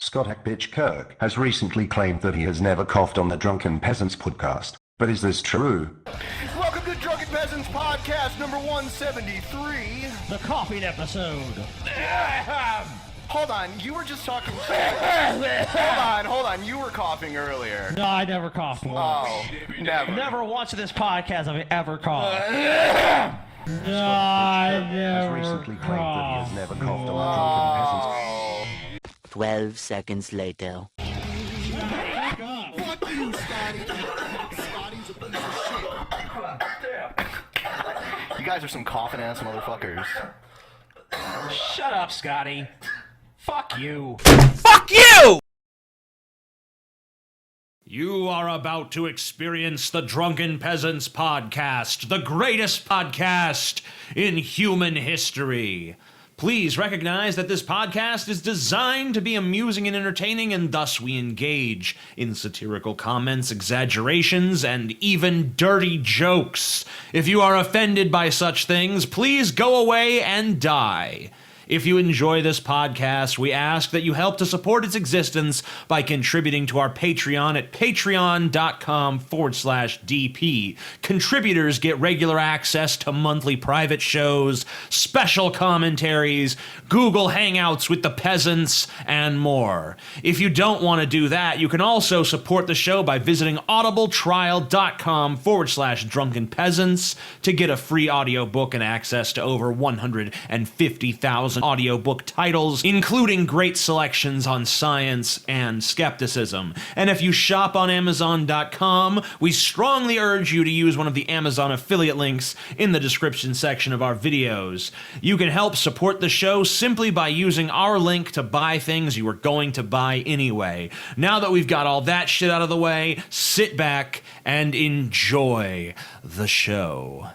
Scott Bitch Kirk has recently claimed that he has never coughed on the Drunken Peasants podcast. But is this true? Welcome to Drunken Peasants podcast number 173. The coughing episode. Hold on, you were just talking Hold on, you were coughing earlier. No, I never coughed once. Oh, never. Never once in this podcast have I ever coughed. No, I never has recently claimed that he has never coughed on the Drunken Peasants. 12 seconds later. Fuck you, Scotty. Scotty's a piece of shit. You guys are some coughing ass motherfuckers. Shut up, Scotty. Fuck you. Fuck you! You are about to experience the Drunken Peasants podcast, the greatest podcast in human history. Please recognize that this podcast is designed to be amusing and entertaining, and thus we engage in satirical comments, exaggerations, and even dirty jokes. If you are offended by such things, please go away and die. If you enjoy this podcast, we ask that you help to support its existence by contributing to our Patreon at patreon.com/DP. Contributors get regular access to monthly private shows, special commentaries, Google Hangouts with the peasants, and more. If you don't want to do that, you can also support the show by visiting audibletrial.com/Drunken Peasants to get a free audiobook and access to over 150,000 audiobook titles, including great selections on science and skepticism. And if you shop on Amazon.com, we strongly urge you to use one of the Amazon affiliate links in the description section of our videos. You can help support the show simply by using our link to buy things you were going to buy anyway. Now that we've got all that shit out of the way, sit back and enjoy the show.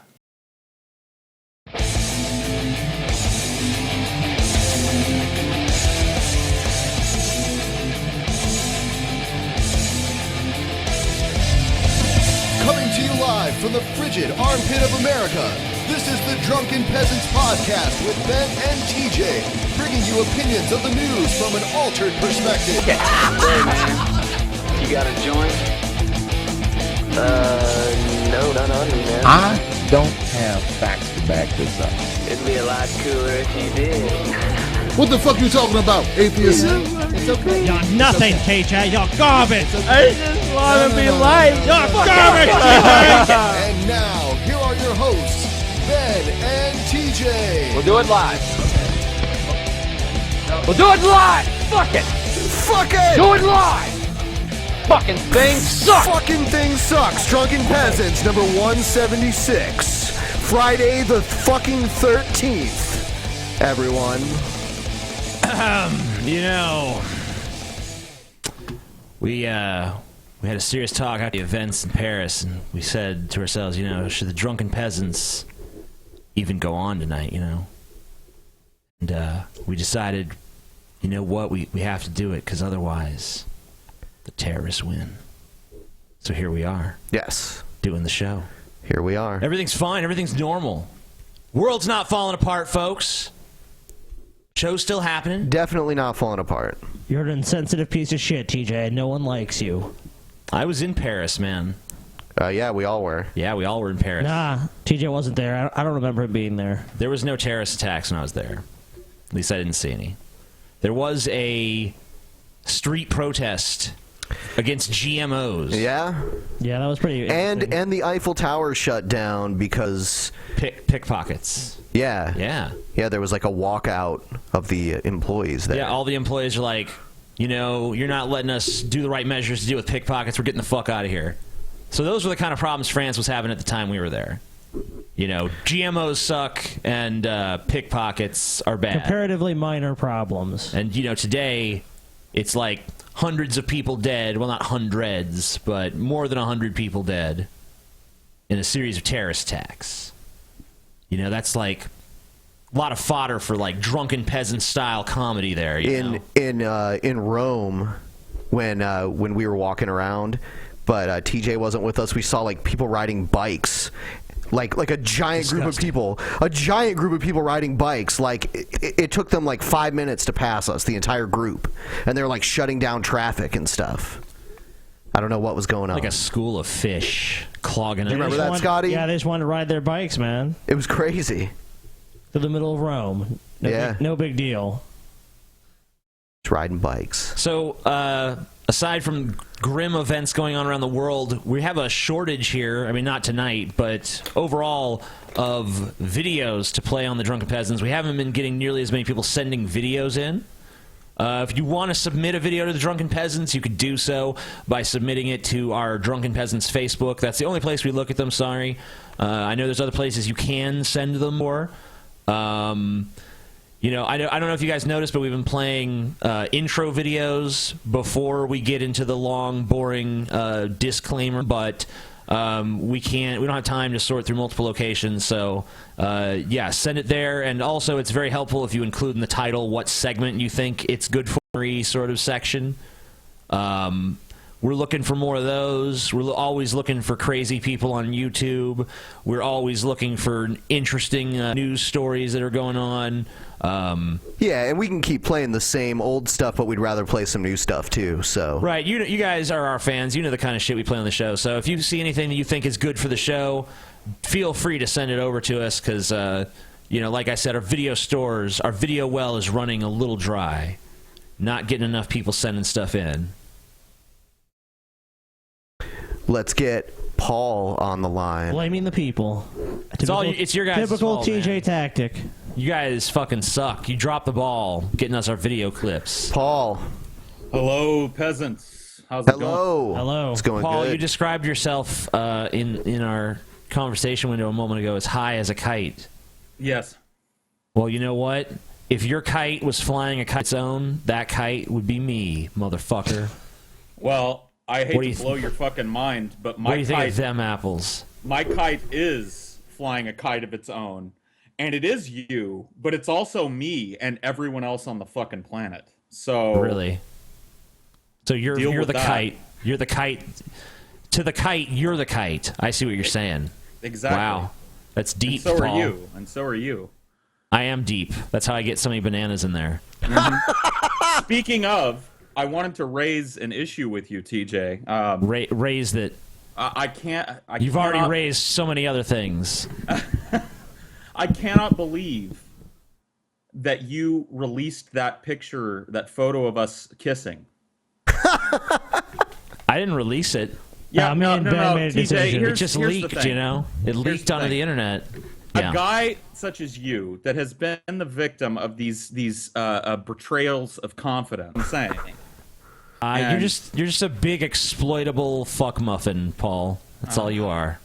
Coming to you live from the frigid armpit of America, this is the Drunken Peasants podcast with Ben and TJ, bringing you opinions of the news from an altered perspective. Hey man, you got a joint? No, not on me, man. I don't have facts to back this up. It'd be a lot cooler if you did. What the fuck you talking about, atheist? It's okay. You're nothing, TJ. You're garbage. I just want to be liked. You're garbage, TJ. And now, here are your hosts, Ben and TJ. We'll do it live. We'll do it live. Fuck it. Fuck it! Do it live. Fucking thing sucks. Fucking thing sucks. Drunken Peasants, number 176. Friday the fucking 13th. Everyone. You know, we had a serious talk after the events in Paris, and we said to ourselves, you know, should the Drunken Peasants even go on tonight, you know? And we decided, you know what, we have to do it, because otherwise the terrorists win. So here we are. Yes. Doing the show. Here we are. Everything's fine. Everything's normal. World's not falling apart, folks. Show's still happening. Definitely not falling apart. You're an insensitive piece of shit, TJ. No one likes you. I was in Paris, man. Yeah, we all were. Yeah, we all were in Paris. Nah, TJ wasn't there. I don't remember him being there. There was no terrorist attacks when I was there. At least I didn't see any. There was a street protest against GMOs. Yeah? Yeah, that was pretty interesting. And the Eiffel Tower shut down because... Pickpockets. Yeah. Yeah. Yeah, there was like a walkout of the employees there. Yeah, all the employees are like, you know, you're not letting us do the right measures to deal with pickpockets. We're getting the fuck out of here. So those were the kind of problems France was having at the time we were there. You know, GMOs suck and pickpockets are bad. Comparatively minor problems. And, you know, today it's like hundreds of people dead. Well, not hundreds, but more than 100 people dead in a series of terrorist attacks. You know, that's like a lot of fodder for like drunken peasant style comedy there. You know? In Rome, when we were walking around, but TJ wasn't with us, we saw like people riding bikes like a giant group of people riding bikes. Like it took them like 5 minutes to pass us, the entire group, and they're like shutting down traffic and stuff. I don't know what was going on. Like a school of fish clogging it. Do you remember that, Scotty? Yeah, they just wanted to ride their bikes, man. It was crazy. To the middle of Rome. No big deal. It's riding bikes. So, aside from grim events going on around the world, we have a shortage here. I mean, not tonight, but overall of videos to play on the Drunken Peasants. We haven't been getting nearly as many people sending videos in. If you want to submit a video to the Drunken Peasants, you could do so by submitting it to our Drunken Peasants Facebook. That's the only place we look at them, sorry. I know there's other places you can send them more. You know, I don't know if you guys noticed, but we've been playing intro videos before we get into the long, boring disclaimer, but we don't have time to sort through multiple locations, so yeah, send it there. And also, it's very helpful if you include in the title what segment you think it's good for, sort of section. We're looking for more of those. We're always looking for crazy people on YouTube. We're always looking for interesting news stories that are going on. Yeah, and we can keep playing the same old stuff, but we'd rather play some new stuff too. So right, you guys are our fans. You know the kind of shit we play on the show. So if you see anything that you think is good for the show, feel free to send it over to us because, you know, like I said, our video well is running a little dry. Not getting enough people sending stuff in. Let's get Paul on the line. Blaming the people. It's your guys' typical fault, TJ man. tactic. You guys fucking suck. You dropped the ball getting us our video clips. Paul. Hello, peasants. How's it going? Hello. It's going Paul, good. you described yourself in our conversation window a moment ago as high as a kite. Yes. Well, you know what? If your kite was flying a kite's own, that kite would be me, motherfucker. Well, I hate to blow your fucking mind, but my what do you think kite, of them apples? My kite is flying a kite of its own, and it is you, but it's also me and everyone else on the fucking planet. So really, so you're the kite. You're the kite. To the kite, you're the kite. I see what you're saying. Exactly. Wow, that's deep. And so Paul. are you, and so are you. I am deep. That's how I get so many bananas in there. Mm-hmm. Speaking of, I wanted to raise an issue with you, TJ. Raise that. I can't. You've already raised so many other things. I cannot believe that you released that picture, that photo of us kissing. I didn't release it. Yeah, no, TJ, it just leaked, you know? It leaked onto the internet. A guy such as you that has been the victim of these betrayals of confidence. I'm saying. You're just a big exploitable fuck muffin, Paul. That's all you are.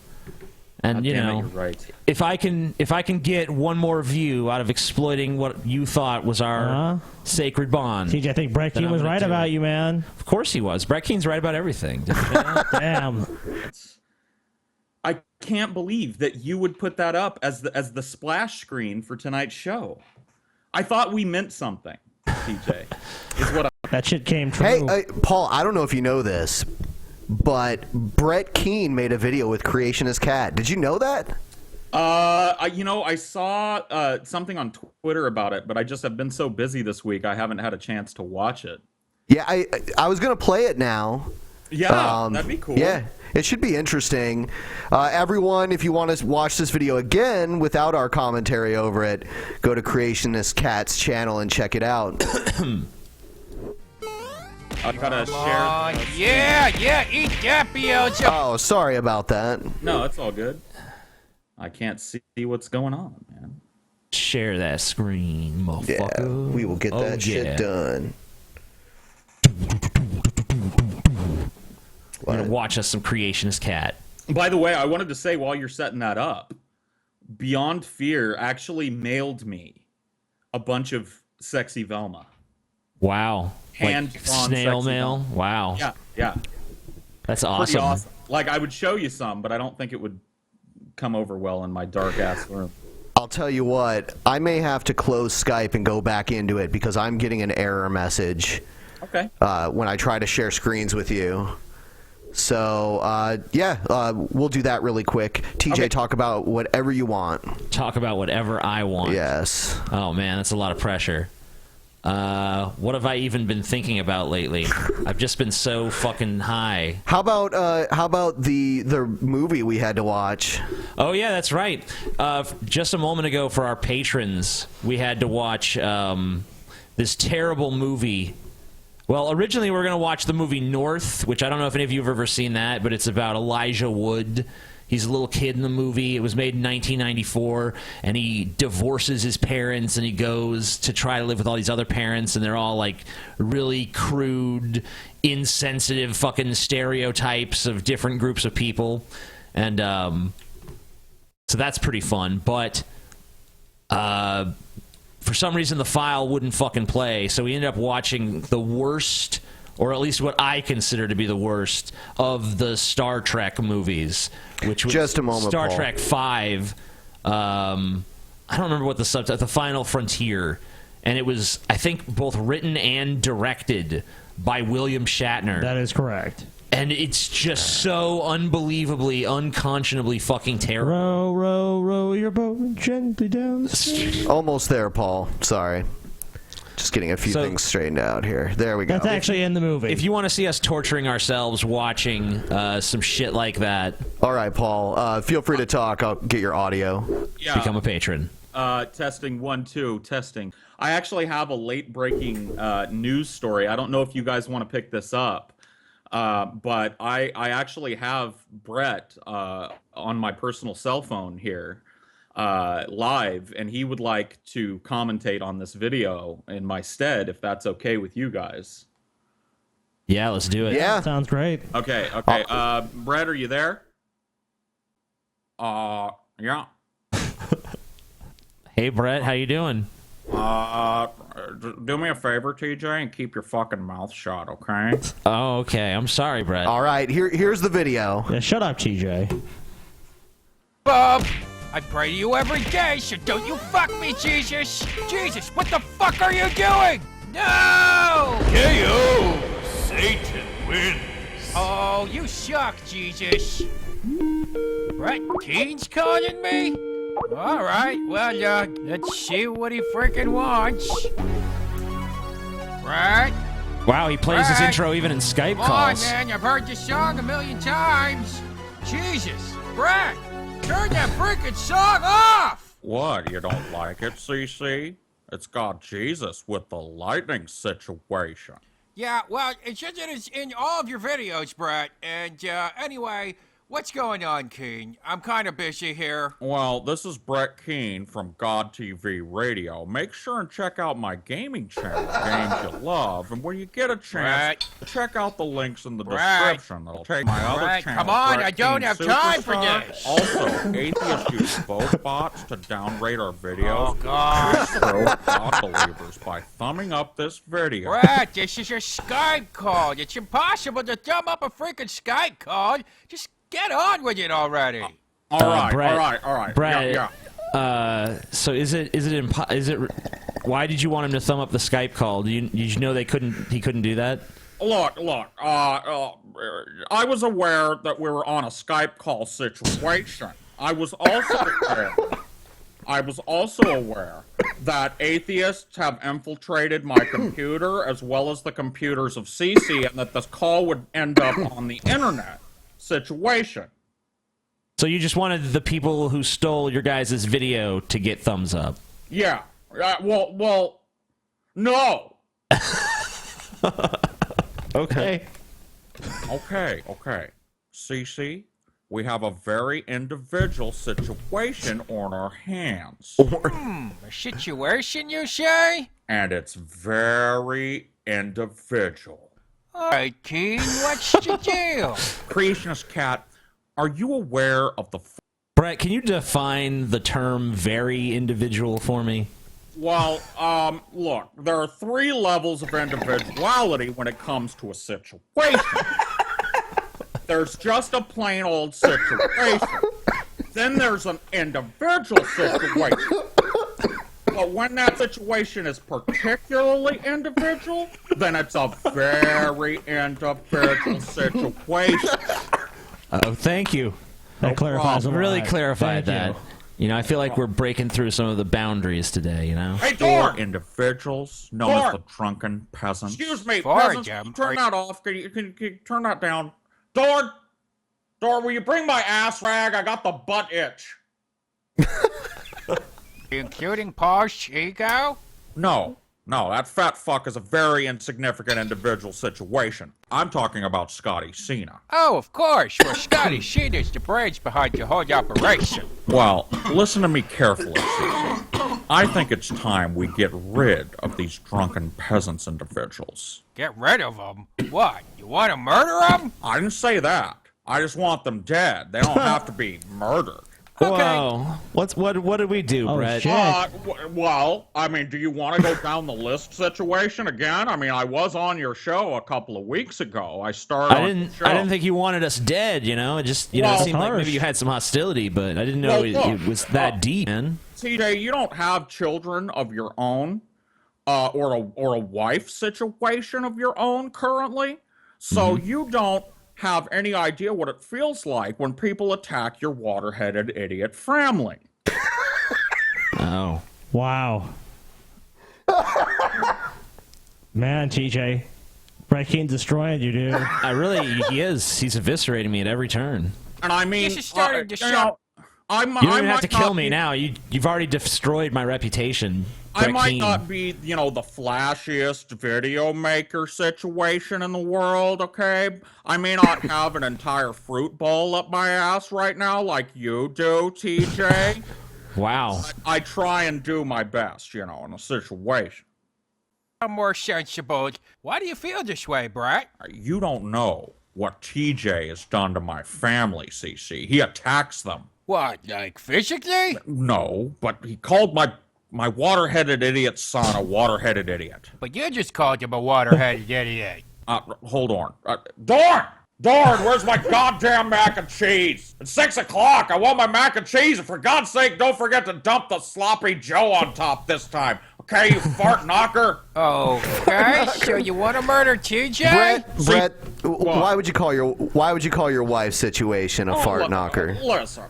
And you know, you're right. if I can get one more view out of exploiting what you thought was our sacred bond, TJ, I think Brett Keane was right about you, man. Of course he was. Brett Keane's right about everything. Damn. I can't believe that you would put that up as the splash screen for tonight's show. I thought we meant something, TJ. Is what that shit came true. Hey, Paul, I don't know if you know this, but Brett Keane made a video with Creationist Cat. Did you know that? I saw something on Twitter about it, but I just have been so busy this week I haven't had a chance to watch it. Yeah, I was gonna play it now. Yeah, that'd be cool. Yeah, it should be interesting. Everyone, if you want to watch this video again without our commentary over it, go to Creationist Cat's channel and check it out. I gotta share. Yeah, eat that, BLJ. Oh, sorry about that. No, it's all good. I can't see what's going on, man. Share that screen, motherfucker. Yeah, we will get that shit done. We're gonna watch us some Creationist Cat. By the way, I wanted to say while you're setting that up, Beyond Fear actually mailed me a bunch of sexy Velma. Wow. Hand-drawn snail sexy mail? Velma. Wow. Yeah. That's Pretty awesome. awesome. Like, I would show you some, but I don't think it would come over well in my dark-ass room. I'll tell you what, I may have to close Skype and go back into it because I'm getting an error message Okay. when I try to share screens with you. So, we'll do that really quick. TJ, Okay. talk about whatever you want. Talk about whatever I want. Yes. Oh man, that's a lot of pressure. What have I even been thinking about lately? I've just been so fucking high. How about the movie we had to watch? Oh yeah, that's right. Just a moment ago, for our patrons, we had to watch this terrible movie. Well, originally we were going to watch the movie North, which I don't know if any of you have ever seen that, but it's about Elijah Wood. He's a little kid in the movie. It was made in 1994, and he divorces his parents, and he goes to try to live with all these other parents, and they're all, like, really crude, insensitive fucking stereotypes of different groups of people. And so that's pretty fun, but for some reason the file wouldn't fucking play, so we ended up watching the worst, or at least what I consider to be the worst, of the Star Trek movies, which was Just a moment, Star Paul. Trek 5. I don't remember what the subtitle, The Final Frontier, and it was, I think, both written and directed by William Shatner. That is correct. And it's just so unbelievably, unconscionably fucking terrible. Row, row, row your boat gently down the stream. Almost there, Paul. Sorry. Just getting a few things straightened out here. There we go. That's actually in the movie. If you want to see us torturing ourselves watching some shit like that, all right, Paul. Feel free to talk. I'll get your audio. Yeah. become a patron. Testing 1 2 testing. I actually have a late breaking news story. I don't know if you guys want to pick this up, but I actually have Brett on my personal cell phone here live, and he would like to commentate on this video in my stead, if that's okay with you guys. Yeah, let's do it. Yeah. Sounds great. Okay. Brett, are you there? Yeah. Hey, Brett, how you doing? Do me a favor, TJ, and keep your fucking mouth shut, okay? Oh, okay. I'm sorry, Brett. All right. Here's the video. Yeah, shut up, TJ. Bob, I pray to you every day, so don't you fuck me, Jesus. Jesus, what the fuck are you doing? No! KO! Satan wins. Oh, you suck, Jesus. Right, Keane's calling me? All right, well, let's see what he freaking wants. Right? Wow, he plays his Brett. intro even in Skype Come on, calls. man, I've heard this song a million times. Jesus, Brett, turn that freaking song off! What, you don't like it, CC? It's got Jesus with the lightning situation. Yeah, well, it's just that it's in all of your videos, Brett. And anyway, what's going on, Keane? I'm kind of busy here. Well, this is Brett Keane from God TV Radio. Make sure and check out my gaming channel, Games You Love, and when you get a chance, check out the links in the description. That'll take my other channel. Come on, Brett I don't Keane have time for Superstar. this. Also, atheists use both bots to downrate our videos. Oh, God. Throw God believers by thumbing up this video. Brett, this is a Skype call. It's impossible to thumb up a freaking Skype call. Just get on with it already. All right, Brett, all right. Brett, Yeah. so is it why did you want him to thumb up the Skype call? Did you know he couldn't do that? Look, I was aware that we were on a Skype call situation. I was also aware that atheists have infiltrated my computer as well as the computers of CC, and that this call would end up on the internet situation. So you just wanted the people who stole your guys' video to get thumbs up? Yeah. Well, no. Okay. Okay. CC, we have a very individual situation on our hands. A situation, you say? And it's very individual. All right, Keane, what's the deal? Creationist Cat, are you aware of the... Brett, can you define the term very individual for me? Well, look, there are 3 levels of individuality when it comes to a situation. There's just a plain old situation. Then there's an individual situation. But when that situation is particularly individual, then it's a very individual situation. Oh, thank you. That clarifies a lot. Really clarified Thank that. You know, I feel like we're breaking through some of the boundaries today, you know? Hey, Dorn! Individuals known as the Drunken Peasants. Excuse me, peasants, can you turn that off? Can you turn that down? Dorn, will you bring my ass rag? I got the butt itch. Including PaulsEgo? No, that fat fuck is a very insignificant individual situation. I'm talking about Scotty Cena. Oh, of course. Well, Scotty Cena's the brains behind the whole operation. Well, listen to me carefully, Susan. I think it's time we get rid of these Drunken Peasants individuals. Get rid of them? What? You want to murder them? I didn't say that. I just want them dead. They don't have to be murdered. Whoa. What did we do, Brett? Well, I mean, do you want to go down the list situation again? I mean, I was on your show a couple of weeks ago. I didn't think you wanted us dead, you know? It just, it seemed like maybe you had some hostility, but I didn't know it was that deep, man. TJ, you don't have children of your own, or a wife situation of your own currently, so you don't have any idea what it feels like when people attack your water-headed idiot family. Oh. Wow. Man, TJ. Brett Keane's destroying you, dude. He is. He's eviscerating me at every turn. And I mean, This is starting to show. You don't even have to kill me now. You've already destroyed my reputation. I might not be, the flashiest video maker situation in the world, okay? I may not have an entire fruit bowl up my ass right now like you do, TJ. Wow. I try and do my best, in a situation. I'm more sensible. Why do you feel this way, Brett? You don't know what TJ has done to my family, CC. He attacks them. What, like physically? No, but he called my water-headed idiot son a water-headed idiot. But you just called him a water-headed idiot. Hold on. Dorn, where's my goddamn mac and cheese? It's 6 o'clock. I want my mac and cheese, and for God's sake, don't forget to dump the sloppy Joe on top this time. Okay, you fart knocker? Okay, so you want to murder TJ? Brett, why would you call your wife's situation a fart knocker?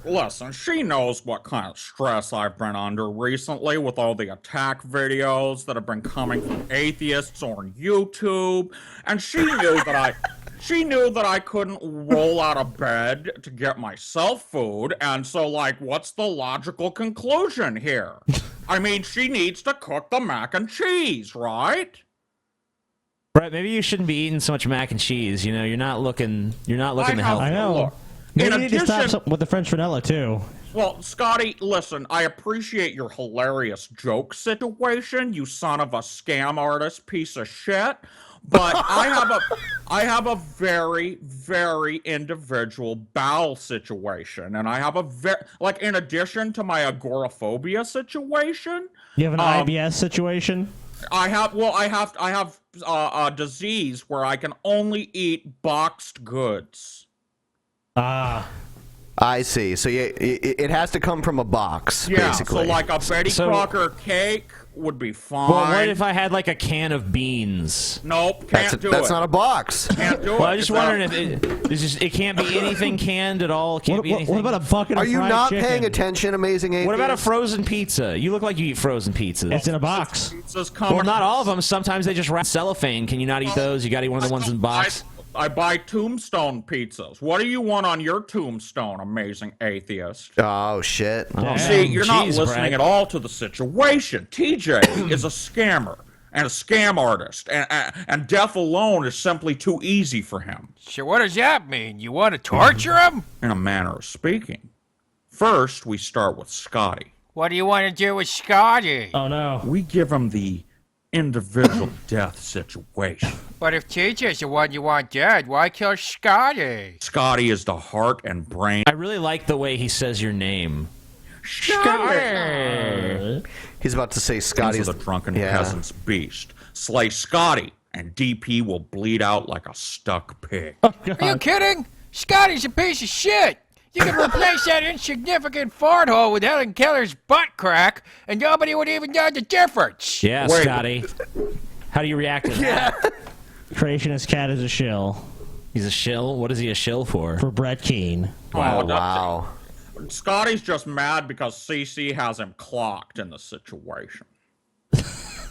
Listen, she knows what kind of stress I've been under recently with all the attack videos that have been coming from atheists on YouTube, and she knew that I couldn't roll out of bed to get myself food, and so, what's the logical conclusion here? I mean, she needs to cook the mac and cheese, right? Brett, maybe you shouldn't be eating so much mac and cheese. You're not looking healthy. I know. Maybe you need to stop with the French vanilla, too. Well, Scotty, listen, I appreciate your hilarious joke situation, you son of a scam artist piece of shit. But I have a very, very individual bowel situation, and I have in addition to my agoraphobia situation. You have an IBS situation? I have a disease where I can only eat boxed goods. I see. So it has to come from a box, basically. So a Betty Crocker cake would be fine. Well, what if I had a can of beans? Nope, can't do it. That's not a box. Can't do it. Well, I was just wondering if it can't be anything canned at all. What about a bucket of Are you fried not chicken? paying attention, amazing atheist? What about a frozen pizza? You look like you eat frozen pizzas. It's in a box. Well, not all of them. Sometimes they just wrap cellophane. Can you not eat those? You got to eat one of the ones in the box. I buy tombstone pizzas. What do you want on your tombstone, amazing atheist? Oh, shit. See, you're not listening at all to the situation. TJ is a scammer and a scam artist, and death alone is simply too easy for him. So what does that mean? You want to torture him? In a manner of speaking. First, we start with Scotty. What do you want to do with Scotty? Oh, no. We give him the individual death situation. But if TJ's the one you want dead, why kill Scotty? Scotty is the heart and brain. I really like the way he says your name. Scotty! He's about to say Scotty's the Drunken Peasants beast. Slay Scotty, and DP will bleed out like a stuck pig. Are you kidding? Scotty's a piece of shit. You could replace that insignificant fart hole with Helen Keller's butt crack, and nobody would even know the difference. Yeah, Wait. Scotty. How do you react to that? Creationist Cat is a shill. He's a shill? What is he a shill for? For Brett Keane. Oh, Wow. Scotty's just mad because CC has him clocked in the situation.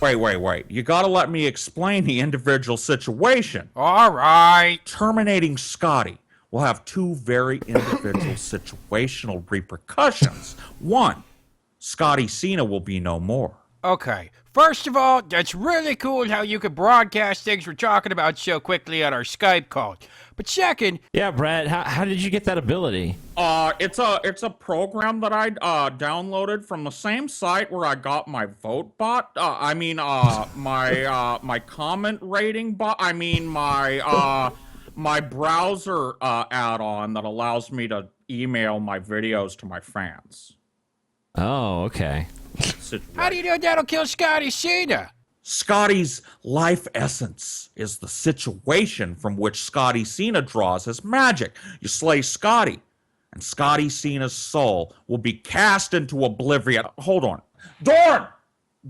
Wait. You gotta let me explain the individual situation. All right. Terminating Scotty will have two very individual situational repercussions. One, Scotty Cena will be no more. Okay. First of all, that's really cool how you could broadcast things we're talking about so quickly on our Skype call. But second, Yeah, Brett, how did you get that ability? It's a program that I downloaded from the same site where I got my vote bot. My comment rating bot. My browser add-on that allows me to email my videos to my fans. Oh, okay. how do you know that'll kill Scotty Cena? Scotty's life essence is the situation from which Scotty Cena draws his magic. You slay Scotty, and Scotty Cena's soul will be cast into oblivion. Hold on. Dorn,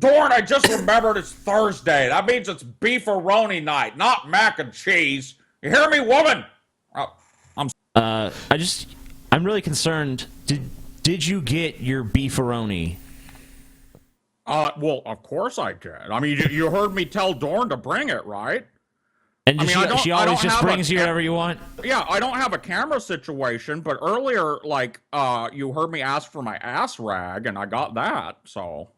I just remembered it's Thursday. That means it's beefaroni night, not mac and cheese. You hear me, woman? I'm really concerned. Did you get your beefaroni? Well, of course I did. I mean, you heard me tell Dorn to bring it, right? And I mean, she always just brings you whatever you want? Yeah, I don't have a camera situation, but earlier, you heard me ask for my ass rag, and I got that, so...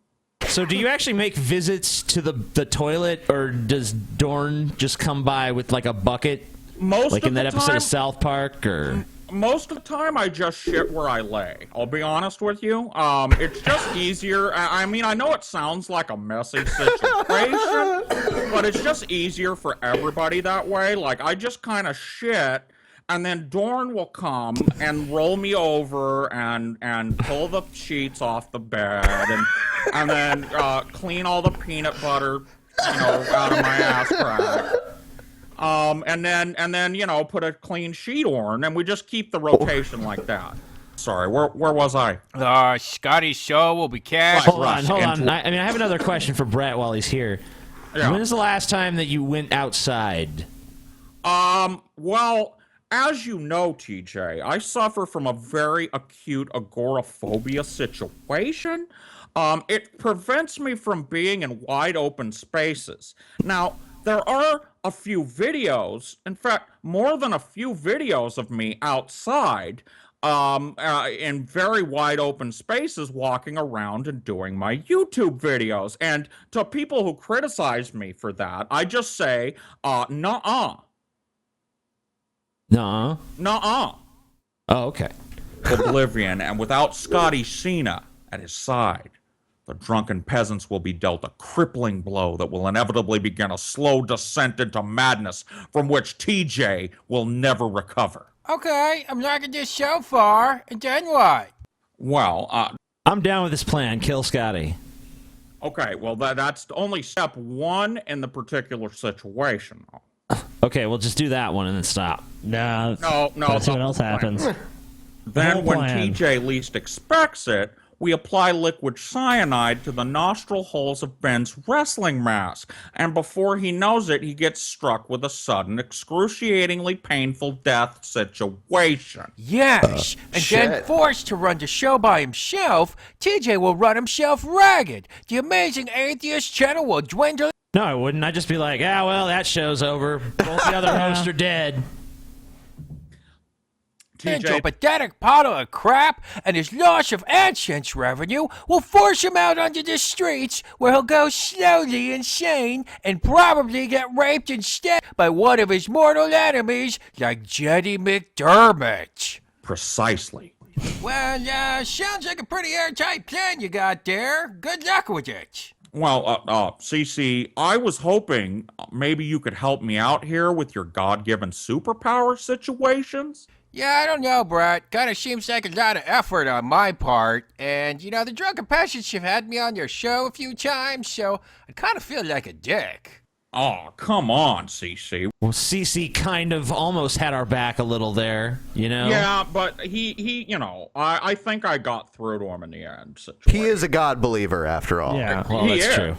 So do you actually make visits to the toilet, or does Dorn just come by with, like, a bucket? Most like of in that the episode time, of South Park, or... Most of the time, I just shit where I lay. I'll be honest with you. It's just easier. I mean, I know it sounds like a messy situation, but it's just easier for everybody that way. Like, I just kind of shit, and then Dorn will come and roll me over and pull the sheets off the bed and then clean all the peanut butter, out of my ass crack. And then put a clean sheet on, and we just keep the rotation like that. Sorry, where was I? Scotty's show will be cast. Hold on. I have another question for Brett while he's here. Yeah. When is the last time that you went outside? Well, as you know, TJ, I suffer from a very acute agoraphobia situation. It prevents me from being in wide open spaces. Now, there are a few videos, in fact, more than a few videos of me outside in very wide open spaces walking around and doing my YouTube videos. And to people who criticize me for that, I just say, nuh-uh. Nuh-uh? Nuh-uh. Oh, okay. Oblivion, and without Scotty Cena at his side, the drunken peasants will be dealt a crippling blow that will inevitably begin a slow descent into madness from which TJ will never recover. Okay, I'm liking this so far, and then what? Well, I'm down with this plan. Kill Scotty. Okay, well, that's only step one in the particular situation. Okay, well, just do that one and then stop. No. Let's see what else happens. Then when TJ least expects it, we apply liquid cyanide to the nostril holes of Ben's wrestling mask, and before he knows it, he gets struck with a sudden, excruciatingly painful death situation. Yes, and then forced to run the show by himself, TJ will run himself ragged. The amazing atheist channel will dwindle. No, I wouldn't. I'd just be like, well, that show's over. Both the other hosts are dead. Into a pathetic pile of crap, and his loss of AdSense revenue will force him out onto the streets, where he'll go slowly insane and probably get raped instead by one of his mortal enemies, like Jenny McDermott. Precisely. Well, sounds like a pretty airtight plan you got there. Good luck with it. Well, CC, I was hoping maybe you could help me out here with your God-given superpower situations. Yeah, I don't know, Brett. Kind of seems like a lot of effort on my part. And, the Drunken Peasants have had me on their show a few times, so I kind of feel like a dick. Oh, come on, CC. Well, CC kind of almost had our back a little there, you know? Yeah, but he you know, I think I got through to him in the end. He is a God believer, after all. Yeah, well, that's true.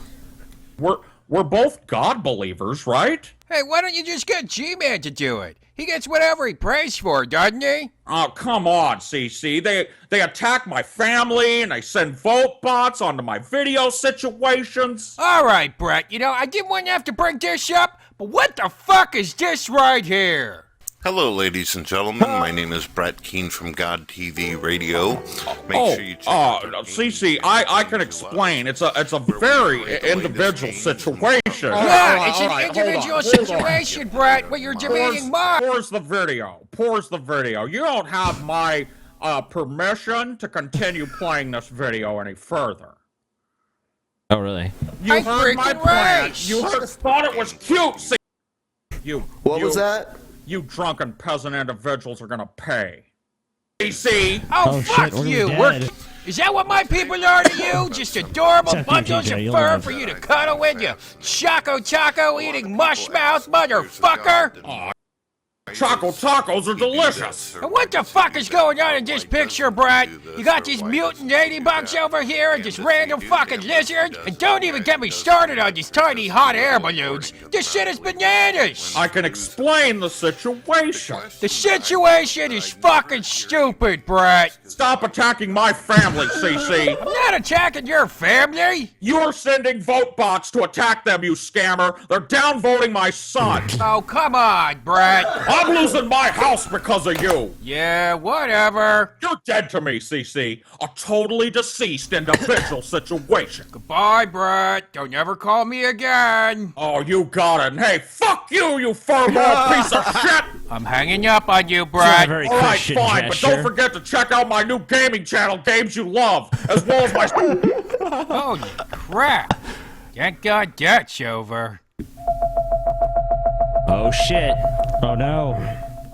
We're both God believers, right? Hey, why don't you just get GMan to do it? He gets whatever he prays for, doesn't he? Oh, come on, CC. They attack my family and they send vote bots onto my video situations. All right, Brett, you know, I didn't want to have to bring this up, but what the fuck is this right here? Hello, ladies and gentlemen. My name is Brett Keane from God TV Radio. Make sure you check out CC, I can explain. It's a very individual situation. Yeah, it's an individual situation, Brett, where you're debating mine. Pause the video. You don't have my permission to continue playing this video any further. Oh, really? You heard my plan. You thought it was cute. See, What was that? You drunken peasant individuals are gonna pay. CC. Oh, fuck you. Is that what my people are to you? Just adorable bundles of fur for you to cuddle with, you choco taco eating mushmouth motherfucker? Choco tacos are delicious. And what the fuck is going on in this picture, Brett? You got these mutant ladybugs over here and this random fucking lizard? And don't even get me started on these tiny hot air balloons. This shit is bananas. I can explain the situation. The situation is fucking stupid, Brett. Stop attacking my family, CC. I'm not attacking your family. You're sending vote bots to attack them, you scammer. They're downvoting my son. Oh, come on, Brett. I'm losing my house because of you. Yeah, whatever. You're dead to me, CC. A totally deceased individual situation. Goodbye, Brett. Don't ever call me again. Oh, you got it. And hey, fuck you, you furball piece of shit. I'm hanging up on you, Brett. Very all right, Christian fine, gesture. but don't forget to check out my new gaming channel, Games You Love, as well as my... Holy crap. Thank God that's over. Oh, shit. Oh, no.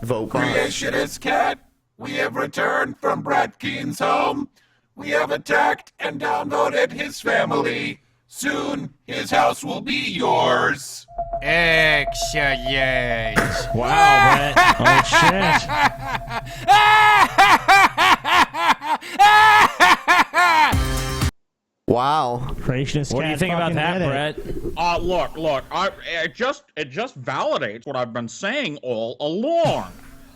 Vote Creationist Cat, we have returned from Brett Keane's home. We have attacked and downvoted his family. Soon, his house will be yours. Excellent. Wow, Brett. Oh, shit. Wow. Creationist What do you Cat think about fucking that, did it. Brett? Look, it just validates what I've been saying all along.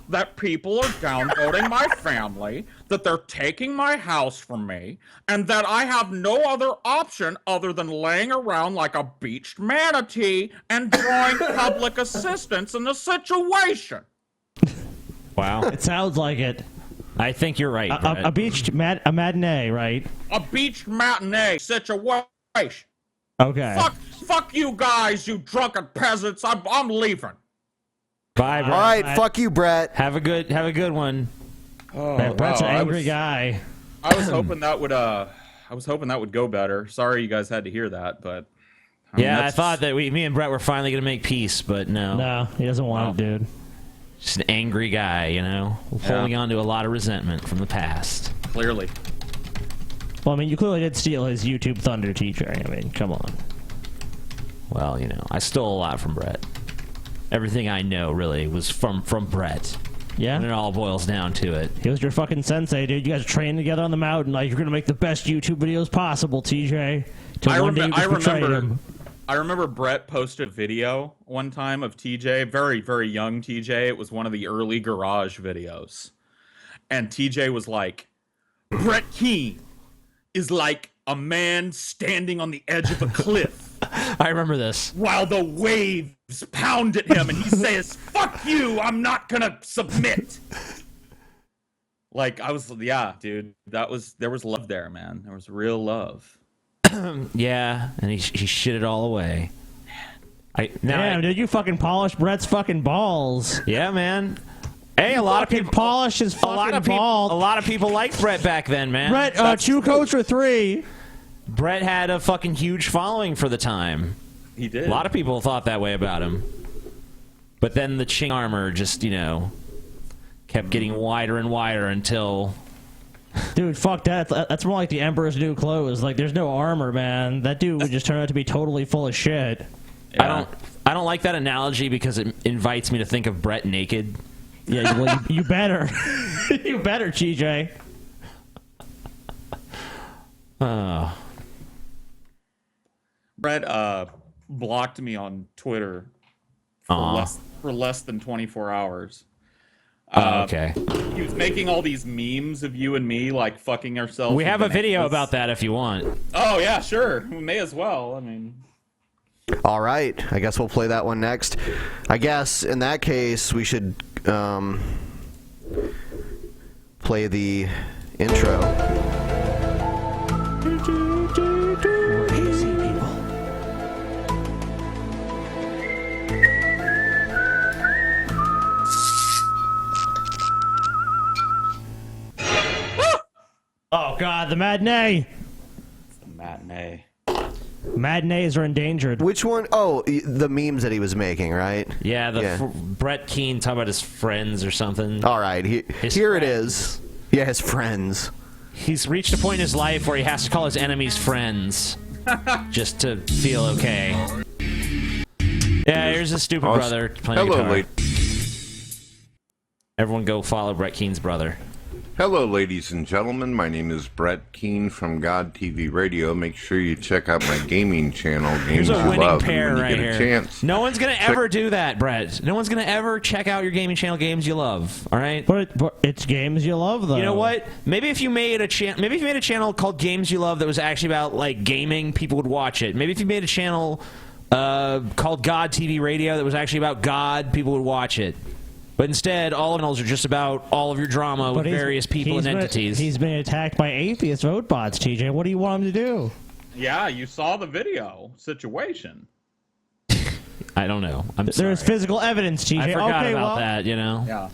That people are downvoting my family, that they're taking my house from me, and that I have no other option other than laying around like a beached manatee and drawing public assistance in the situation. Wow. It sounds like it. I think you're right, Brett. A beached matinee, right? A beached matinee situation. Okay. Fuck you guys, you drunken peasants. I'm leaving. Bye, Brett. All right, fuck you, Brett. Have a good one. Oh, Man, Brett's wow, an angry guy. I was hoping that would go better. Sorry you guys had to hear that, but Yeah, I thought that me and Brett were finally gonna make peace, but no. No, he doesn't want it, dude. Just an angry guy, you know, holding on to a lot of resentment from the past. Clearly. Well, I mean, you clearly did steal his YouTube thunder, TJ. I mean, come on. Well, you know, I stole a lot from Brett. Everything I know, really, was from Brett. Yeah? And it all boils down to it. He was your fucking sensei, dude. You guys trained together on the mountain. Like, you're gonna make the best YouTube videos possible, TJ. I remember Brett posted a video one time of TJ, very, very young TJ. It was one of the early garage videos. And TJ was like, Brett Keane is like a man standing on the edge of a cliff. I remember this. While the waves pound at him and he says, fuck you, I'm not gonna submit. Like, yeah, dude, there was love there, man. There was real love. Yeah, and he shit it all away. Damn, dude, you fucking polished Brett's fucking balls. Yeah, man. Hey, a lot of people polished his fucking balls. A lot of people liked Brett back then, man. Brett, 2 coats for 3. Brett had a fucking huge following for the time. He did. A lot of people thought that way about him. But then the chink armor just, you know, kept getting wider and wider until... Dude, fuck that. That's more like the Emperor's new clothes. Like, there's no armor, man. That dude would just turn out to be totally full of shit. Yeah. I don't like that analogy because it invites me to think of Brett naked. Yeah, well, you better. You better, TJ. Brett blocked me on Twitter for less than 24 hours. Okay. He was making all these memes of you and me, like, fucking ourselves. We have a video about that if you want. Oh, yeah, sure. We may as well. I mean... All right. I guess we'll play that one next. I guess, in that case, we should play the intro. We're easy people. Oh, God, the matinee. It's the matinee. Matinees are endangered. Which one? Oh, the memes that he was making, right? Yeah, Brett Keane talking about his friends or something. All right, here it is. Yeah, his friends. He's reached a point in his life where he has to call his enemies friends just to feel okay. Yeah, here's his stupid brother playing guitar. Everyone go follow Brett Keane's brother. Hello, ladies and gentlemen. My name is Brett Keane from God TV Radio. Make sure you check out my gaming channel, Games Here's a You winning Love. pair And when right you get a here. chance, No one's going to ever do that, Brett. No one's going to ever check out your gaming channel, Games You Love. All right? But it's Games You Love, though. You know what? Maybe if you made a channel called Games You Love that was actually about like gaming, people would watch it. Maybe if you made a channel called God TV Radio that was actually about God, people would watch it. But instead, all of those are just about all of your drama with various people and entities. He's been attacked by atheist vote bots, TJ. What do you want him to do? Yeah, you saw the video situation. I don't know. I'm sorry. There's physical evidence, TJ. I forgot okay, about that, you know? Yeah.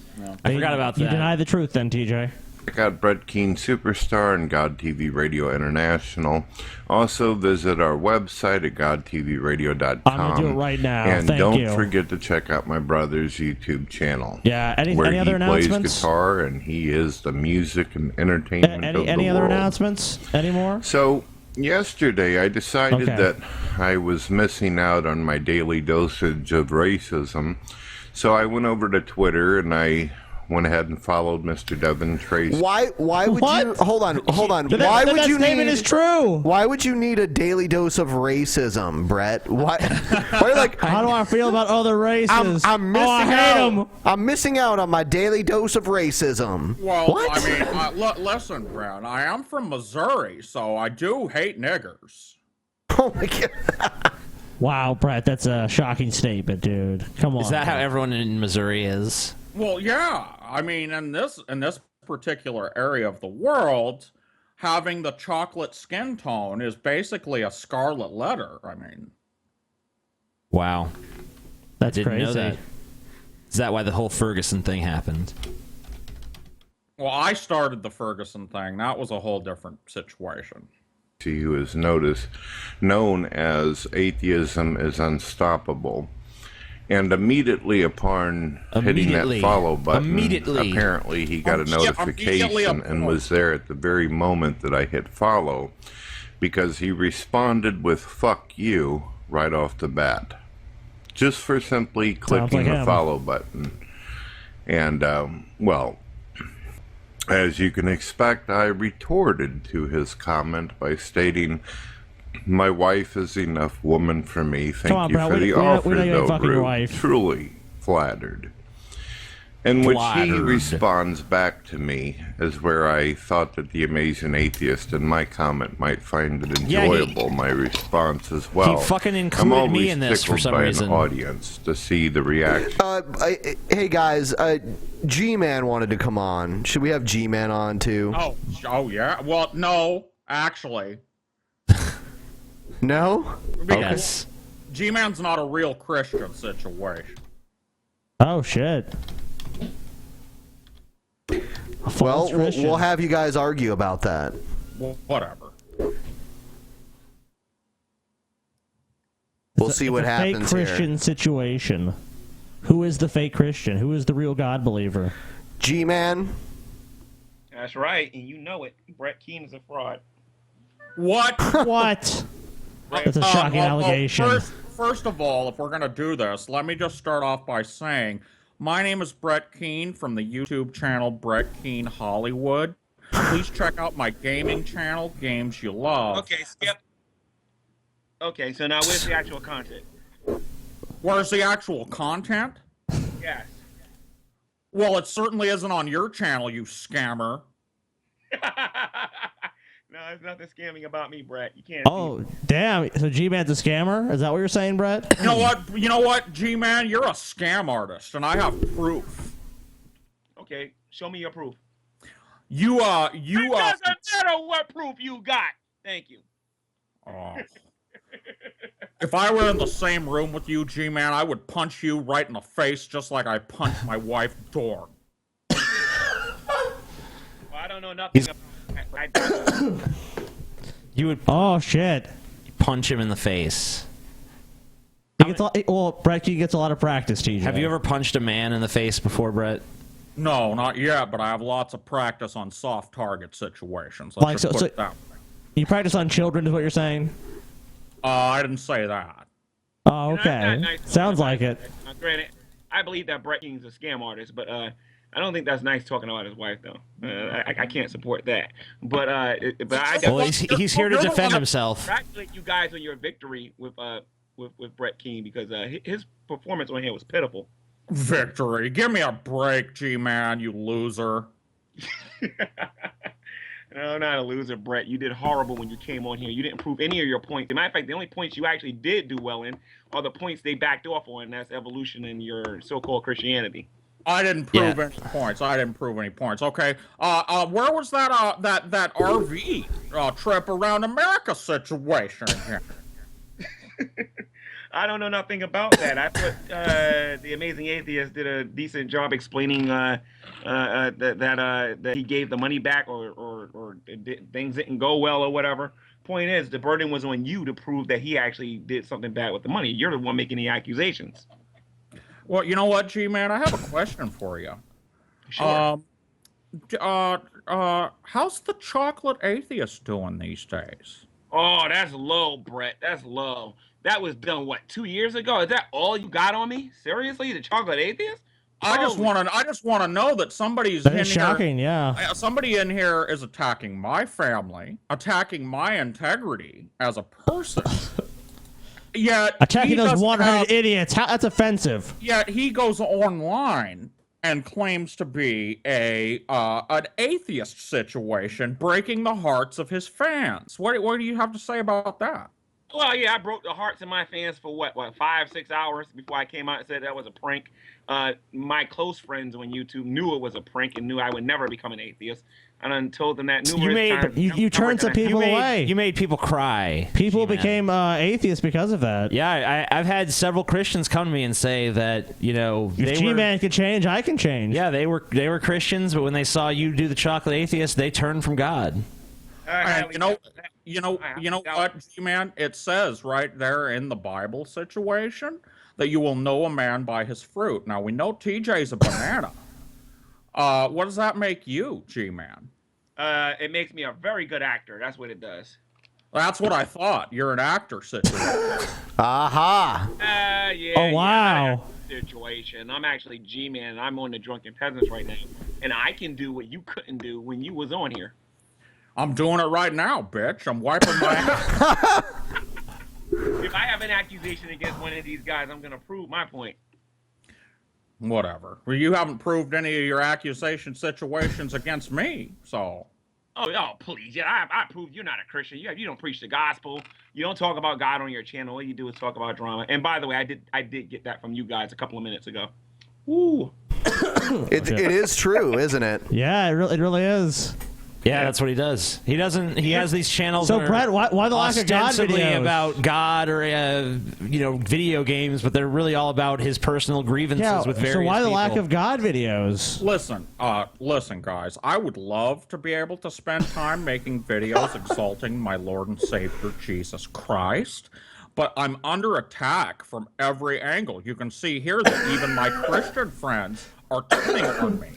I forgot about that. You deny the truth then, TJ. check out Brett Keane Superstar and God TV Radio International. Also, visit our website at godtvradio.com. I'm going to do it right now. And Thank don't you. forget to check out my brother's YouTube channel. Yeah, any where other he plays announcements? guitar and he is the music and entertainment of the Any other world. announcements anymore? So, yesterday I decided Okay. that I was missing out on my daily dosage of racism. So I went over to Twitter and I went ahead and followed Mr. Devin Tracy. Why would you hold on? Why would you statement need is true. Why would you need a daily dose of racism, Brett? Why like How do I feel about other races? I'm missing I hate out. 'em. I'm missing out on my daily dose of racism. Well, What? I mean, listen, Brown, I am from Missouri, so I do hate niggers. Oh my god. Wow, Brett, that's a shocking statement, dude. Come on. Is that how everyone in Missouri is? Well, yeah. I mean, in this particular area of the world, having the chocolate skin tone is basically a scarlet letter. I mean, Wow. That's I didn't know crazy. that. Is that why the whole Ferguson thing happened? well, I started the Ferguson thing. That was a whole different situation. Who is known as Atheism is Unstoppable. And immediately upon hitting that follow button, apparently he got a notification and was there at the very moment that I hit follow, because he responded with "fuck you" right off the bat, just for simply clicking the follow button. And well, as you can expect, I retorted to his comment by stating, "My wife is enough woman for me. Thank you for the offer, though, Rube. Truly flattered." In which he responds back to me, as where I thought that the amazing atheist in my comment might find it enjoyable, my response as well. He fucking I'm included always me in this for tickled some by reason. an audience to see the reaction. Hey guys, GMan wanted to come on. Should we have GMan on too? Oh yeah. Well, no, actually. No? Because G-Man's not a real Christian situation. Oh, shit. Well, we'll have you guys argue about that. Well, whatever. We'll see what It's a happens fake Christian situation. Who is the fake Christian? Who is the real God believer? G-Man. That's right, and you know it. Brett Keane is a fraud. What? What? That's a shocking allegation. first of all, if we're going to do this, let me just start off by saying my name is Brett Keane from the YouTube channel Brett Keane Hollywood. Please check out my gaming channel, Games You Love. Okay, skip. Okay, so now where's the actual content? Where's the actual content? Yes. Well, it certainly isn't on your channel, you scammer. No, there's nothing scamming about me, Brett. You can't. Oh, damn. So G-Man's a scammer? Is that what you're saying, Brett? You know what, G-Man? You're a scam artist, and I have proof. Okay, show me your proof. It doesn't matter what proof you got. Thank you. If I were in the same room with you, G-Man, I would punch you right in the face just like I punched my wife, Dorn. Well, I don't know nothing about that. You would. Oh, shit. Punch him in the face. Well, Brett, he gets a lot of practice, TJ. Have you ever punched a man in the face before, Brett? No, not yet, but I have lots of practice on soft target situations. Let's just put it that way. You practice on children is what you're saying? I didn't say that. Oh, okay. Sounds like it. Granted, I believe that Brett King's a scam artist, but I don't think that's nice talking about his wife, though. I can't support that. But he's here to defend himself. Congratulate you guys on your victory with Brett King, because his performance on here was pitiful. Victory? Give me a break, G-Man, you loser. No, not a loser, Brett. You did horrible when you came on here. You didn't prove any of your points. As a matter of fact, the only points you actually did do well in are the points they backed off on, and that's evolution and your so-called Christianity. I didn't prove any points. I didn't prove any points. Okay. Where was that RV trip around America situation again? I don't know nothing about that. I thought the Amazing Atheist did a decent job explaining that he gave the money back or things didn't go well or whatever. Point is, the burden was on you to prove that he actually did something bad with the money. You're the one making the accusations. Well, you know what, G-Man? I have a question for you. Sure. How's the chocolate atheist doing these days? Oh, that's low, Brett. That's low. That was done, what, 2 years ago? Is that all you got on me? Seriously? The chocolate atheist? I just want to know that somebody's that is shocking, yeah. Somebody in here is attacking my family, attacking my integrity as a person. Yet attacking those 100 idiots. That's offensive. Yet he goes online and claims to be an atheist situation, breaking the hearts of his fans. What do you have to say about that? Well, yeah, I broke the hearts of my fans for what 5-6 hours before I came out and said that was a prank. My close friends on YouTube knew it was a prank and knew I would never become an atheist. And I told them that numerous times. You turned some people away. You made people cry. People became atheists because of that. Yeah, I've had several Christians come to me and say that, if G-Man can change, I can change. Yeah, they were Christians, but when they saw you do the chocolate atheist, they turned from God. And you know what, G-Man? It says right there in the Bible situation that you will know a man by his fruit. Now, we know TJ's a banana. What does that make you, G-Man? It makes me a very good actor. That's what it does. That's what I thought. You're an actor situation. Aha. Yeah. Oh, wow. Situation. I'm actually G-Man. I'm on the Drunken Peasants right now. And I can do what you couldn't do when you was on here. I'm doing it right now, bitch. I'm wiping my ass. If I have an accusation against one of these guys, I'm going to prove my point. Whatever. Well, you haven't proved any of your accusation situations against me, so. Oh, please. Yeah, I proved you're not a Christian. You don't preach the gospel. You don't talk about God on your channel. All you do is talk about drama. And by the way, I did get that from you guys a couple of minutes ago. Woo. It is true, isn't it? Yeah, it really is. Yeah, that's what he does. He doesn't. He has these channels. So, Brett, why the lack of God videos? About God or video games, but they're really all about his personal grievances with various people. So why the lack of God videos? Listen, guys. I would love to be able to spend time making videos exalting my Lord and Savior Jesus Christ, but I'm under attack from every angle. You can see here that even my Christian friends are turning on me.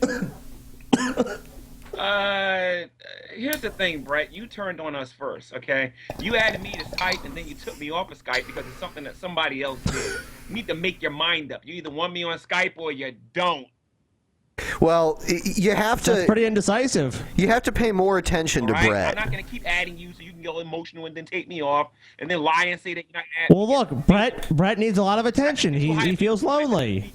here's the thing, Brett. You turned on us first, okay? You added me to Skype, and then you took me off of Skype because it's something that somebody else did. You need to make your mind up. You either want me on Skype or you don't. Well, you have to. That's pretty indecisive. You have to pay more attention to Brett. I'm not going to keep adding you so you can get emotional and then take me off and then lie and say that you're not adding. Well, look, Brett needs a lot of attention. He feels lonely.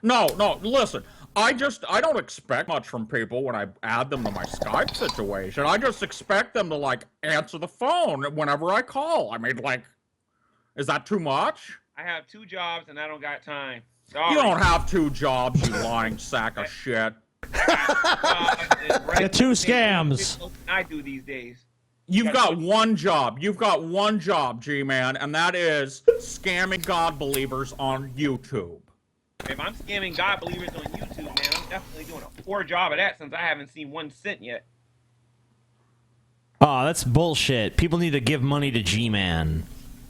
No, listen. I don't expect much from people when I add them to my Skype situation. I just expect them to, like, answer the phone whenever I call. I mean, like, is that too much? I have 2 jobs and I don't got time. Sorry. You don't have 2 jobs, you lying sack of shit. The 2 scams. I do these days. You've got one job. You've got one job, G-Man, and that is scamming God believers on YouTube. If I'm scamming God believers on YouTube, man, I'm definitely doing a poor job of that since I haven't seen 1 cent yet. Oh, that's bullshit. People need to give money to G-Man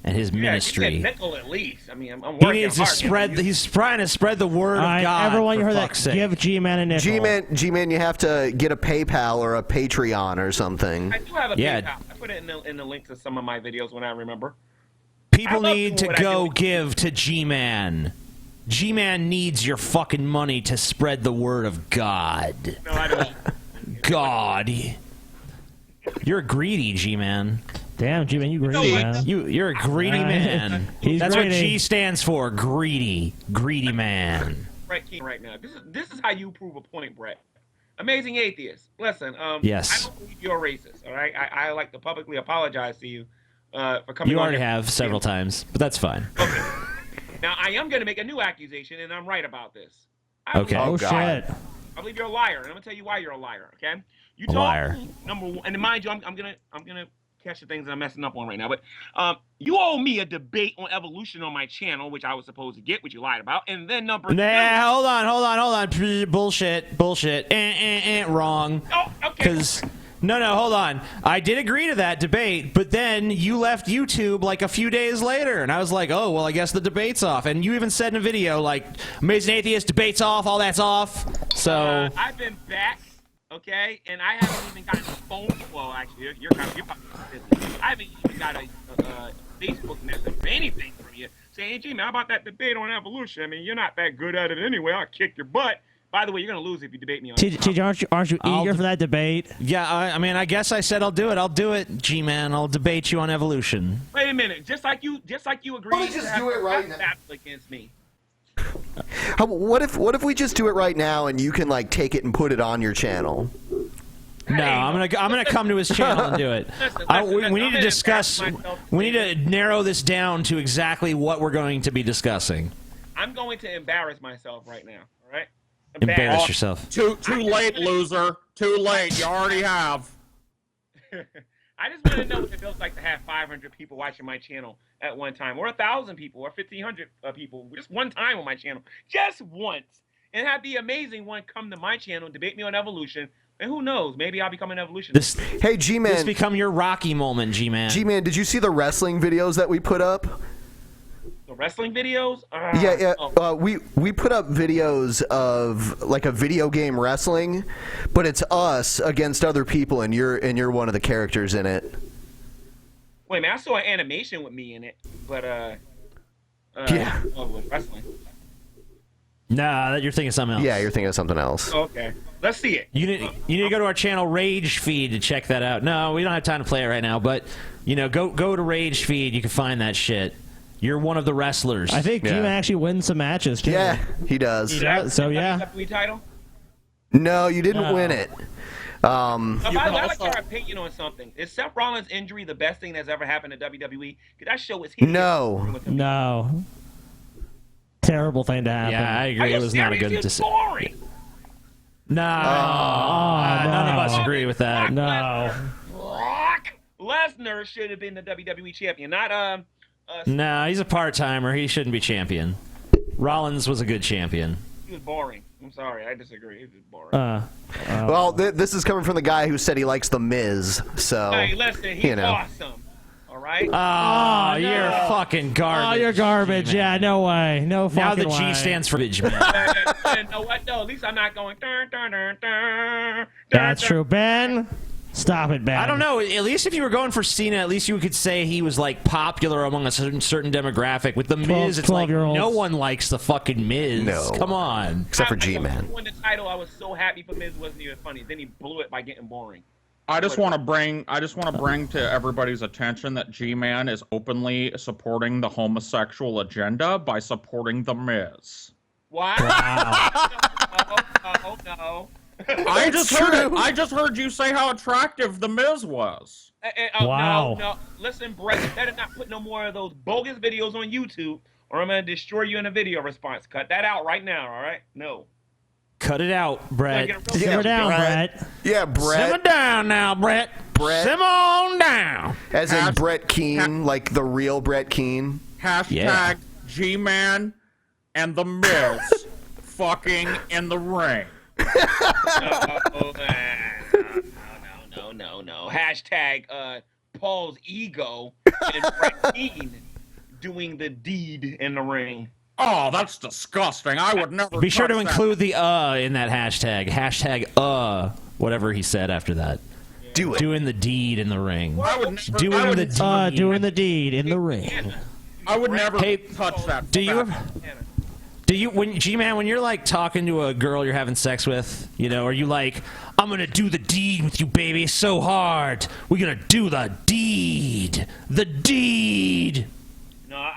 and his ministry. Yeah, nickel at least. I mean, I'm working hard. He needs to spread. He's trying to spread the word of God. Everyone, you for heard fuck's that? sake. Give G-Man a nickel. G-Man, you have to get a PayPal or a Patreon or something. I do have a PayPal. I put it in the links of some of my videos when I remember. People need to go give to G-Man. G-Man needs your fucking money to spread the word of God. No, I don't. God. You're greedy, G-Man. Damn, G-Man, you greedy, man. You're a greedy man. That's greedy. what G stands for. Greedy. Greedy man. Brett Keane right now. This is how you prove a point, Brett. Amazing atheist. Listen, yes. I don't believe you're a racist, all right? I like to publicly apologize to you for coming You on already here. have several times, but that's fine. Okay. Now, I am going to make a new accusation, and I'm right about this. Okay. Oh, shit. I believe you're a liar, and I'm going to tell you why you're a liar, okay? You told liar. me, number one, and mind you, I'm gonna catch the things that I'm messing up on right now, but you owe me a debate on evolution on my channel, which I was supposed to get, which you lied about, and then number two. Hold on. Bullshit. Wrong. Oh, okay. Because... No, hold on. I did agree to that debate, but then you left YouTube like a few days later, and I was like, oh, well, I guess the debate's off. And you even said in a video, like, Amazing Atheist, debate's off, all that's off. So... I've been back, okay, and I haven't even gotten a phone. Well, actually, you're probably busy. I haven't even got a Facebook message or anything from you saying, hey, G-Man, how about that debate on evolution? I mean, you're not that good at it anyway. I'll kick your butt. By the way, you're going to lose if you debate me on it. TJ, aren't you eager for that debate? Yeah, I mean, I guess I said I'll do it. I'll do it, G-Man. I'll debate you on evolution. Wait a minute. Just like you agreed Why don't we just do it right now? Against me. What if we just do it right now and you can like take it and put it on your channel? No, I'm gonna come to his channel and do it. We need to discuss. We need to narrow this down to exactly what we're going to be discussing. I'm going to embarrass myself right now. All right. Embarrass yourself. Too late, loser. Too late. You already have. I just want to know what it feels like to have 500 people watching my channel at one time, or 1,000 people, or 1,500 people, just one time on my channel, just once, and have the amazing one come to my channel and debate me on evolution. And who knows? Maybe I'll become an evolutionist. Hey, G-Man. This become your Rocky moment, G-Man. G-Man, did you see the wrestling videos that we put up? The wrestling videos? Yeah. We put up videos of like a video game wrestling, but it's us against other people, and you're one of the characters in it. Wait, man, I saw an animation with me in it, but yeah, with wrestling. Nah, you're thinking of something else. Yeah, you're thinking of something else. Okay, let's see it. You need to go to our channel Rage Feed to check that out. No, we don't have time to play it right now, but go to Rage Feed. You can find that shit. You're one of the wrestlers. I think G-Man actually wins some matches, too. Yeah, he does. He does, so yeah. WWE title? No, you didn't win it. By the way, I'd like your opinion on something. Is Seth Rollins' injury the best thing that's ever happened to WWE? Because that show is hideous. No. Terrible thing to happen. Yeah, I agree. It was not a good decision. Boring. None of us agree with that. No. Brock Lesnar should have been the WWE champion, not No, he's a part-timer. He shouldn't be champion. Rollins was a good champion. He was boring. I'm sorry, I disagree. He was boring. Well, this is coming from the guy who said he likes The Miz, so Hey, listen, he's awesome. All right? Oh, you're fucking garbage. Oh, you're garbage. G-Man. Yeah, no way. No fucking Now the G way. stands for bitch, man. You know what? No, at least I'm not going. That's true, Ben. Stop it, Ben. I don't know. At least if you were going for Cena, at least you could say he was like popular among a certain demographic. With the Miz, it's like no one likes the fucking Miz. No. Come on, except for G-Man. When the title, I was so happy for Miz wasn't even funny. Then he blew it by getting boring. I just want to bring to everybody's attention that G-Man is openly supporting the homosexual agenda by supporting the Miz. What? Wow. Oh no. I just heard you say how attractive the Miz was. Wow. No. Listen, Brett, you better not put no more of those bogus videos on YouTube, or I'm gonna destroy you in a video response. Cut that out right now. All right? No. cut it out, Brett. Simmer down, Brett. Yeah, Brett. Simmer down now, Brett. Simmer on down. As in Brett Keane, like the real Brett Keane. Hashtag G-Man and the Miz fucking in the ring. No. Hashtag PaulsEgo and Brett Keane doing the deed in the ring. Oh, that's disgusting. I would never. Be sure to touch that. include the in that hashtag. Hashtag whatever he said after that. Do it. Doing the deed in the ring. I would never, doing the deed. Doing the deed in the ring. I would never touch that. Do you when G-Man, when you're like talking to a girl you're having sex with, you know, are you like, I'm gonna do the deed with you, baby, so hard. We're gonna do the deed. The deed. No,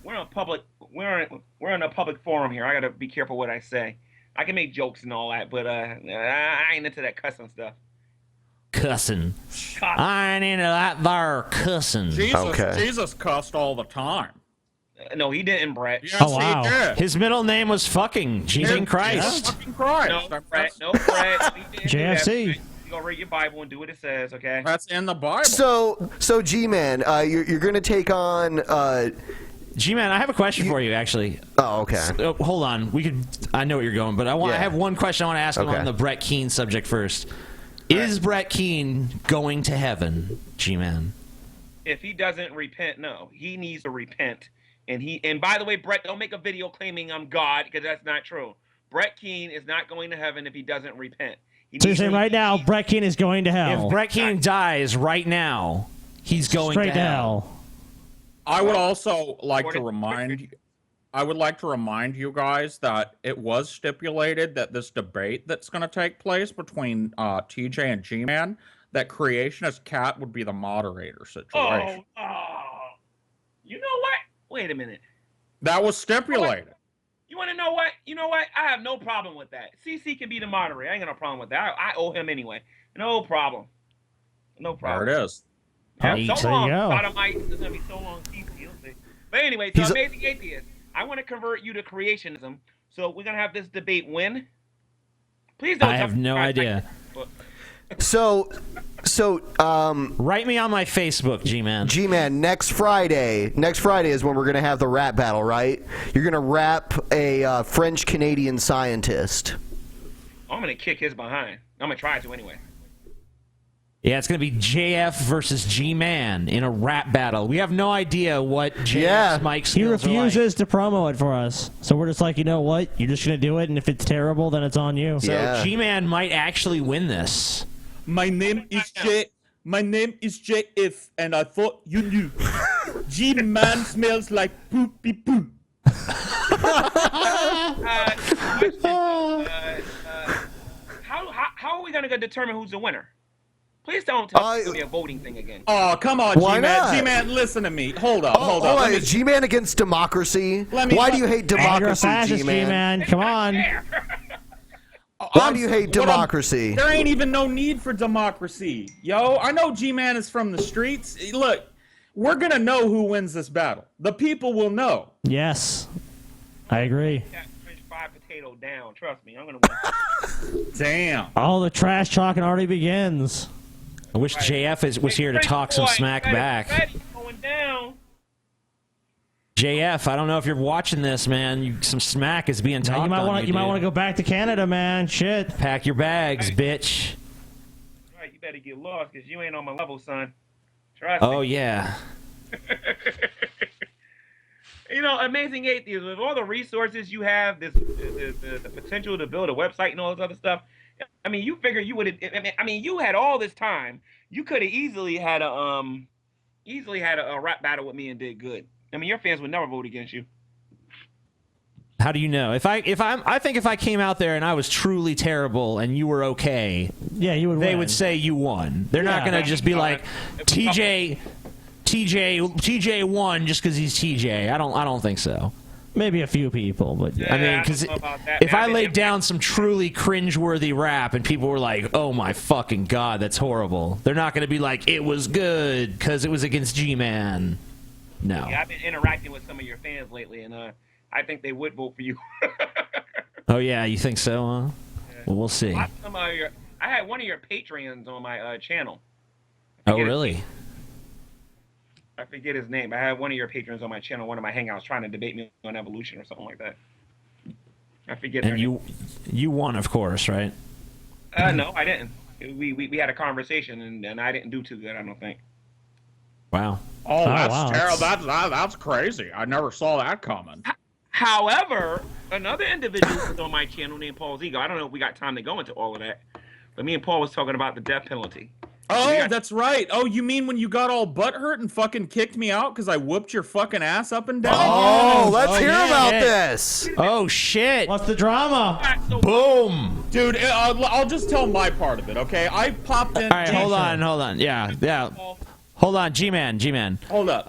we're on public. We're in a public forum here. I gotta be careful what I say. I can make jokes and all that, but I ain't into that cussing stuff. Cussing. I ain't into that there cussing. Jesus cussed all the time. No, he didn't, Brett. Yes, he did. His middle name was fucking Jesus Christ. Fucking Christ. No, Brett. No, Brett. JFC. You go read your Bible and do what it says, okay? That's in the Bible. So G-Man, you're going to take on... G-Man, I have a question for you, actually. Oh, okay. So, hold on. I know what you're going, but I have one question I want to ask him on the Brett Keane subject first. Is Brett Keane going to heaven, G-Man? If he doesn't repent, no. He needs to repent. And by the way, Brett, don't make a video claiming I'm God, because that's not true. Brett Keane is not going to heaven if he doesn't repent. So you're saying right now, Brett Keane is going to hell. If Brett Keane dies right now, he's going straight to hell. I would also like to remind you guys that it was stipulated that this debate that's going to take place between TJ and G-Man, that Creationist Cat would be the moderator situation. You know what? Wait a minute. That was stipulated. You want to know what? You know what? I have no problem with that. CC can be the moderator. I ain't got no problem with that. I owe him anyway. No problem. No problem. There it is. Yeah, so long, Sodomite. It's going to be so long. You'll see. But anyway, so Amazing Atheist, I want to convert you to creationism. So we're going to have this debate when? Please don't. I have no idea. So, write me on my Facebook, G-Man. G-Man, next Friday is when we're going to have the rap battle, right? You're going to rap a French-Canadian scientist. I'm going to kick his behind. I'm going to try to anyway. Yeah, it's going to be JF versus G-Man in a rap battle. We have no idea what JF's mic skills He are refuses to promo it for us. So we're just like, you know what? You're just going to do it, and if it's terrible, then it's on you. So G-Man might actually win this. My name is JF, and I thought you knew. G-Man smells like poopy poo. How are we going to determine who's the winner? Please don't tell me it's going to be a voting thing again. Oh, come on, Why G-Man. not? G-Man, listen to me. Hold up. Is G-Man against democracy? Why do you hate democracy, You're a fascist, G-Man. Come on. Why do you hate democracy? There ain't even no need for democracy. Yo, I know G-Man is from the streets. Look, we're going to know who wins this battle. The people will know. Yes. I agree. French fried potato down. Trust me, I'm going to win. Damn. All the trash talking already begins. I wish JF was here to talk some smack back. Going down. JF, I don't know if you're watching this, man. Some smack is being talked You might on. You might want to go back to Canada, man. Shit. Pack your bags, bitch. Right, you better get lost because you ain't on my level, son. Trust Oh, me. yeah. You know, Amazing Atheist, with all the resources you have, the potential to build a website and all this other stuff. I mean, you figure you would have. I mean, you had all this time. You could have easily had a rap battle with me and did good. I mean, your fans would never vote against you. How do you know? I think if I came out there and I was truly terrible and you were okay, yeah, you would. They win. would say you won. They're not going to just be like TJ won just because he's TJ. I don't think so. Maybe a few people, but Yeah, I mean, because if I laid down some truly cringeworthy rap and people were like, "Oh my fucking god, that's horrible," they're not going to be like, "It was good because it was against G-Man." No. Yeah, I've been interacting with some of your fans lately, and I think they would vote for you. Oh yeah, you think so? Huh? Yeah. Well, we'll see. I had one of your Patreons on my channel. Oh really? I forget his name. I had one of your patrons on my channel, one of my hangouts, trying to debate me on evolution or something like that. I forget. And you won, of course, right? No, I didn't. We had a conversation, and I didn't do too good. I don't think. Wow. Oh, that's wow. terrible. That's crazy. I never saw that coming. However, another individual was on my channel named PaulsEgo. I don't know if we got time to go into all of that, but me and Paul was talking about the death penalty. Oh, that's right. Oh, you mean when you got all butthurt and fucking kicked me out because I whooped your fucking ass up and down? Oh, let's hear about this. Oh, shit. What's the drama? Boom. Dude, I'll just tell my part of it, okay? I popped in. All right, hold on. Yeah. Hold on, G-Man. Hold up.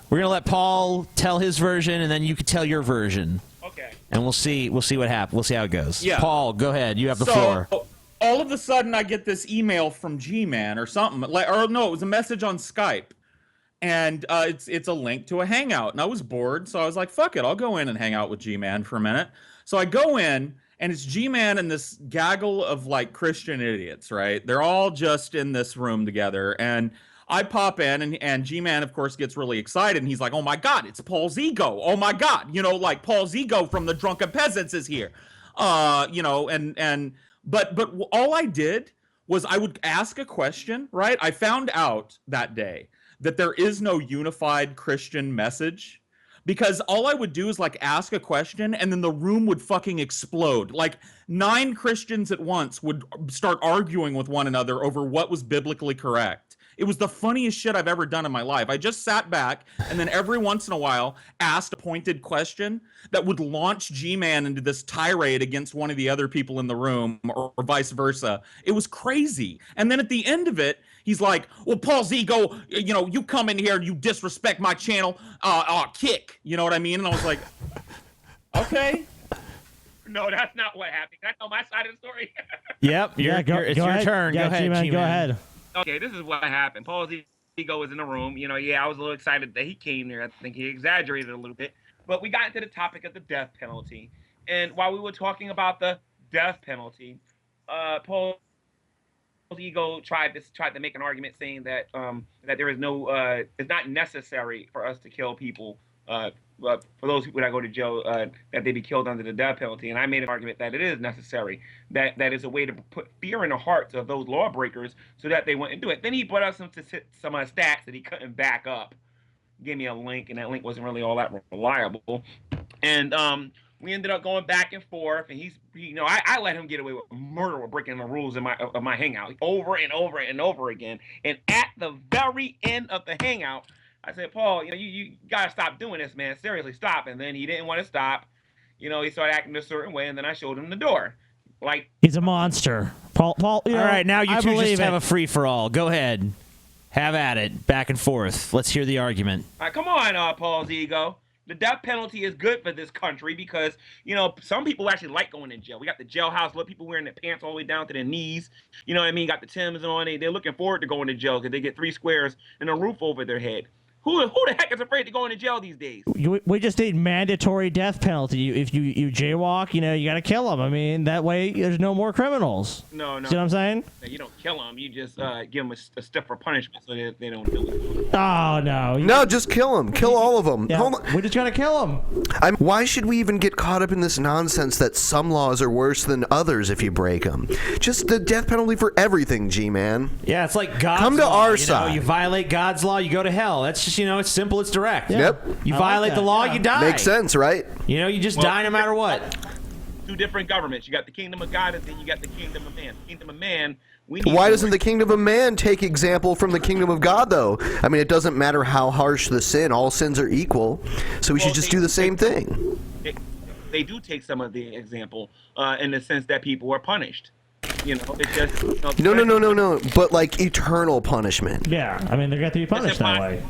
We're gonna let Paul tell his version, and then you can tell your version. Okay. And we'll see what happens. We'll see how it goes. Yeah. Paul, go ahead. You have the floor. All of a sudden, I get this email from G-Man or something. Or no, it was a message on Skype. And it's a link to a hangout. And I was bored, so I was like, fuck it, I'll go in and hang out with G-Man for a minute. So I go in, and it's G-Man and this gaggle of, like, Christian idiots, right? They're all just in this room together. And I pop in, and G-Man, of course, gets really excited. And he's like, oh, my God, it's PaulsEgo. Oh, my God. You know, like, PaulsEgo from the Drunken Peasants is here. You know, But all I did was I would ask a question, right? I found out that day that there is no unified Christian message because all I would do is like ask a question and then the room would fucking explode. Like 9 Christians at once would start arguing with one another over what was biblically correct. It was the funniest shit I've ever done in my life. I just sat back and then every once in a while asked a pointed question that would launch G-Man into this tirade against one of the other people in the room or vice versa. It was crazy. And then at the end of it, he's like, well, PaulsEgo, you know, you come in here and you disrespect my channel, kick. You know what I mean? And I was like, okay. No, that's not what happened. Can I tell my side of the story? Yep. It's your turn. Yeah, Go ahead, G-Man, go ahead. Okay, this is what happened. PaulsEgo was in the room. You know, yeah, I was a little excited that he came there. I think he exaggerated a little bit. But we got into the topic of the death penalty. And while we were talking about the death penalty, PaulsEgo tried to make an argument saying that that there is no, it's not necessary for us to kill people, for those people that go to jail, that they be killed under the death penalty. And I made an argument that it is necessary, that is a way to put fear in the hearts of those lawbreakers so that they wouldn't do it. Then he brought up some stats that he couldn't back up. Gave me a link, and that link wasn't really all that reliable. And we ended up going back and forth, and I let him get away with murder or breaking the rules of my hangout over and over and over again. And at the very end of the hangout, I said, Paul, you gotta stop doing this, man. Seriously, stop. And then he didn't want to stop. He started acting a certain way, and then I showed him the door. Like, he's a monster. Paul. All right, now you I two just have it. a free for all. Go ahead, have at it, back and forth. Let's hear the argument. All right, come on, PaulsEgo. The death penalty is good for this country because, some people actually like going to jail. We got the jailhouse, look, people wearing their pants all the way down to their knees. You know what I mean? Got the Timbs on. They're looking forward to going to jail because they get 3 squares and a roof over their head. Who the heck is afraid to go into jail these days? We just need mandatory death penalty. If you jaywalk, you got to kill them. I mean, that way there's no more criminals. No. See what I'm saying? No, you don't kill them. You just give them a stiffer punishment so they don't do it. Oh, no. No, just kill them. Kill all of them. Yeah, we just got to kill them. Why should we even get caught up in this nonsense that some laws are worse than others if you break them? Just the death penalty for everything, G-Man. Yeah, it's like God's Come to law, our side. You violate God's law, you go to hell. That's just, it's simple, it's direct. Yeah. Yep. You violate the law, you die. Makes sense, right? You just die no matter what. Two different governments. You got the kingdom of God, and then you got the kingdom of man. Kingdom of man. Why doesn't the kingdom of man take example from the kingdom of God, though? I mean, it doesn't matter how harsh the sin. All sins are equal. So we should just do the same thing. They do take some of the example in the sense that people are punished. It's just... No. But, like, eternal punishment. Yeah, I mean, they got to be punished that way.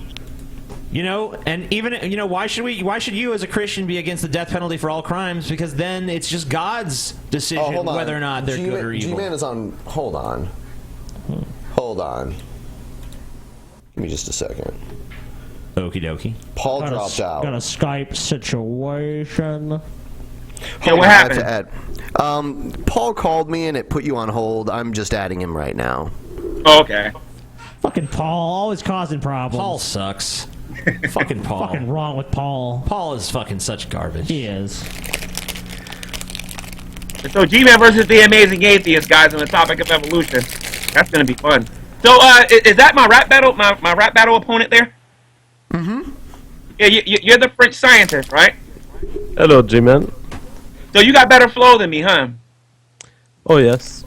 And even why should you as a Christian be against the death penalty for all crimes? Because then it's just God's decision whether or not they're good or evil. G-Man is on. Hold on. Give me just a second. Okie dokie. Paul dropped out. Got a Skype situation. Yeah, what happened? Paul called me and it put you on hold. I'm just adding him right now. Oh, okay. Fucking Paul, always causing problems. Paul sucks. Fucking Paul. Fucking wrong with Paul. Paul is fucking such garbage. He is. So G-Man versus the Amazing Atheist, guys, on the topic of evolution. That's gonna be fun. So, is that my rap battle? My rap battle opponent there? Mm-hmm. Yeah, you're the French scientist, right? Hello, G-Man. So you got better flow than me, huh? Oh, yes.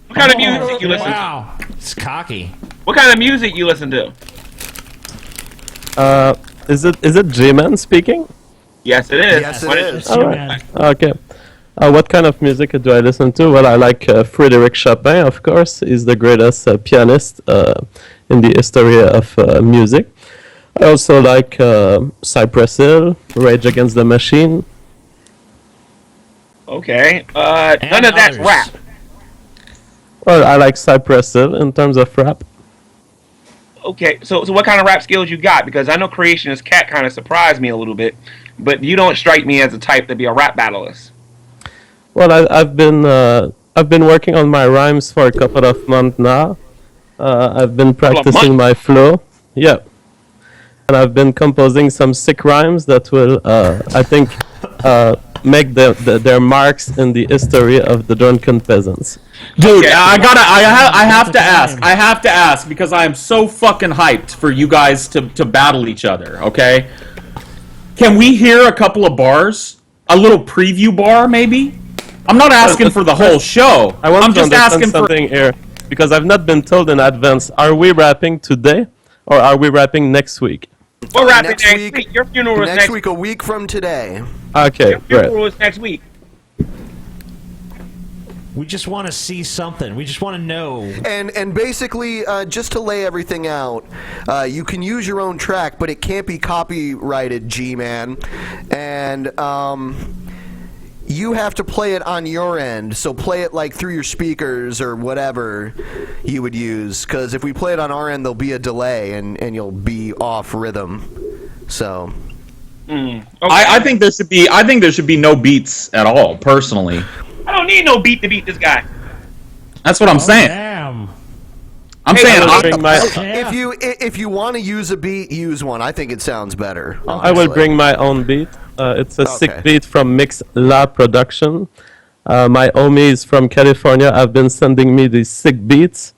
What kind of music you listen to? Wow, it's cocky. What kind of music you listen to? Is it G-Man speaking? Yes, it is. Yes, it is. All right. Okay. What kind of music do I listen to? Well, I like Frédéric Chopin, of course. He's the greatest pianist in the history of music. I also like Cypress Hill, Rage Against the Machine. Okay. None of that's rap. Well, I like Cypress Hill in terms of rap. Okay, so what kind of rap skills you got? Because I know Creationist Cat kind of surprised me a little bit, but you don't strike me as the type to be a rap battleist. Well, I've been working on my rhymes for a couple of months now. I've been practicing my flow. Yeah. And I've been composing some sick rhymes that will, I think, make their marks in the history of the Drunken Peasants. Dude, I have to ask because I am so fucking hyped for you guys to battle each other, okay? Can we hear a couple of bars? A little preview bar, maybe? I'm not asking for the whole show. I'm just asking for something here because I've not been told in advance. Are we rapping today or are we rapping next week? We're rapping next week. Your funeral is next week, a week from today. Okay, Your funeral is next week. We just want to see something. We just want to know. And basically, just to lay everything out, you can use your own track, but it can't be copyrighted, G-Man. And you have to play it on your end. So play it like through your speakers or whatever you would use. Because if we play it on our end, there'll be a delay and you'll be off rhythm. So. Okay. I think there should be no beats at all, personally. I don't need no beat to beat this guy. That's what I'm saying. Damn. I'm saying if you want to use a beat, use one. I think it sounds better. Honestly. I will bring my own beat. It's a sick beat from Mix La Production. My homie is from California. Have been sending me these sick beats,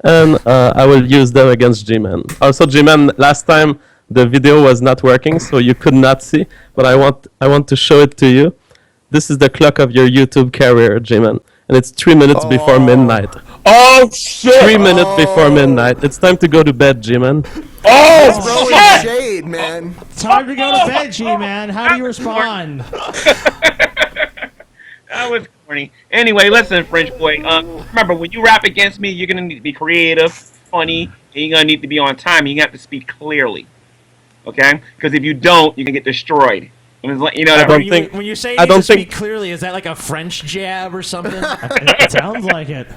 and I will use them against G-Man. Also, G-Man, last time the video was not working, so you could not see, but I want to show it to you. This is the clock of your YouTube career, G-Man, and it's 3 minutes before midnight. Oh shit! 3 minutes before midnight. It's time to go to bed, G-Man. Oh shit! Shade, man. Time to go to bed, G-Man. How do you respond? That was corny. Anyway, listen, French boy. Remember, when you rap against me, you're gonna need to be creative, funny, and you're gonna need to be on time. You have to speak clearly, okay? Because if you don't, you can get destroyed. You know, when you say you need to speak clearly, is that like a French jab or something? It sounds like it.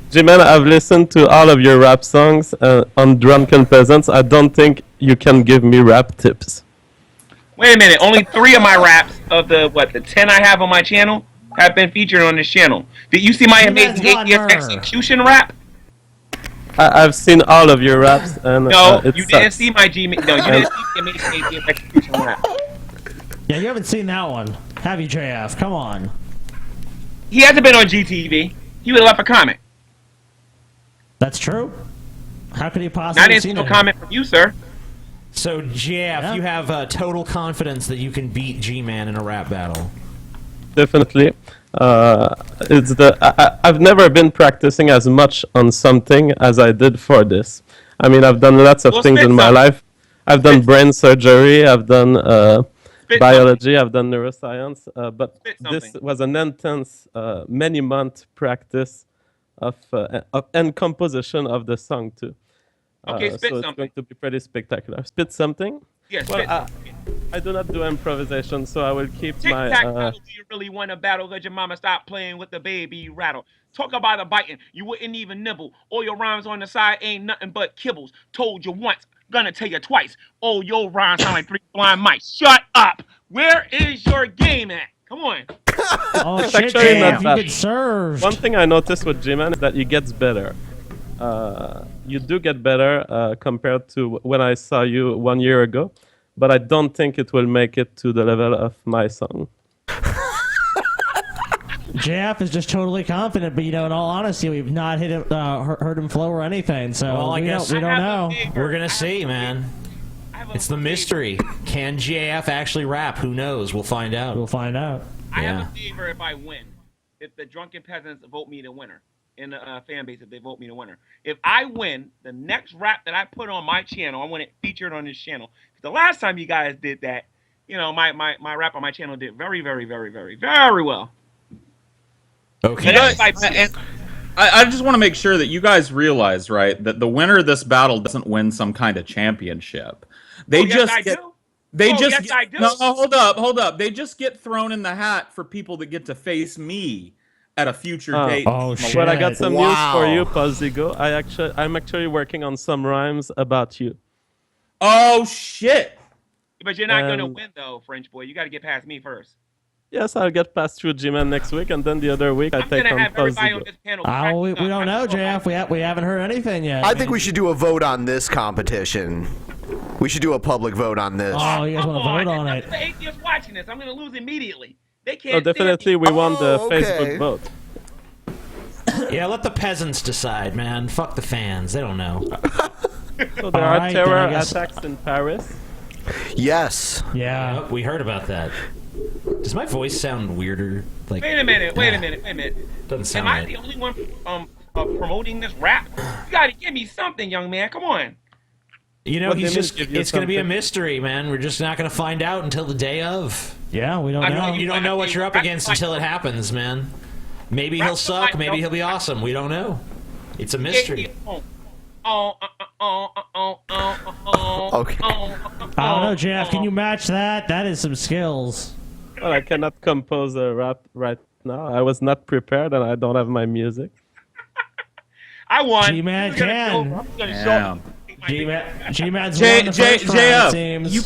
GMan, I've listened to all of your rap songs on Drunken Peasants. I don't think you can give me rap tips. Wait a minute. Only 3 of my raps of the 10 I have on my channel have been featured on this channel. Did you see my amazing atheist execution rap? I've seen all of your raps, and No, it you sucks. didn't see my GMan. No, you didn't see the amazing atheist execution rap. Yeah, you haven't seen that one, have you, JF? Come on. He hasn't been on GTV. He would have left a comment. That's true. How could he possibly? I didn't see no comment from you, sir. So, Jeff, you have total confidence that you can beat G-Man in a rap battle. Definitely. I've never been practicing as much on something as I did for this. I mean, I've done lots of things in my life. I've done brain surgery. I've done biology. I've done neuroscience. But this was an intense, many-month practice of and composition of the song too. Okay, spit so it's something. going to be pretty spectacular. Spit something? Yes, well, I do not do improvisation, so I will keep my. Do you really want to battle? Let your mama stop playing with the baby rattle. Talk about the biting, you wouldn't even nibble. All your rhymes on the side ain't nothing but kibbles. Told you once, gonna tell you twice. Oh, your rhymes sound like 3 blind mice. Shut up. Where is your game at? Come on. Oh, It's shit, actually not JF, bad. you get served. One thing I noticed with GMan is that he gets better. You do get better compared to when I saw you 1 year ago, but I don't think it will make it to the level of my song. JF is just totally confident, but in all honesty, we've not hit him, heard him flow or anything. So Well, I guess we don't know. We're gonna see, man. It's the mystery. Can GAF actually rap? Who knows? We'll find out. We'll find out. I have a favor if I win. If the Drunken Peasants vote me the winner. In the fan base, if they vote me the winner. If I win, the next rap that I put on my channel, I want it featured on this channel. The last time you guys did that, my rap on my channel did very, very, very, very, very well. Okay. I just want to make sure that you guys realize, right, that the winner of this battle doesn't win some kind of championship. They No, hold up. They just get thrown in the hat for people that get to face me at a future date. Oh shit! But I got some news for you, PaulsEgo. I'm actually working on some rhymes about you. Oh shit! But you're not gonna win though, French boy. You got to get past me first. Yes, I'll get past through GMan next week, and then the other week I take on PaulsEgo. We don't know, JF. We haven't heard anything yet. I think we should do a vote on this competition. We should do a public vote on this. Oh, you guys want to vote on it? The atheists watching this, I'm gonna lose immediately. They can't. Oh, definitely, we won the Facebook vote. Yeah, let the peasants decide, man. Fuck the fans. They don't know. So there are terror attacks in Paris. Yes. Yeah. We heard about that. Does my voice sound weirder? Like, Wait a minute. Doesn't sound Am I right. the only one promoting this rap? You gotta give me something, young man. Come on. It's going to be a mystery, man. We're just not going to find out until the day of. Yeah, we don't know. You don't know what you're up against until it happens, man. Maybe he'll suck. Maybe he'll be awesome. We don't know. It's a mystery. Okay. I don't know, Jeff. Can you match that? That is some skills. Well, I cannot compose a rap right now. I was not prepared, and I don't have my music. I won. G-Man can. G-Man's won the first round, it seems. You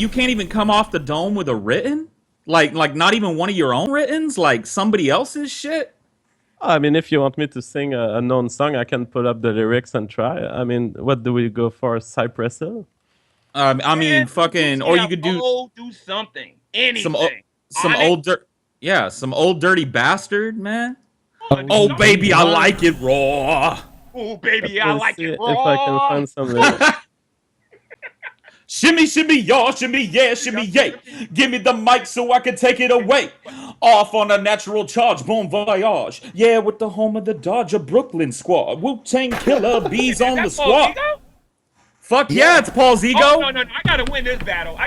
can't even come off the dome with a written? Like not even one of your own writtens? Like somebody else's shit? I mean, if you want me to sing a known song, I can pull up the lyrics and try. I mean, what do we go for? Cypress Hill? Fucking, or you could do something, anything. Some old dirty bastard, man. Oh baby, I like it raw. Oh baby, I like it raw. If I can find some lyrics. Shimmy, shimmy, y'all, shimmy, yeah, shimmy, yay. Give me the mic so I can take it away. Off on a natural charge, bon voyage. Yeah, with the home of the Dodger Brooklyn squad. Wu-Tang Killer, bees on the squad. Fuck yeah, it's PaulsEgo. Oh, no, I gotta win this battle.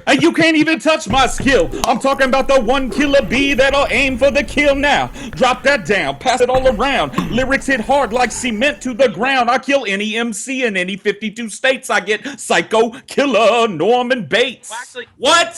And you can't even touch my skill. I'm talking about the one killer bee that'll aim for the kill now. Drop that down, pass it all around. Lyrics hit hard like cement to the ground. I kill any MC in any 52 states. I get Psycho Killer Norman Bates. Well,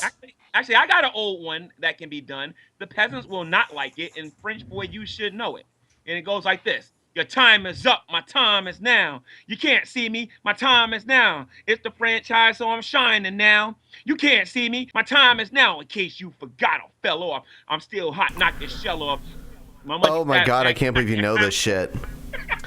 actually, I got an old one that can be done. The peasants will not like it, and French boy, you should know it. And it goes like this. Your time is up. My time is now. You can't see me. My time is now. It's the franchise, so I'm shining now. You can't see me. My time is now. In case you forgot or fell off, I'm still hot. Knock your shell off. Oh my God! I can't believe you know this shit.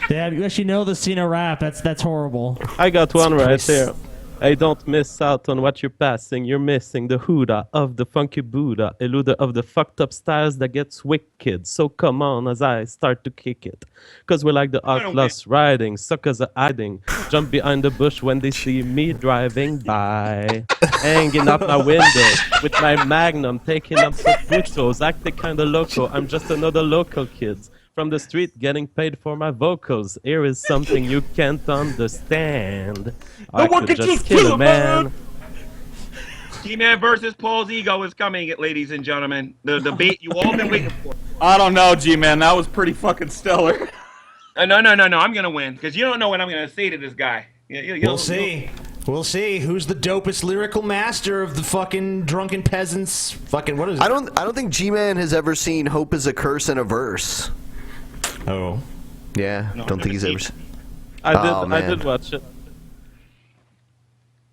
Dad, you actually know the Cena rap. That's horrible. I got one right there. Hey, don't miss out on what you're passing. You're missing the Huda of the funky Buddha, eluder of the fucked up styles that gets wicked. So come on as I start to kick it. Cause we're like the Oculus riding, suckers are hiding. Jump behind the bush when they see me driving by. Hanging up my window with my Magnum, taking up some photos, acting kinda loco. I'm just another local kid. From the street, getting paid for my vocals. Here is something you can't understand. I could just kill a man. GMan versus PaulsEgo is coming, ladies and gentlemen. The debate you all been waiting for. I don't know, GMan. That was pretty fucking stellar. No. I'm gonna win because you don't know what I'm gonna say to this guy. We'll see. We'll see who's the dopest lyrical master of the fucking Drunken Peasants. Fucking what is it? I don't think GMan has ever seen "Hope Is a Curse" in a verse. Oh. Yeah, No, don't think he's ever. I did watch it.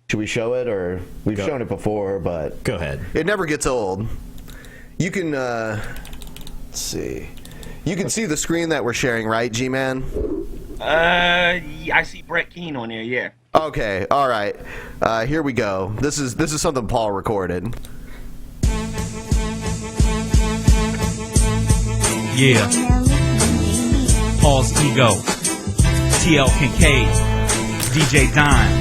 Should we show it, or we've shown it before? But go ahead. It never gets old. You can let's see. You can see the screen that we're sharing, right, G-Man? Yeah, I see Brett Keane on there. Yeah. Okay. All right. Here we go. This is something Paul recorded. Yeah. PaulsEgo, TL Kincaid, DJ Dime.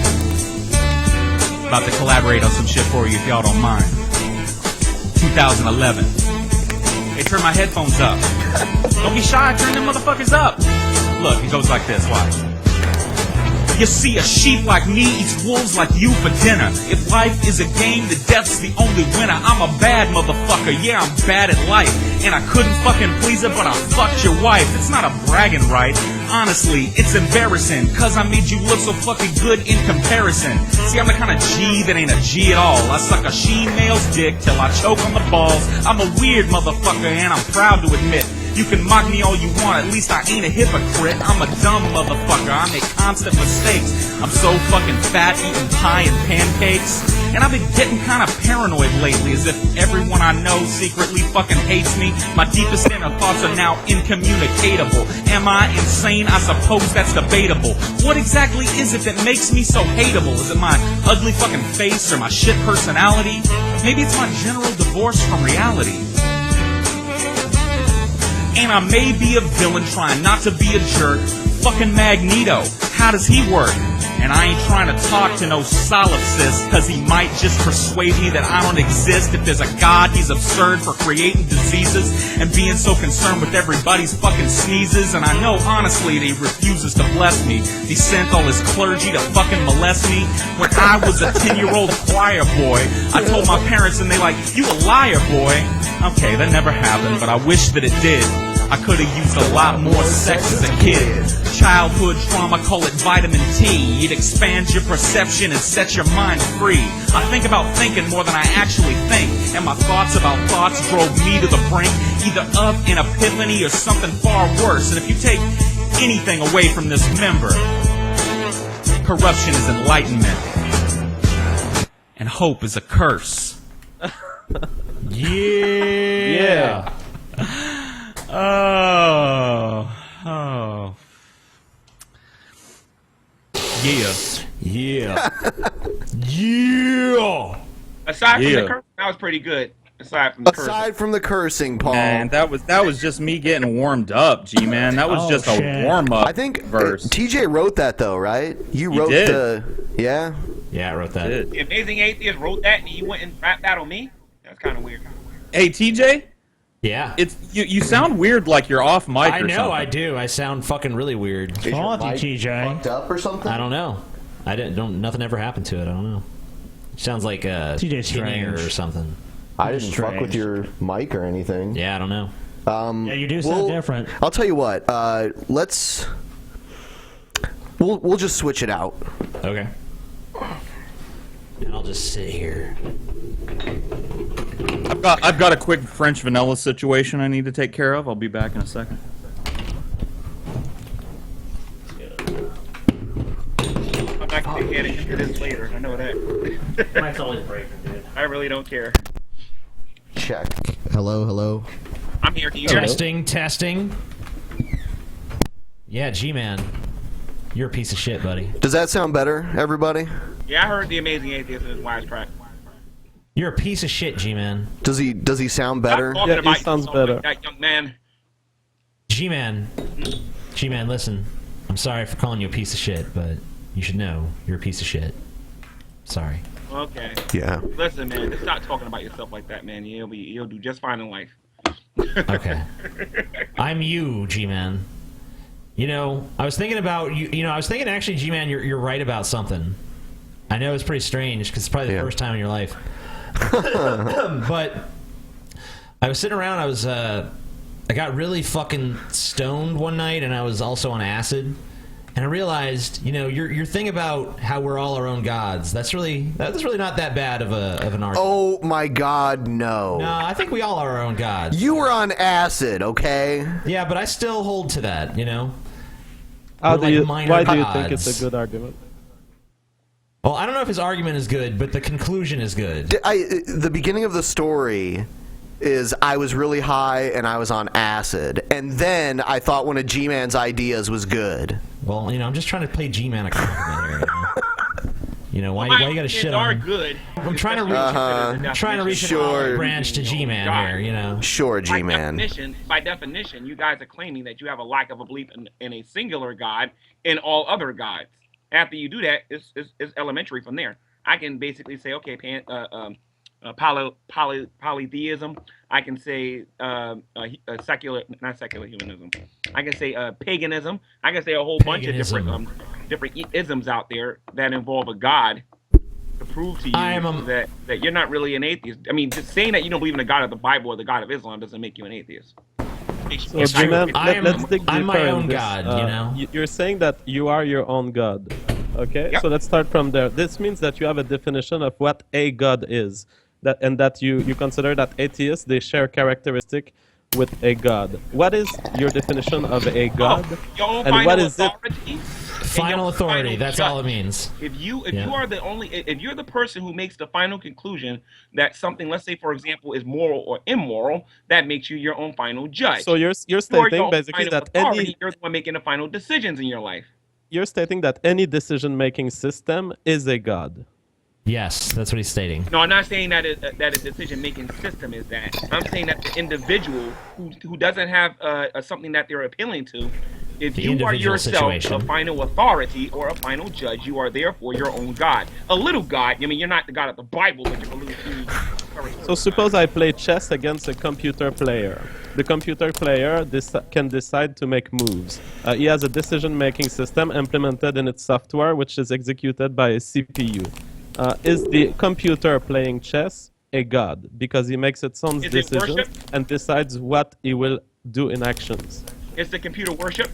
About to collaborate on some shit for you if y'all don't mind. 2011. Hey, turn my headphones up. Don't be shy, turn them motherfuckers up. Look, it goes like this, watch. You see, a sheep like me eats wolves like you for dinner. If life is a game, then death's the only winner. I'm a bad motherfucker, yeah, I'm bad at life. And I couldn't fucking please her, but I fucked your wife. It's not a bragging right. Honestly, it's embarrassing, cause I made you look so fucking good in comparison. See, I'm the kind of G that ain't a G at all. I suck a she-male's dick till I choke on the balls. I'm a weird motherfucker and I'm proud to admit. You can mock me all you want, at least I ain't a hypocrite. I'm a dumb motherfucker, I make constant mistakes. I'm so fucking fat, eating pie and pancakes. And I've been getting kind of paranoid lately, as if everyone I know secretly fucking hates me. My deepest inner thoughts are now incommunicatable. Am I insane? I suppose that's debatable. What exactly is it that makes me so hateable? Is it my ugly fucking face or my shit personality? Maybe it's my general divorce from reality. And I may be a villain trying not to be a jerk. Fucking Magneto, how does he work? And I ain't trying to talk to no solipsist, cause he might just persuade me that I don't exist. If there's a God, he's absurd for creating diseases and being so concerned with everybody's fucking sneezes. And I know honestly that he refuses to bless me. He sent all his clergy to fucking molest me. When I was a 10-year-old choir boy, I told my parents and they like, you a liar, boy. Okay, that never happened, but I wish that it did. I could have used a lot more sex as a kid. Childhood trauma, call it vitamin T. It expands your perception and sets your mind free. I think about thinking more than I actually think. And my thoughts about thoughts drove me to the brink, either of an epiphany or something far worse. And if you take anything away from this member, corruption is enlightenment. And hope is a curse. Yeah. Oh. Yeah. Yeah. Yeah. Aside from the curse, that was pretty good. Aside from the cursing, Paul. Man, that was just me getting warmed up, G-Man. That was just a warm-up I think verse. TJ wrote that, though, right? You wrote did. the... Yeah? Yeah, I wrote that. The Amazing Atheist wrote that and he went and rapped that on me? That's kind of weird. Hey, TJ? Yeah. It's you sound weird like you're off mic or something. I know, I do. I sound fucking really weird. Is your mic fucked up or something? I don't know. Nothing ever happened to it. I don't know. It sounds like a TJ's in-ear strange. or something. I didn't fuck with your mic or anything. Yeah, I don't know. Yeah, you do sound different. I'll tell you what. We'll just switch it out. Okay. And I'll just sit here. I've got a quick French vanilla situation I need to take care of. I'll be back in a second. can edit into this later. I know that. Mike's always breaking, dude. I really don't care. Check. Hello. I'm here. Can you hear me? Testing. Yeah, GMan. You're a piece of shit, buddy. Does that sound better, everybody? Yeah, I heard The Amazing Atheist in his wisecrack. You're a piece of shit, G-Man. Does he sound better? Yeah, he sounds better. That young man. G-Man. G-Man, listen. I'm sorry for calling you a piece of shit, but you should know you're a piece of shit. Sorry. Okay. Yeah. Listen, man, just stop talking about yourself like that, man. You'll do just fine in life. Okay. I'm you, G-Man. You know, I was thinking about you. You know, I was thinking actually, G-Man, you're right about something. I know it's pretty strange because it's probably the first time in your life. But I was sitting around. I got really fucking stoned one night, and I was also on acid. And I realized, you know, your thing about how we're all our own gods. That's really not that bad of an argument. Oh my God, no. No, I think we all are our own gods. You were on acid, okay? Yeah, but I still hold to that. You know. Why do you think it's a good argument? Well, I don't know if his argument is good, but the conclusion is good. The beginning of the story is I was really high and I was on acid, and then I thought one of G-Man's ideas was good. Well, you know, I'm just trying to play G-Man a compliment here. You know, why you got to shit on him? Good. I'm trying to reach an branch to G-Man here. You know. Sure, G-Man. By definition, you guys are claiming that you have a lack of a belief in a singular God and all other gods. After you do that, it's elementary from there. I can basically say, okay, polytheism. I can say not secular humanism. I can say paganism. I can say a whole bunch of different isms out there that involve a god to prove to you that you're not really an atheist. I mean, just saying that you don't believe in the God of the Bible or the God of Islam doesn't make you an atheist. So, G-Man, let's dig deeper. I'm my own in this. god, you know. You're saying that you are your own god. Okay, so let's start from there. This means that you have a definition of what a god is, and that you consider that atheists, they share characteristic with a god. What is your definition of a god? And what is it? Final authority. That's all it means. If you're the person who makes the final conclusion that something, let's say for example, is moral or immoral, that makes you your own final judge. So you're stating basically that you're the one making the final decisions in your life. You're stating that any decision-making system is a god. Yes, that's what he's stating. No, I'm not saying that a decision-making system is that. I'm saying that the individual who doesn't have something that they're appealing to, if you are yourself a final authority or a final judge, you are therefore your own god. A little god. I mean, you're not the god of the Bible, but you're a little huge. So suppose I play chess against a computer player. The computer player can decide to make moves. He has a decision-making system implemented in its software, which is executed by a CPU. Is the computer playing chess a god? Because he makes its own decisions and decides what he will do in actions. Is the computer worship?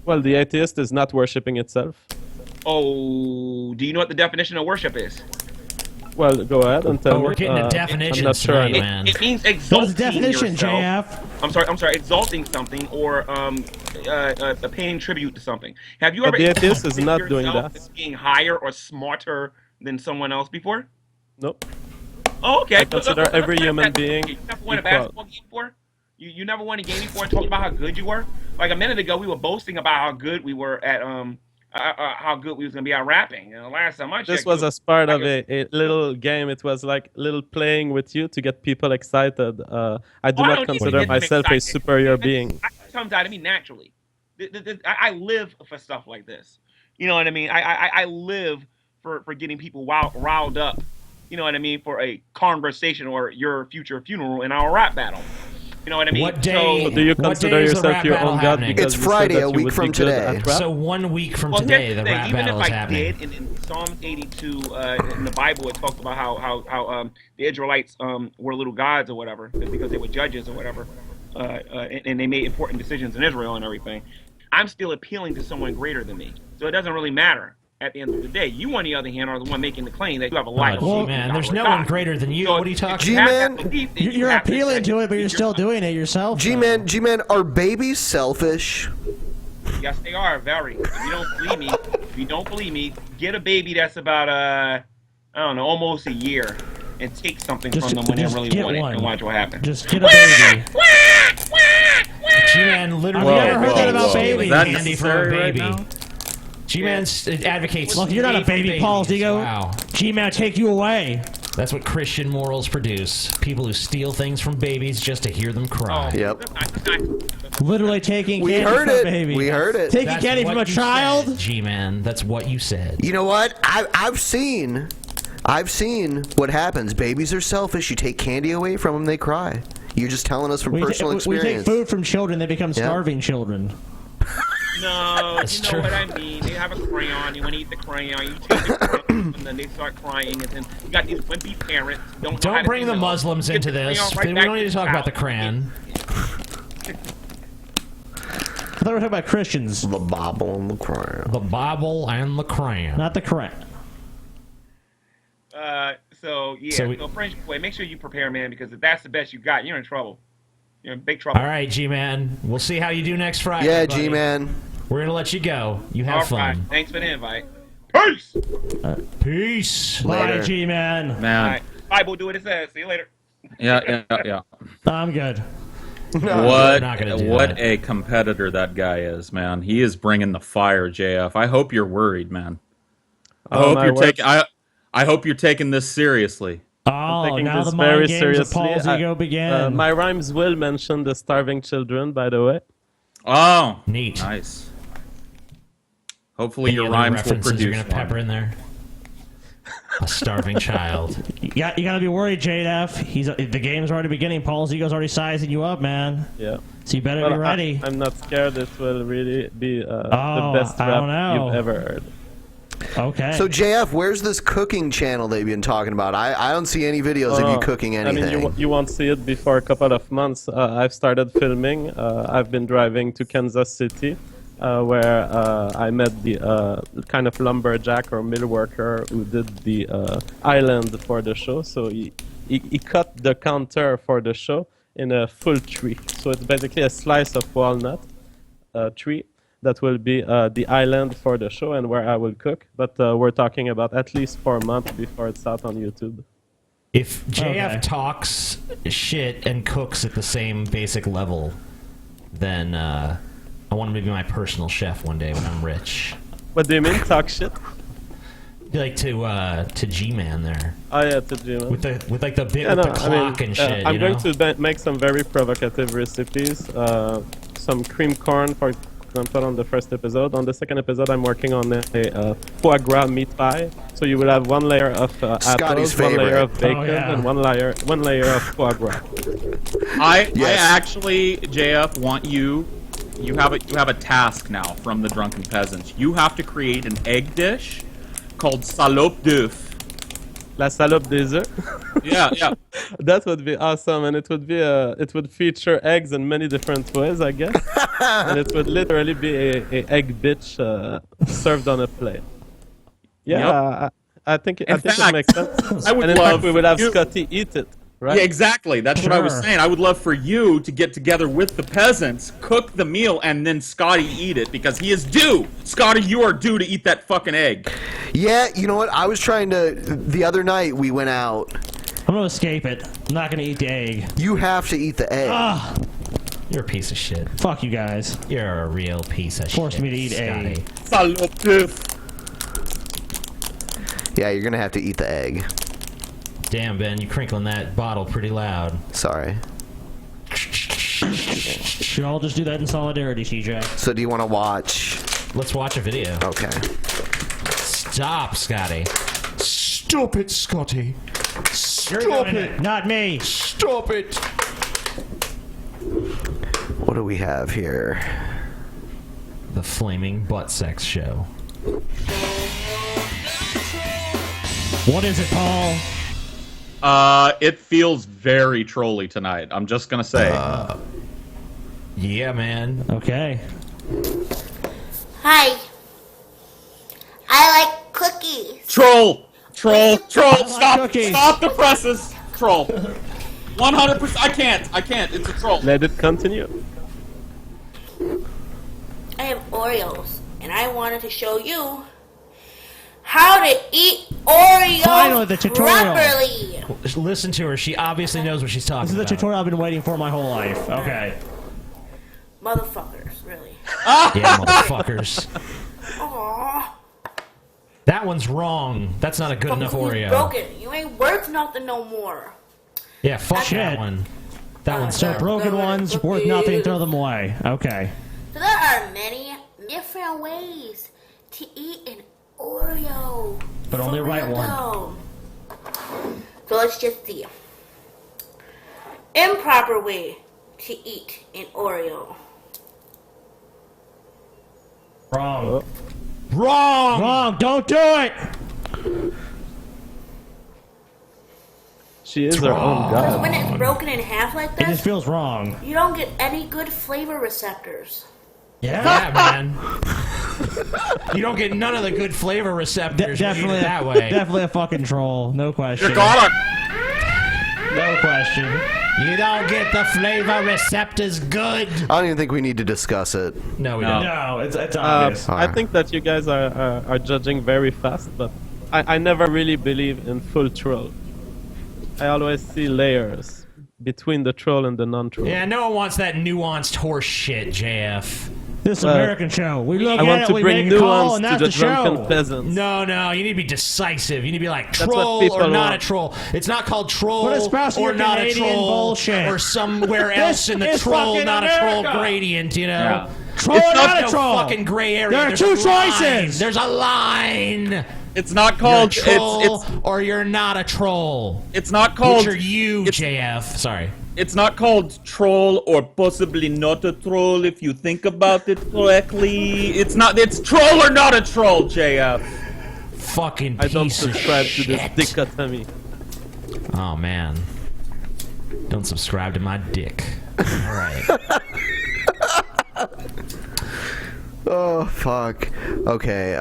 Well, the atheist is not worshipping itself. Oh, do you know what the definition of worship is? Well, go ahead and tell me. We're getting a definition, I'm not sure. It means exalting What's the definition, yourself. JF? I'm sorry, exalting something or paying tribute to something. Have you ever the atheist is not doing that. As being higher or smarter than someone else before? Nope. Oh, okay. I consider every human being You never won a basketball game before? You never won a game before and talked about how good you were? Like a minute ago, we were boasting about how good we were at how good we was gonna be at rapping. And the last time I checked, this was as part of a little game. It was like little playing with you to get people excited. I do not consider myself a superior being. It comes out of me naturally. I live for stuff like this. You know what I mean? I live for getting people riled up. You know what I mean? For a conversation or your future funeral in our rap battle. You know what I mean? What day? So do you consider yourself your own god? It's Friday, a week from today. So 1 week from today, the rap battle is happening. Even if I did, in Psalm 82, in the Bible, it talks about how the Israelites were little gods or whatever, because they were judges or whatever, and they made important decisions in Israel and everything. I'm still appealing to someone greater than me, so it doesn't really matter. At the end of the day, you, on the other hand, are the one making the claim that you have a life. Well, man, there's no one greater than you. So what are you talking G-Man, you're appealing to it, but you're still doing it yourself. G-Man, are babies selfish? Yes, they are very. If you don't believe me, get a baby that's about I don't know, almost a year, and take something from them when they really want it, and watch what happens. Just get a baby. G-Man literally. I've never heard that about babies. Candy for a baby. G-Man advocates. Look, you're not a baby, PaulsEgo. Wow. G-Man, take you away. That's what Christian morals produce. People who steal things from babies just to hear them cry. Literally taking We candy heard from a it. baby. We heard it. Taking That's candy what from a you child? said, G-Man, that's what you said. You know what? I've seen what happens. Babies are selfish. You take candy away from them, they cry. You're just telling us from personal We experience. take food from children, they become starving children. No, you know what I mean. They have a crayon. You want to eat the crayon. You take the crayon, and then they start crying. And then you got these wimpy parents. Don't bring the Muslims into this. We don't need to talk about the crayon. I thought we were talking about Christians. The Bible and the crayon. The Bible and the crayon. Not the crayon. So French boy, make sure you prepare, man, because if that's the best you got, you're in trouble. You're in big trouble. All right, G-Man. We'll see how you do next Friday. Yeah, buddy. G-Man. We're going to let you go. You have All fun. right. Thanks for the invite. Peace! Peace. Bye, G-Man. Man. All right. Bible, do what it says. See you later. Yeah. I'm good. What a competitor that guy is, man. He is bringing the fire, JF. I hope you're worried, man. I hope you're taking this seriously. Oh, taking now this the mind very games seriously. of PaulsEgo begin. My rhymes will mention the starving children, by the way. Oh, neat, nice. Hopefully Any your other rhymes will references produce you're gonna pepper in there. A starving child. You gotta be worried, JF. The game's already beginning. PaulsEgo's already sizing you up, man. Yeah. So you better be ready. I'm not scared it will really be the best I don't rap know. you've ever heard. Okay. So JF, where's this cooking channel that you've been talking about? I don't see any videos of you cooking anything. I mean, you won't see it before a couple of months. I've started filming. I've been driving to Kansas City, where I met the kind of lumberjack or mill worker who did the island for the show. So he cut the counter for the show in a full tree. So it's basically a slice of walnut tree. That will be the island for the show and where I will cook. But we're talking about at least 4 months before it's out on YouTube. If JF talks shit and cooks at the same basic level, then I want him to be my personal chef one day when I'm rich. What do you mean, talk shit? Like to G-Man there. Oh yeah, to G-Man. With like the bit with the clock and shit. I'm going to make some very provocative recipes. Some cream corn, for example, on the first episode. On the second episode, I'm working on a foie gras meat pie. So you will have one layer of apples, one layer of bacon, and one layer of foie gras. I actually, JF, want you. You have a task now from the Drunken Peasants. You have to create an egg dish called salope d'oeuf. La salope des œufs. Yeah. That would be awesome, and it would feature eggs in many different ways, I guess. And it would literally be a egg bitch served on a plate. Yeah, Yep. I think it makes sense. I would and in love fact, we would have you- Scotty eat it. Right? Yeah, exactly. That's what I was saying. I would love for you to get together with the peasants, cook the meal, and then Scotty eat it because he is due. Scotty, you are due to eat that fucking egg. Yeah, you know what? I was trying to. The other night we went out. I'm gonna escape it. I'm not gonna eat the egg. You have to eat the egg. You're a piece of shit. Fuck you guys. You're a real piece of shit. Forced me to eat Scotty. egg. Salope d'oeuf. Yeah, you're gonna have to eat the egg. Damn, Ben, you're crinkling that bottle pretty loud. Sorry. Should all just do that in solidarity, CJ. So do you want to watch? Let's watch a video. Okay. Stop, Scotty. Stop it, Scotty. Stop it. Not me. Stop it. What do we have here? The Flaming Butt Sex Show. What is it, Paul? It feels very trolly tonight. I'm just gonna say. Yeah, man. Okay. Hi. I like cookies. Troll! like Stop! cookies. Stop the presses! Troll. 100%. I can't. It's a troll. Let it continue. I have Oreo. Oreos, and I wanted to show you how to eat Oreos Finally, the tutorial. properly. Listen to her. She obviously knows what she's talking This is about. the tutorial I've been waiting for my whole life. Okay. Motherfuckers, really. Yeah, motherfuckers. Aww. That one's wrong. That's not a good enough Oreo. Broken. You ain't worth nothing no more. Yeah, fuck that one. That one's So broken ones, worth nothing, throw them away. Okay. So there are many different ways to eat an Oreo. But only For right real, one. though. So let's just see. Improper way to eat an Oreo. Wrong. Wrong! Wrong! Don't do it! She is her own god. When it's broken in half like It this, just feels wrong. you don't get any good flavor receptors. Yeah, man. You don't get none of the good flavor receptors when you eat Definitely it that way. Definitely a fucking troll. No question. You got No question. You don't get the flavor receptors good. I don't even think we need to discuss it. No, we don't. No, it's obvious. I think that you guys are judging very fast, but I never really believe in full troll. I always see layers between the troll and the non-troll. Yeah, no one wants that nuanced horse shit, JF. This American show. We look I at want it, to we bring make a call, nuance and to that's the the show. drunken peasants. No, you need to be decisive. You need to be like That's what troll people or not want. a troll. It's not called troll What espousing or your not a Canadian troll bullshit. or somewhere This else in the is troll, fucking not a troll America. gradient, you know? Yeah. Troll It's or not a no troll? fucking gray area. There are There's two a line. choices. There's a line. It's not called You're a troll it's or you're not a troll. it's not called Which are you, JF? Sorry. It's not called troll or possibly not a troll if you think about it correctly. It's troll or not a troll, JF. Fucking I don't piece of subscribe to this shit. dichotomy. Oh man. Don't subscribe to my dick. Alright. Oh fuck. Okay.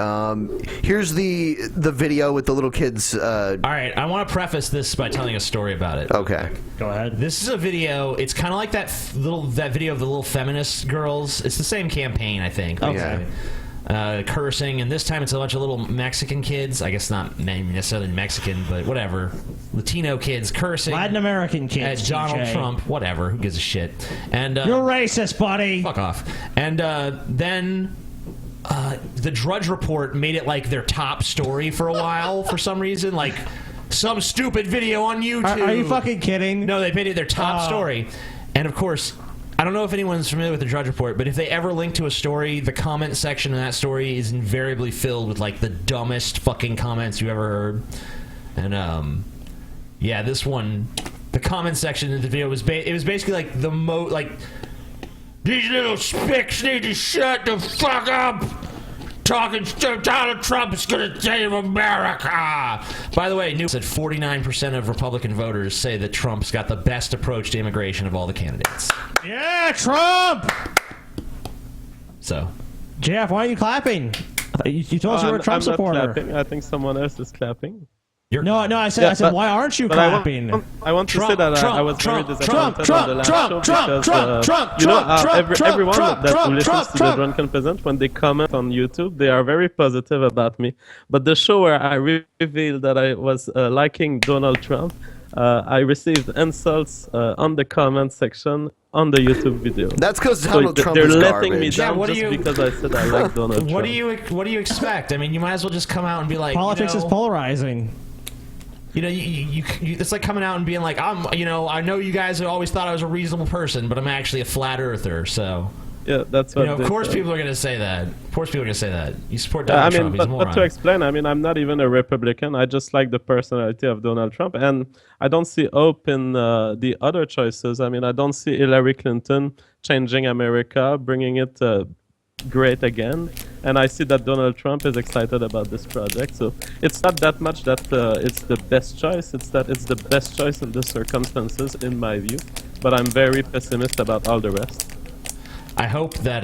Here's the video with the little kids. Alright, I want to preface this by telling a story about it. Okay. Go ahead. This is a video. It's kind of like that video of the little feminist girls. It's the same campaign, I think. Okay. Cursing, and this time it's a bunch of little Mexican kids. I guess not necessarily Mexican, but whatever. Latino kids cursing. Latin American kids. At Donald TJ. Trump. Whatever. Who gives a shit? And You're racist, buddy. fuck off. And then the Drudge Report made it like their top story for a while for some reason. Like some stupid video on YouTube. Are you fucking kidding? No, they made it their top story. And of course, I don't know if anyone's familiar with the Drudge Report, but if they ever link to a story, the comment section of that story is invariably filled with like the dumbest fucking comments you ever heard. And yeah, this one, the comment section of the video was it was basically like the these little spicks need to shut the fuck up. Talking to Donald Trump is gonna save America. By the way, New said 49% of Republican voters say that Trump's got the best approach to immigration of all the candidates. Yeah, Trump. So, Jeff, why are you clapping? You told us you were a Trump I'm not supporter. clapping. I think someone else is clapping. No, I said, why aren't you clapping? I want to say that I was very disappointed on the last show because everyone that listens to the Drunken Peasant, when they comment on YouTube, they are very positive about me. But the show where I revealed that I was liking Donald Trump, I received insults on the comment section on the YouTube video. That's because Donald Trump they're is letting me garbage. down just because I said I like Donald Trump. what do you expect? I mean, you might as well just come out and be like, Politics is polarizing. You know, you it's like coming out and being like, I know you guys have always thought I was a reasonable person, but I'm actually a flat earther, so. Yeah, that's what. Of course, people are going to say that. Of course, people are going to say that. You support Donald Trump, he's a moron. But to explain, I mean, I'm not even a Republican. I just like the personality of Donald Trump, and I don't see hope in the other choices. I mean, I don't see Hillary Clinton changing America, bringing it great again, and I see that Donald Trump is excited about this project. So it's not that much that it's the best choice. It's that it's the best choice in the circumstances, in my view. But I'm very pessimist about all the rest. I hope that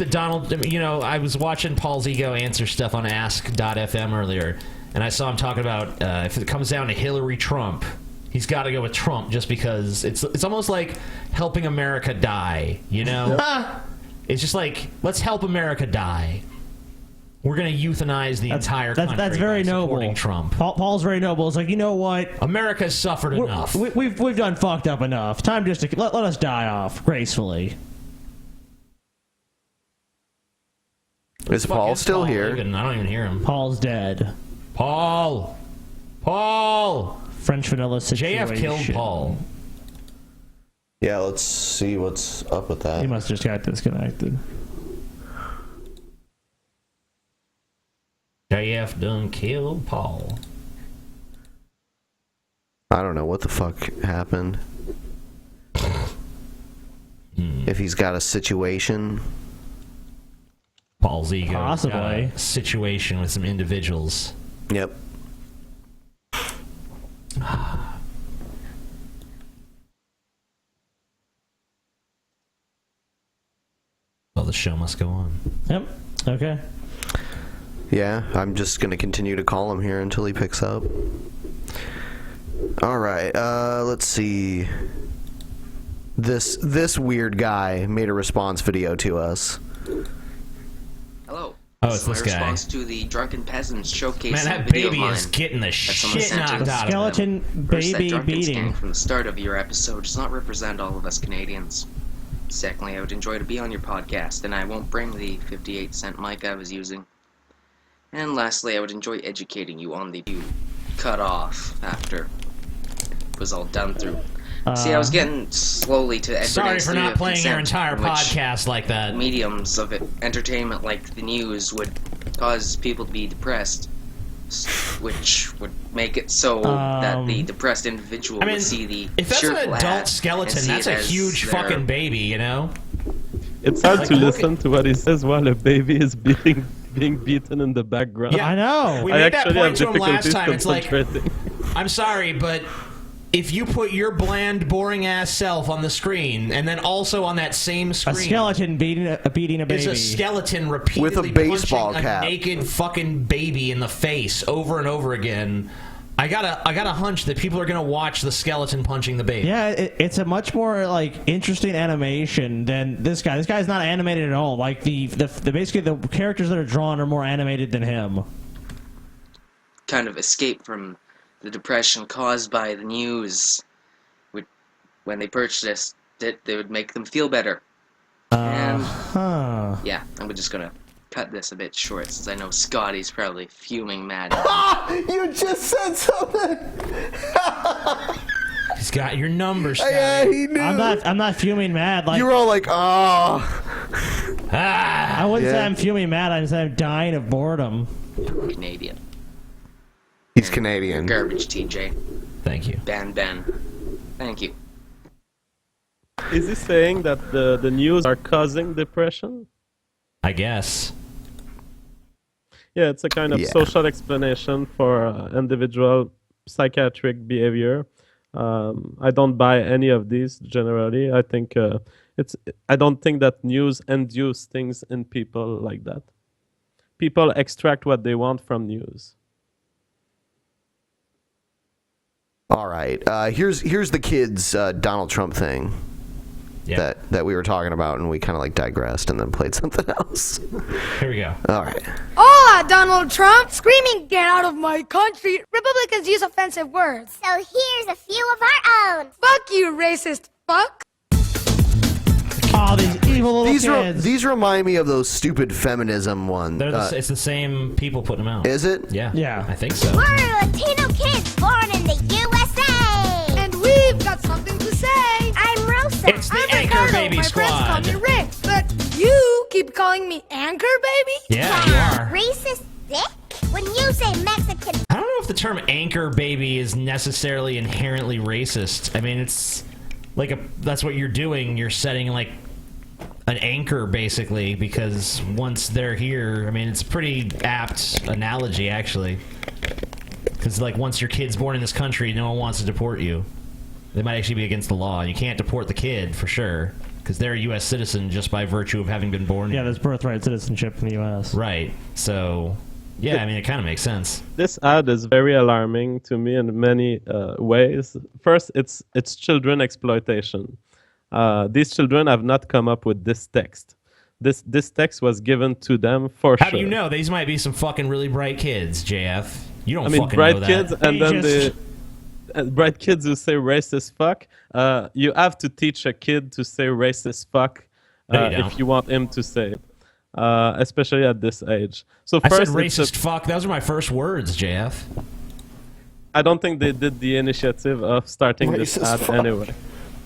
Donald, I was watching PaulsEgo answer stuff on Ask.fm earlier, and I saw him talking about if it comes down to Hillary Trump, he's got to go with Trump just because it's almost like helping America die, you know? It's just like, let's help America die. We're going to euthanize the entire country. That's very noble. Trump. Paul's very noble. It's like, you know what? America's suffered enough. We've done fucked up enough. Time just to let us die off gracefully. Is Paul still here? I don't even hear him. Paul's dead. Paul! French vanilla situation. JF killed Paul. Yeah, let's see what's up with that. He must have just got disconnected. JF done killed Paul. I don't know what the fuck happened. If he's got a situation. PaulsEgo. Possibly. Got a situation with some individuals. Yep. Well, the show must go on. Yep. Okay. Yeah, I'm just going to continue to call him here until he picks up. All right, let's see. This weird guy made a response video to us. Hello. Oh, it's this guy. Response to the Drunken Peasants showcase. Man, that video baby of is mine getting the that someone shit sent knocked to out of Skeleton him. First, that baby drunken beating. skank from the start of your episode does not represent all of us Canadians. Secondly, I would enjoy to be on your podcast, and I won't bring the 58-cent mic I was using. And lastly, I would enjoy educating you on the you cut off after it was all done through. See, I was getting slowly to Sorry for not playing your entire podcast like that. Mediums of entertainment like the news would cause people to be depressed, which would make it so that the depressed individual would see the if that's shirt an adult skeleton, that's a huge fucking baby, you know? It's hard to listen to what he says while a baby is being beaten in the background. Yeah, I know. We made that point to him last time. It's like, concentrating. I'm sorry, but if you put your bland, boring-ass self on the screen, and then also on that same screen... A skeleton beating a baby. It's a skeleton repeatedly with a baseball punching cap. a naked fucking baby in the face over and over again. I got a hunch that people are gonna watch the skeleton punching the baby. Yeah, it's a much more like interesting animation than this guy. This guy's not animated at all. Like the basically the characters that are drawn are more animated than him. kind of escape from the depression caused by the news. When they purchased it, they would make them feel better. And yeah, I'm just gonna cut this a bit short since I know Scotty's probably fuming mad. You just said something. He's got your number, Scotty. Yeah, he knew. I'm not fuming mad. Like you were all like, oh. I wouldn't say I'm fuming mad. I'm saying I'm dying of boredom. Canadian. He's Canadian. Garbage, TJ. Thank you. Ben. Thank you. Is he saying that the news are causing depression? I guess. Yeah, it's a kind of social explanation for individual psychiatric behavior. I don't buy any of these generally. I think I don't think that news induce things in people like that. People extract what they want from news. All right. Here's the kids' Donald Trump thing that we were talking about, and we kind of like digressed and then played something else. Here we go. All right. Hola, Donald Trump! Screaming, get out of my country! Republicans use offensive words. So here's a few of our own. Fuck you, racist fuck! Oh, these evil little kids. These remind me of those stupid feminism ones. It's the same people putting them out. Is it? Yeah. I think so. We're Latino kids born in the USA. And we've got something to say. I'm Rosa. It's the Anchor Baby My Squad. friends call me Rick, but you keep calling me Anchor Baby? Yeah, you are. Racist dick? When you say Mexican... I don't know if the term anchor baby is necessarily inherently racist. I mean, it's like that's what you're doing. You're setting like an anchor basically, because once they're here, I mean, it's a pretty apt analogy actually. Because like once your kid's born in this country, no one wants to deport you. They might actually be against the law. You can't deport the kid for sure, because they're a U.S. citizen just by virtue of having been born. Yeah, there's birthright citizenship in the U.S. Right. So, yeah, I mean, it kind of makes sense. This ad is very alarming to me in many ways. First, it's children exploitation. These children have not come up with this text. this text was given to them for How sure. do you know? These might be some fucking really bright kids, JF. You don't I mean, fucking bright know that. kids, and then the bright kids who say racist fuck. You have to teach a kid to say racist fuck if you want him to say it, especially at this age. So I first, said racist fuck. Those are my first words, JF. I don't think they did the initiative of starting this ad anyway.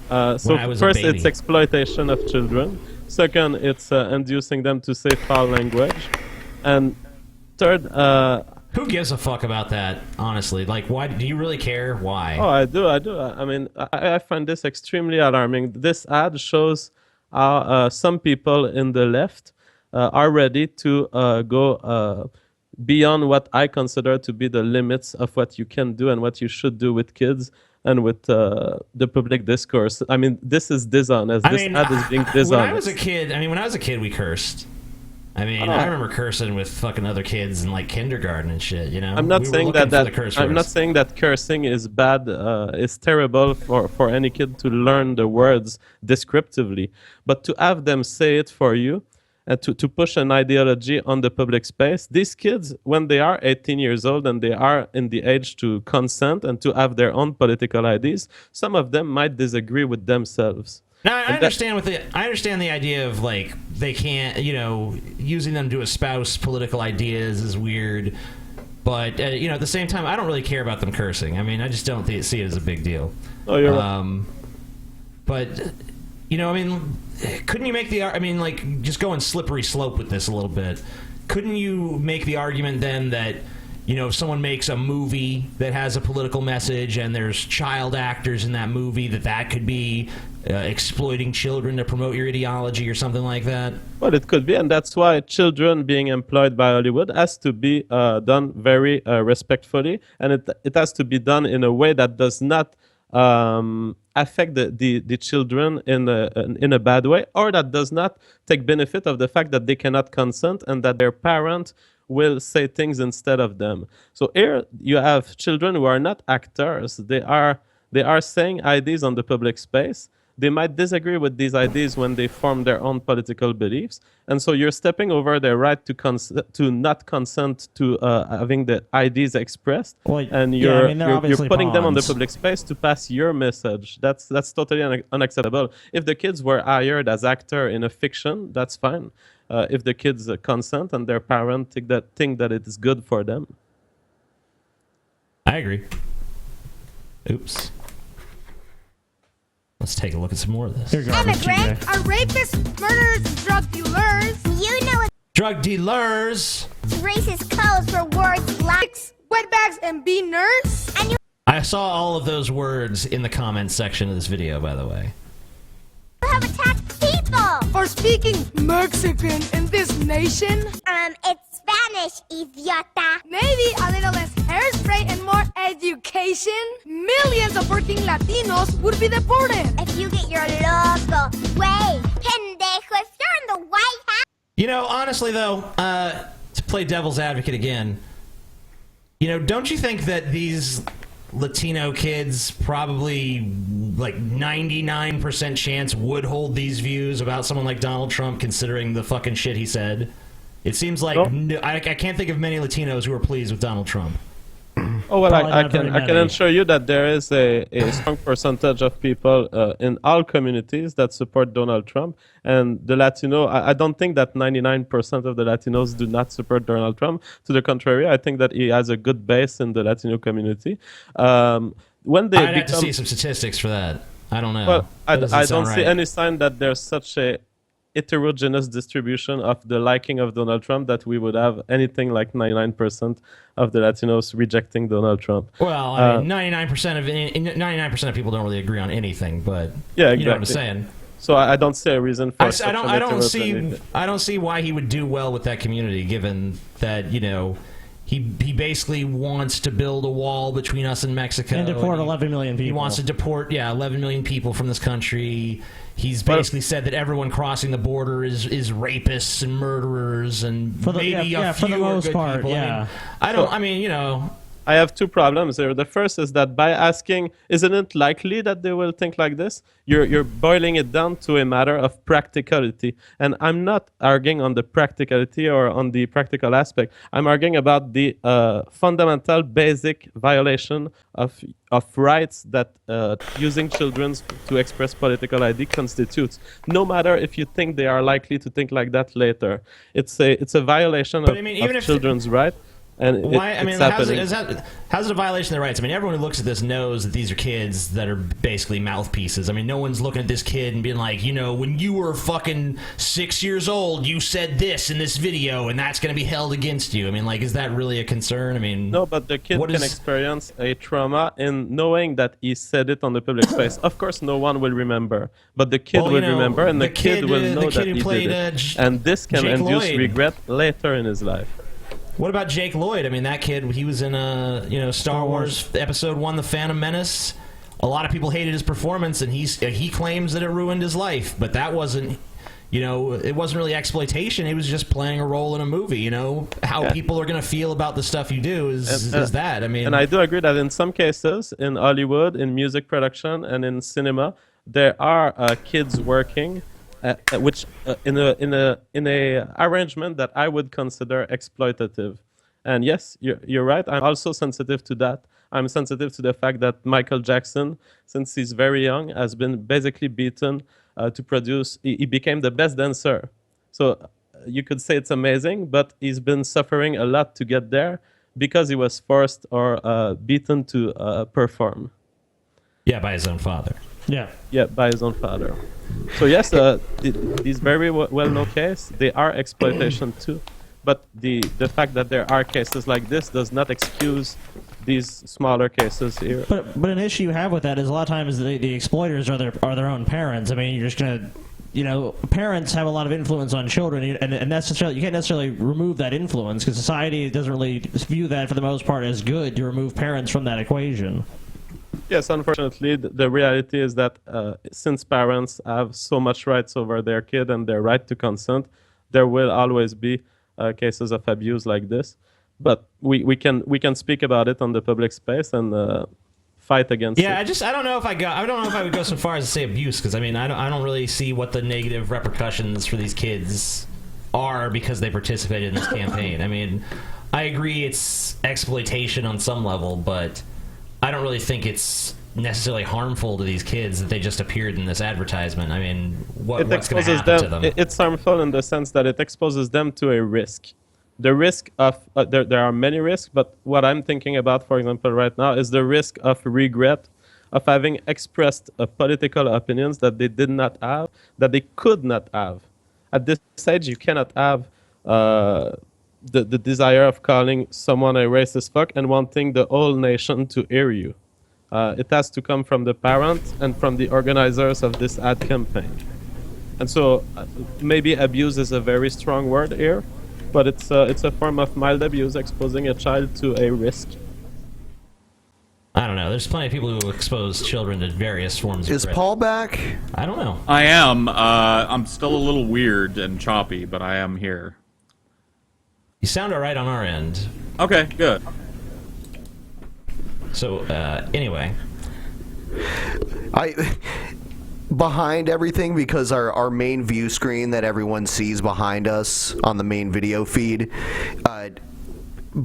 So first, it's exploitation of children. Second, it's inducing them to say foul language. And third... who gives a fuck about that, honestly? Like, why do you really care? Why? Oh, I do. I mean, I find this extremely alarming. This ad shows how some people in the left are ready to go beyond what I consider to be the limits of what you can do and what you should do with kids and with the public discourse. I mean, this is dishonest. This ad is being dishonest. When I was a kid, we cursed. I mean, I remember cursing with fucking other kids in like kindergarten and shit. You know, I'm not saying I'm not saying that cursing is bad. It's terrible for any kid to learn the words descriptively, but to have them say it for you. To push an ideology on the public space. These kids, when they are 18 years old and they are in the age to consent and to have their own political ideas, some of them might disagree with themselves. Now, I understand the idea of like they can't, using them to espouse political ideas is weird, but at the same time, I don't really care about them cursing. I mean, I just don't see it as a big deal. Oh, you're right. But couldn't you make just go on slippery slope with this a little bit? Couldn't you make the argument then that, if someone makes a movie that has a political message and there's child actors in that movie, that could be exploiting children to promote your ideology or something like that? Well, it could be, and that's why children being employed by Hollywood has to be done very respectfully, and it has to be done in a way that does not affect the children in a bad way, or that does not take benefit of the fact that they cannot consent and that their parent will say things instead of them. So here you have children who are not actors. They are saying ideas on the public space. They might disagree with these ideas when they form their own political beliefs, and so you're stepping over their right to not consent to having the ideas expressed, and you're putting them on the public space to pass your message. That's totally unacceptable. If the kids were hired as actor in a fiction, that's fine. If the kids consent and their parents think that it is good for them. I agree. Oops. Let's take a look at some more of this. Immigrants are rapists, murderers, drug dealers. You know drug dealers. Racist codes for words like wetbags and be nurse. And I saw all of those words in the comments section of this video, by the way. You have attacked people for speaking Mexican in this nation. It's Spanish, idiota. Maybe a little less hairspray and more education. Millions of working Latinos would be deported. If you get your loco way, pendejo, if you're in the White House. Honestly, though, to play devil's advocate again, don't you think that these Latino kids probably, like 99% chance, would hold these views about someone like Donald Trump, considering the fucking shit he said? It seems like I can't think of many Latinos who are pleased with Donald Trump. Oh, well, I can assure you that there is a strong percentage of people in all communities that support Donald Trump. And the Latino, I don't think that 99% of the Latinos do not support Donald Trump. To the contrary, I think that he has a good base in the Latino community. I'd have to see some statistics for that. I don't know. Well, I don't see any sign that there's such a heterogeneous distribution of the liking of Donald Trump that we would have anything like 99% of the Latinos rejecting Donald Trump. Well, I mean, 99% of people don't really agree on anything, but yeah, exactly. You know what I'm saying. So I don't see a reason for. I don't see why he would do well with that community, given that he basically wants to build a wall between us and Mexico and deport 11 million people. He wants to deport 11 million people from this country. He's basically said that everyone crossing the border is rapists and murderers, and maybe a few for the most part, people. yeah. I mean, I have two problems here. The first is that by asking, isn't it likely that they will think like this? You're boiling it down to a matter of practicality. And I'm not arguing on the practicality or on the practical aspect. I'm arguing about the fundamental basic violation of rights that using children to express political idea constitutes. No matter if you think they are likely to think like that later. It's a violation of children's rights. And why? I mean, how's happening. it a violation of their rights? I mean, everyone who looks at this knows that these are kids that are basically mouthpieces. I mean, no one's looking at this kid and being like, you know, when you were fucking 6 years old, you said this in this video, and that's going to be held against you. I mean, like, is that really a concern? I mean, no, but the kid can experience a trauma in knowing that he said it on the public space. Of course, no one will remember, but the kid will remember, and the kid will know that he did it. And this can induce regret later in his life. What about Jake Lloyd? I mean, that kid, he was in Star Wars Episode 1, The Phantom Menace. A lot of people hated his performance, and he claims that it ruined his life. But that wasn't, it wasn't really exploitation. He was just playing a role in a movie, How people are going to feel about the stuff you do is that. I mean, and I do agree that in some cases, in Hollywood, in music production, and in cinema, there are kids working which in a arrangement that I would consider exploitative. And yes, you're right. I'm also sensitive to that. I'm sensitive to the fact that Michael Jackson, since he's very young, has been basically beaten to produce. He became the best dancer. So you could say it's amazing, but he's been suffering a lot to get there because he was forced or beaten to perform. Yeah, by his own father. Yeah, by his own father. So yes, these very well-known cases, they are exploitation too. But the fact that there are cases like this does not excuse these smaller cases here. But an issue you have with that is a lot of times the exploiters are their own parents. I mean, you're just gonna, parents have a lot of influence on children, and necessarily you can't necessarily remove that influence because society doesn't really view that for the most part as good to remove parents from that equation. Yes, unfortunately, the reality is that since parents have so much rights over their kid and their right to consent, there will always be cases of abuse like this. But we can speak about it on the public space and fight against it. Yeah, I don't know if I would go so far as to say abuse because I mean I don't really see what the negative repercussions for these kids are because they participated in this campaign. I mean, I agree it's exploitation on some level, but I don't really think it's necessarily harmful to these kids that they just appeared in this advertisement. I mean, what's going to happen to them? It's harmful in the sense that it exposes them to a risk. The risk of, there are many risks, but what I'm thinking about, for example, right now, is the risk of regret of having expressed political opinions that they did not have, that they could not have. At this stage, you cannot have the desire of calling someone a racist fuck and wanting the whole nation to hear you. It has to come from the parents and from the organizers of this ad campaign. And so maybe abuse is a very strong word here, but it's a form of mild abuse, exposing a child to a risk. I don't know. There's plenty of people who expose children to various forms of risk. Is Paul back? I don't know. I am. I'm still a little weird and choppy, but I am here. You sound all right on our end. Okay, good. So, anyway. Behind everything, because our main view screen that everyone sees behind us on the main video feed,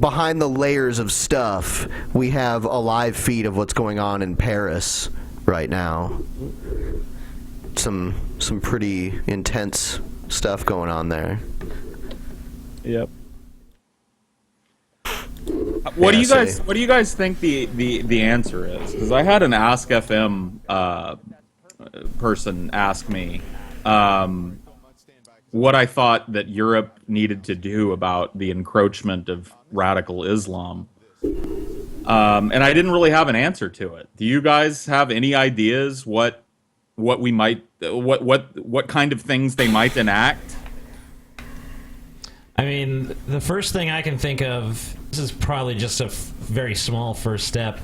behind the layers of stuff, we have a live feed of what's going on in Paris right now. Some pretty intense stuff going on there. Yep. What do you guys think the answer is? Because I had an Ask FM person ask me what I thought that Europe needed to do about the encroachment of radical Islam, and I didn't really have an answer to it. Do you guys have any ideas what kind of things they might enact? I mean, the first thing I can think of, this is probably just a very small first step,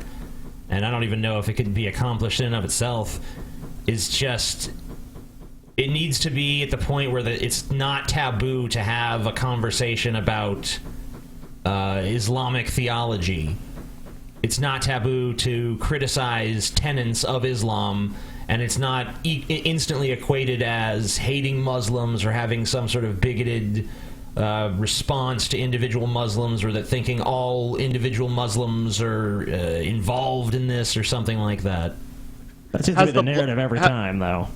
and I don't even know if it can be accomplished in and of itself, is just, it needs to be at the point where it's not taboo to have a conversation about Islamic theology. it's not taboo to criticize tenets of Islam, and it's not instantly equated as hating Muslims or having some sort of bigoted response to individual Muslims, or that thinking all individual Muslims are involved in this or something like that. That seems to be the narrative every time, though.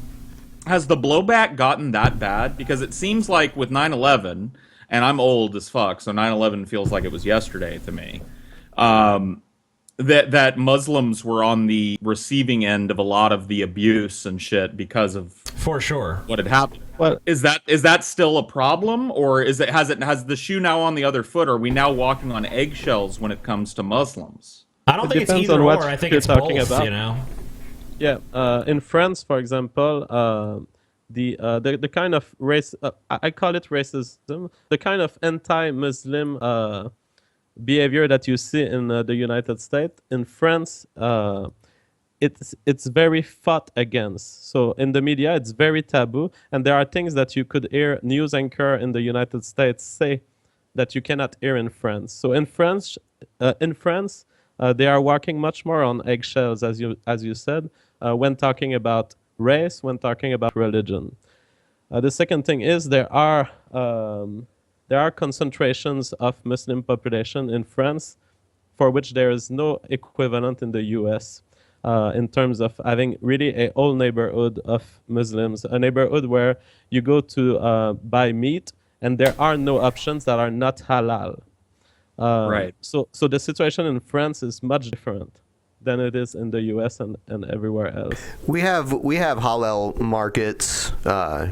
Has the blowback gotten that bad? Because it seems like with 9/11, and I'm old as fuck, so 9/11 feels like it was yesterday to me, that Muslims were on the receiving end of a lot of the abuse and shit because of for sure what had happened. Well, is that still a problem, or has the shoe now on the other foot? Are we now walking on eggshells when it comes to Muslims? I don't think it's either or. I think it's both. You know. Yeah, in France, for example, the kind of race, I call it racism, the kind of anti-Muslim behavior that you see in the United States, in France, it's very fought against. So in the media, it's very taboo, and there are things that you could hear news anchor in the United States say that you cannot hear in France. So in France, they are walking much more on eggshells, as you said, when talking about race, when talking about religion. The second thing is there are concentrations of Muslim population in France for which there is no equivalent in the US in terms of having really a whole neighborhood of Muslims, a neighborhood where you go to buy meat and there are no options that are not halal. Right. So the situation in France is much different than it is in the US and everywhere else. We have halal markets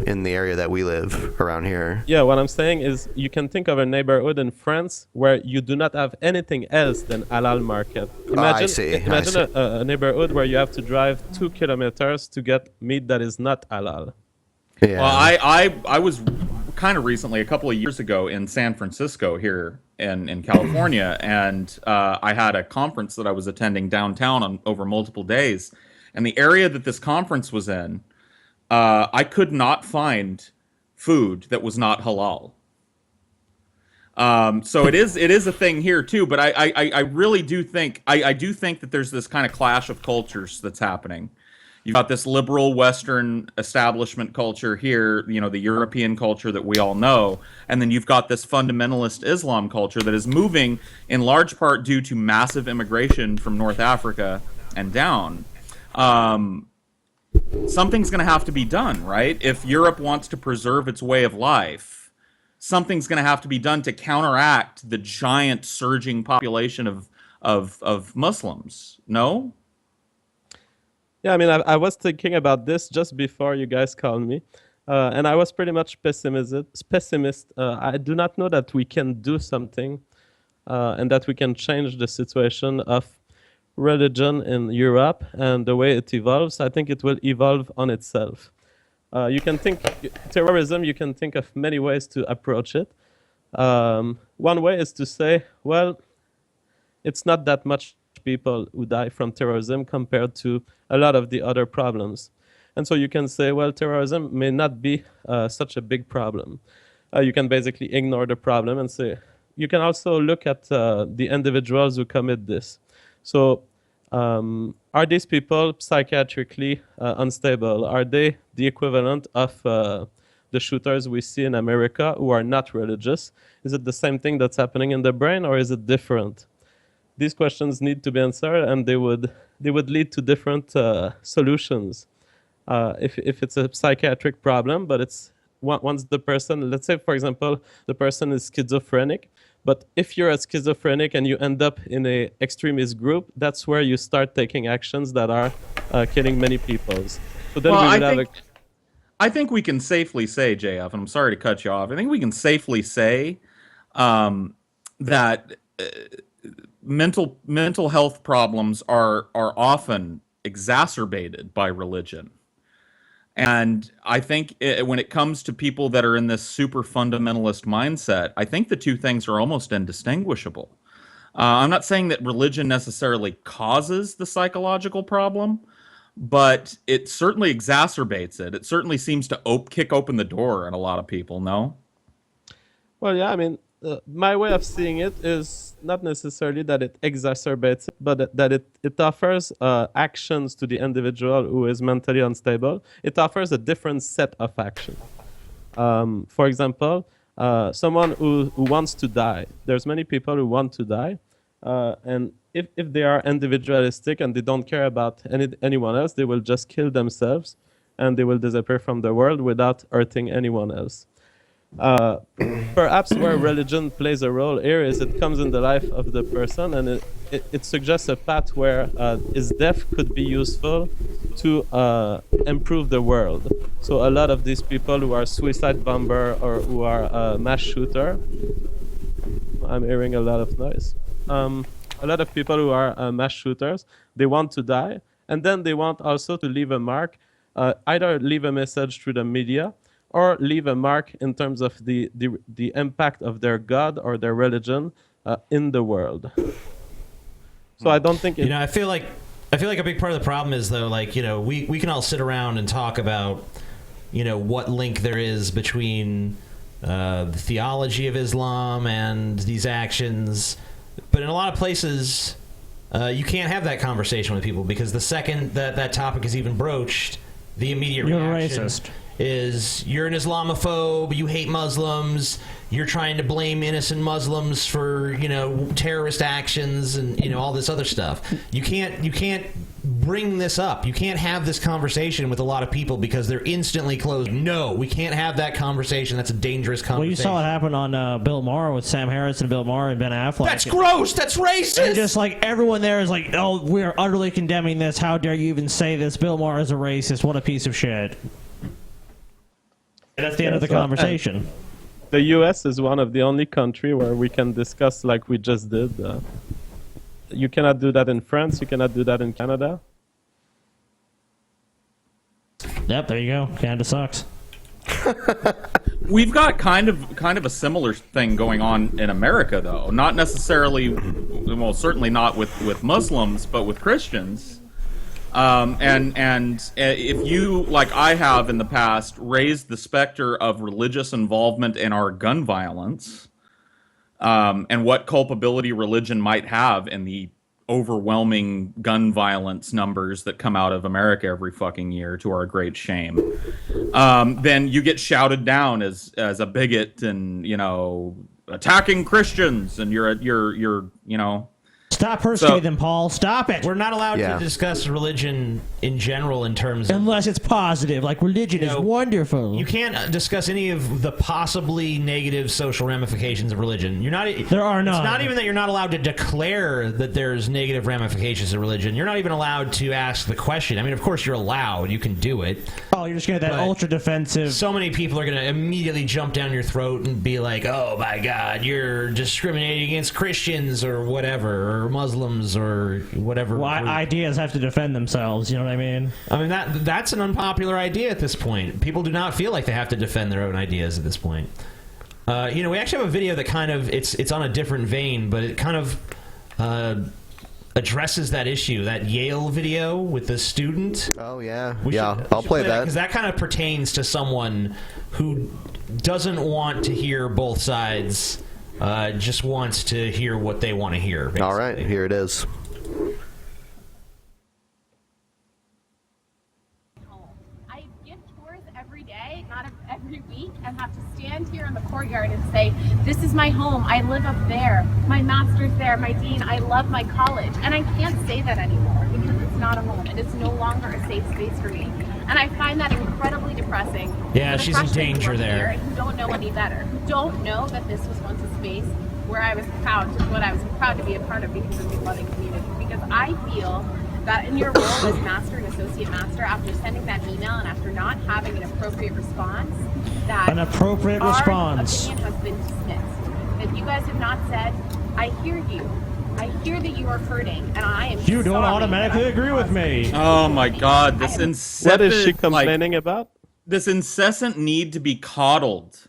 in the area that we live around here. Yeah, what I'm saying is you can think of a neighborhood in France where you do not have anything else than halal market. Imagine a neighborhood where you have to drive 2 kilometers to get meat that is not halal. Yeah. Well, I was kind of recently, a couple of years ago, in San Francisco here in California, and I had a conference that I was attending downtown over multiple days. And the area that this conference was in, I could not find food that was not halal. So it is a thing here too. But I really do think I do think that there's this kind of clash of cultures that's happening. You've got this liberal Western establishment culture here, you know, the European culture that we all know. And then you've got this fundamentalist Islam culture that is moving in large part due to massive immigration from North Africa and down. Something's going to have to be done, right? If Europe wants to preserve its way of life, something's going to have to be done to counteract the giant surging population of Muslims. No? Yeah, I mean, I was thinking about this just before you guys called me, and I was pretty much pessimist. I do not know that we can do something and that we can change the situation of religion in Europe and the way it evolves. I think it will evolve on itself. You can think terrorism, you can think of many ways to approach it. One way is to say, well, it's not that much people who die from terrorism compared to a lot of the other problems. And so you can say, well, terrorism may not be such a big problem. You can basically ignore the problem and say, you can also look at the individuals who commit this. So are these people psychiatrically unstable? Are they the equivalent of the shooters we see in America who are not religious? Is it the same thing that's happening in the brain, or is it different? These questions need to be answered, and they would lead to different solutions. If it's a psychiatric problem, but it's once the person, let's say, for example, the person is schizophrenic, but if you're a schizophrenic and you end up in a extremist group, that's where you start taking actions that are killing many people. So then I think we can safely say, JF, and I'm sorry to cut you off, I think we can safely say that mental health problems are often exacerbated by religion. And I think when it comes to people that are in this super fundamentalist mindset, I think the two things are almost indistinguishable. I'm not saying that religion necessarily causes the psychological problem, but it certainly exacerbates it. It certainly seems to kick open the door in a lot of people, no? Well, yeah, I mean, my way of seeing it is not necessarily that it exacerbates it, but that it offers actions to the individual who is mentally unstable. It offers a different set of actions. For example, someone who wants to die. There's many people who want to die, and if they are individualistic and they don't care about anyone else, they will just kill themselves and they will disappear from the world without hurting anyone else. Perhaps where religion plays a role here is it comes in the life of the person, and it suggests a path where his death could be useful to improve the world. So a lot of these people who are suicide bomber or who are mass shooter, I'm hearing a lot of noise. A lot of people who are mass shooters, they want to die, and then they want also to leave a mark, either leave a message through the media, or leave a mark in terms of the impact of their God or their religion in the world. So I don't think I feel like a big part of the problem is, though, like, we can all sit around and talk about, what link there is between the theology of Islam and these actions, but in a lot of places you can't have that conversation with people, because the second that topic is even broached, the immediate reaction racist. Is you're an Islamophobe, you hate Muslims, you're trying to blame innocent Muslims for, terrorist actions and, all this other stuff. You can't bring this up. You can't have this conversation with a lot of people because they're instantly closed. No, we can't have that conversation. That's a dangerous conversation. Well, you saw it happen on Bill Maher with Sam Harris and Bill Maher and Ben Affleck. That's gross. That's racist. And just like everyone there is like, oh, we're utterly condemning this. How dare you even say this? Bill Maher is a racist. What a piece of shit. And that's the end of the conversation. The U.S. is one of the only country where we can discuss like we just did. You cannot do that in France. You cannot do that in Canada. Yep, there you go. Canada sucks. We've got kind of a similar thing going on in America, though. Not necessarily, well, certainly not with Muslims, but with Christians. And if you, like I have in the past, raised the specter of religious involvement in our gun violence, and what culpability religion might have in the overwhelming gun violence numbers that come out of America every fucking year, to our great shame, then you get shouted down as a bigot and, attacking Christians, and you're Stop persecuting them, Paul. Stop it. We're not allowed to discuss religion in general in terms of... Unless it's positive, like religion is wonderful. You can't discuss any of the possibly negative social ramifications of religion. There are none. It's not even that you're not allowed to declare that there's negative ramifications of religion. You're not even allowed to ask the question. I mean, of course you're allowed. You can do it. Oh, you're just going to that ultra-defensive... So many people are going to immediately jump down your throat and be like, oh my God, you're discriminating against Christians or whatever, or Muslims or whatever. Well, ideas have to defend themselves, you know what I mean? I mean, that's an unpopular idea at this point. People do not feel like they have to defend their own ideas at this point. We actually have a video that kind of, it's on a different vein, but it kind of addresses that issue, that Yale video with the student. Oh, yeah. I'll play that. Because that kind of pertains to someone who doesn't want to hear both sides, just wants to hear what they want to hear, basically. All right, here it is. I give tours every day, not every week, and have to stand here in the courtyard and say, this is my home, I live up there, my master's there, my dean, I love my college. And I can't say that anymore because it's not a home. It is no longer a safe space for me. And I find that incredibly depressing. Yeah, she's in danger there. Who don't know any better, who don't know that this was once a space where I was proud to be a part of because of the loving community. Because I feel that in your role as master and associate master, after sending that email and after not having an appropriate response, that an appropriate response opinion has been dismissed. That you guys have not said, I hear you. I hear that you are hurting, and I am You don't automatically agree with me. Oh my God, this incessant... What is she complaining about? This incessant need to be coddled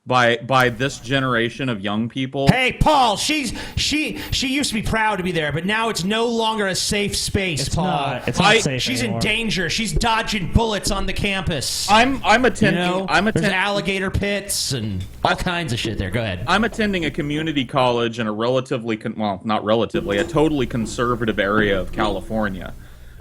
by this generation of young people. Hey, Paul, she used to be proud to be there, but now it's no longer a safe space, Paul. It's not safe She's anymore. in danger. She's dodging bullets on the campus. I'm attending. You know, there's alligator pits and all kinds of shit there. Go ahead. I'm attending a community college in a relatively, not relatively, a totally conservative area of California.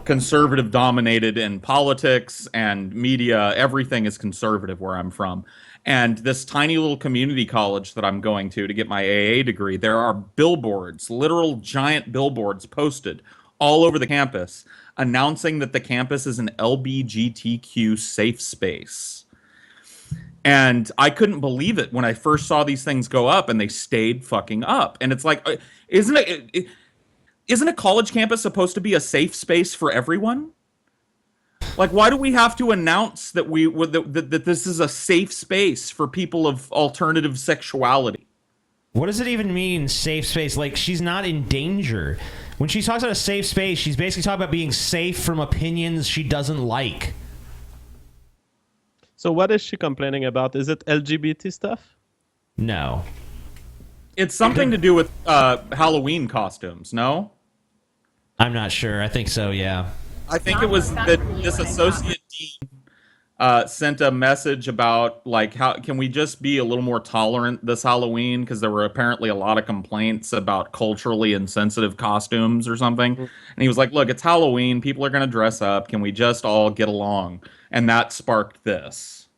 Conservative dominated in politics and media. Everything is conservative where I'm from. And this tiny little community college that I'm going to get my AA degree, there are billboards, literal giant billboards posted all over the campus announcing that the campus is an LGBTQ safe space. And I couldn't believe it when I first saw these things go up, and they stayed fucking up. And it's like, isn't a college campus supposed to be a safe space for everyone? Like, why do we have to announce that that this is a safe space for people of alternative sexuality? What does it even mean, safe space? Like, she's not in danger. When she talks about a safe space, she's basically talking about being safe from opinions she doesn't like. So what is she complaining about? Is it LGBT stuff? No. It's something to do with Halloween costumes, no? I'm not sure. I think so, yeah. I think it was that this associate dean sent a message about, like, how can we just be a little more tolerant this Halloween, because there were apparently a lot of complaints about culturally insensitive costumes or something. And he was like, look, it's Halloween, people are going to dress up, can we just all get along? And that sparked this.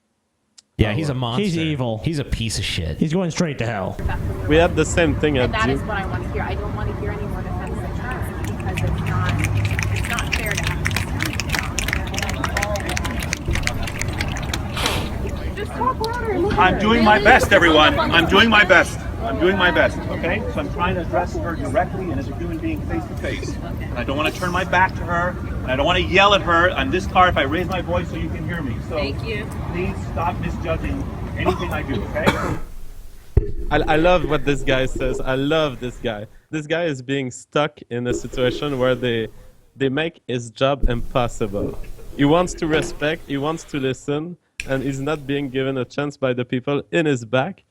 Yeah, he's a monster. He's evil. He's a piece of shit. He's going straight to hell. We had the same thing at And that is Duke. what I want to hear. I don't want to hear any more defensive terms, because it's not fair to have. Just talk louder and look at I'm her. doing my best, everyone. I'm doing my best. I'm doing my best, okay? So I'm trying to address her directly and as a human being face to face. And I don't want to turn my back to her, and I don't want to yell at her on this car if I raise my voice so you can hear me. So Thank you. Please stop misjudging anything I do, okay? I love what this guy says. I love this guy. This guy is being stuck in a situation where they make his job impossible. He wants to respect, he wants to listen, and he's not being given a chance by the people in his back.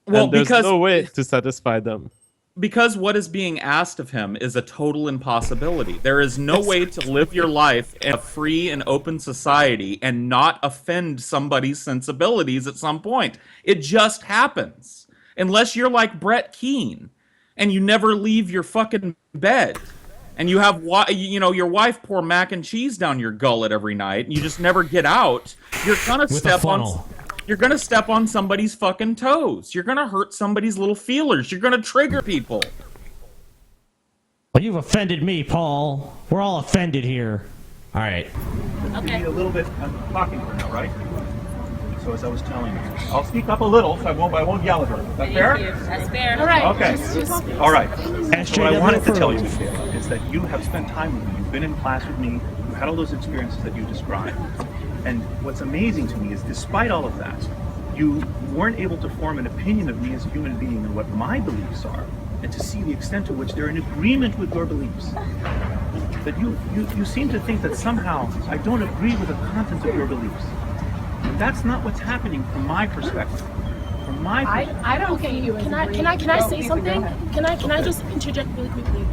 Well, and there's because no way to satisfy them. Because what is being asked of him is a total impossibility. There is no way to live your life in a free and open society and not offend somebody's sensibilities at some point. It just happens. Unless you're like Brett Keane and you never leave your fucking bed and you have, your wife pour mac and cheese down your gullet every night and you just never get out, you're gonna You're gonna step on somebody's fucking toes. You're gonna hurt somebody's little feelers. You're gonna trigger people. Well, you've offended me, Paul. We're all offended here. All right. Okay. A little bit. I'm talking to her now, right? So as I was telling you, I'll speak up a little, so I won't yell at her. Is that fair? That's fair. All right. Okay. All right. What I wanted to tell you is that you have spent time with me. You've been in class with me. You've had all those experiences that you described. And what's amazing to me is, despite all of that, you weren't able to form an opinion of me as a human being and what my beliefs are, and to see the extent to which they're in agreement with your beliefs. That you seem to think that somehow I don't agree with the content of your beliefs. And that's not what's happening from my perspective. From my perspective. I don't see you. Can I say something? Can I just interject really quickly?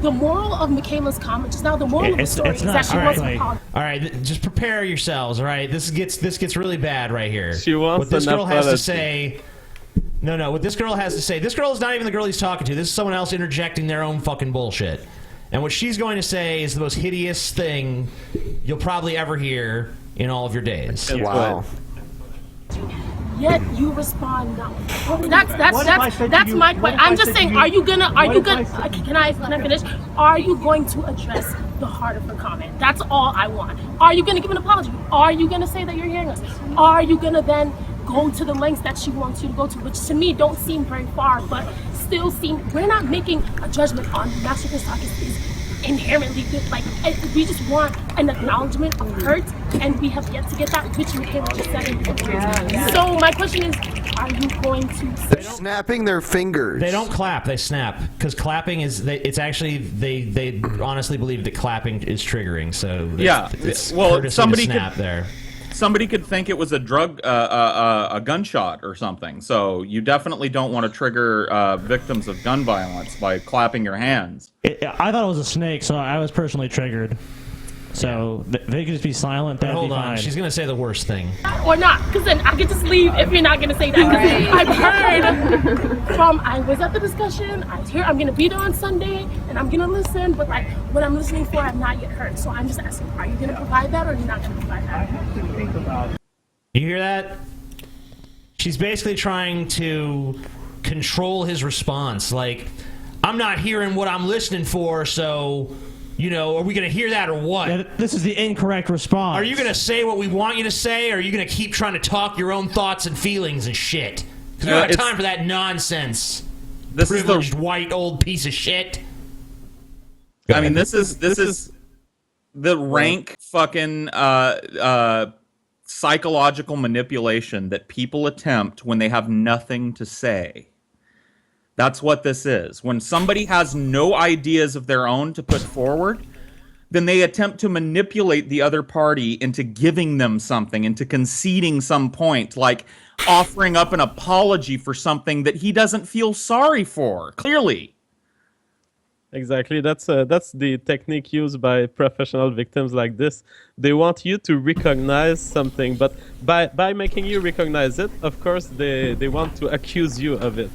The moral of Michaela's comment just now, the moral of the story is that she wants to apologize. All right, just prepare yourselves. All right, this gets really bad right here. She wants what this an girl has to apology. say. No. What this girl has to say. This girl is not even the girl he's talking to. This is someone else interjecting their own fucking bullshit. And what she's going to say is the most hideous thing you'll probably ever hear in all of your days. Wow. Yet you respond now. That's my question. I'm just saying, can I finish? Are you going to address the heart of her comment? That's all I want. Are you going to give an apology? Are you going to say that you're hearing us? Are you going to then go to the lengths that she wants you to go to, which to me don't seem very far, but still seem, we're not making a judgment on masochistic is inherently good. Like, we just want an acknowledgement of hurt, and we have yet to get that, which Michaela just said in the So my question is, are you going to... They're snapping their fingers. They don't clap, they snap. Because clapping is, it's actually, they honestly believe that clapping is triggering, so Yeah, it's well, courtesy somebody to snap there. somebody could think it was a a gunshot or something. So you definitely don't want to trigger victims of gun violence by clapping your hands. I thought it was a snake, so I was personally triggered. So they could just be silent. That'd Hold be on, fine. she's gonna say the worst thing. Or not, because then I could just leave if you're not going to say that. I've heard from, I was at the discussion, I'm going to be there on Sunday, and I'm going to listen, but like, what I'm listening for, I've not yet heard. So I'm just asking, are you going to provide that, or are you not going to provide that? I have to think about it. You hear that? She's basically trying to control his response. Like, I'm not hearing what I'm listening for, so... You know, are we going to hear that or what? Yeah, this is the incorrect response. Are you going to say what we want you to say, or are you going to keep trying to talk your own thoughts and feelings and shit? Because we don't have time for that nonsense. This privileged white old piece of shit. I mean, this is the rank fucking psychological manipulation that people attempt when they have nothing to say. That's what this is. When somebody has no ideas of their own to put forward, then they attempt to manipulate the other party into giving them something, into conceding some point, like offering up an apology for something that he doesn't feel sorry for, clearly. Exactly. That's the technique used by professional victims like this. They want you to recognize something, but by making you recognize it, of course, they want to accuse you of it.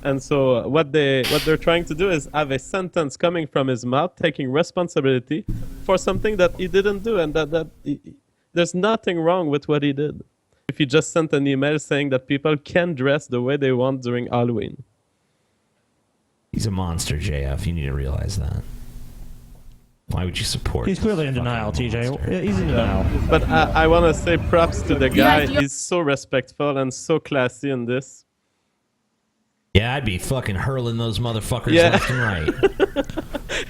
And so what they're trying to do is have a sentence coming from his mouth, taking responsibility for something that he didn't do, and there's nothing wrong with what he did. If he just sent an email saying that people can dress the way they want during Halloween. He's a monster, JF. You need to realize that. Why would you support? He's clearly in denial, TJ. Yeah, he's in denial. But I want to say props to the guy. He's so respectful and so classy in this. Yeah, I'd be fucking hurling those motherfuckers left and right.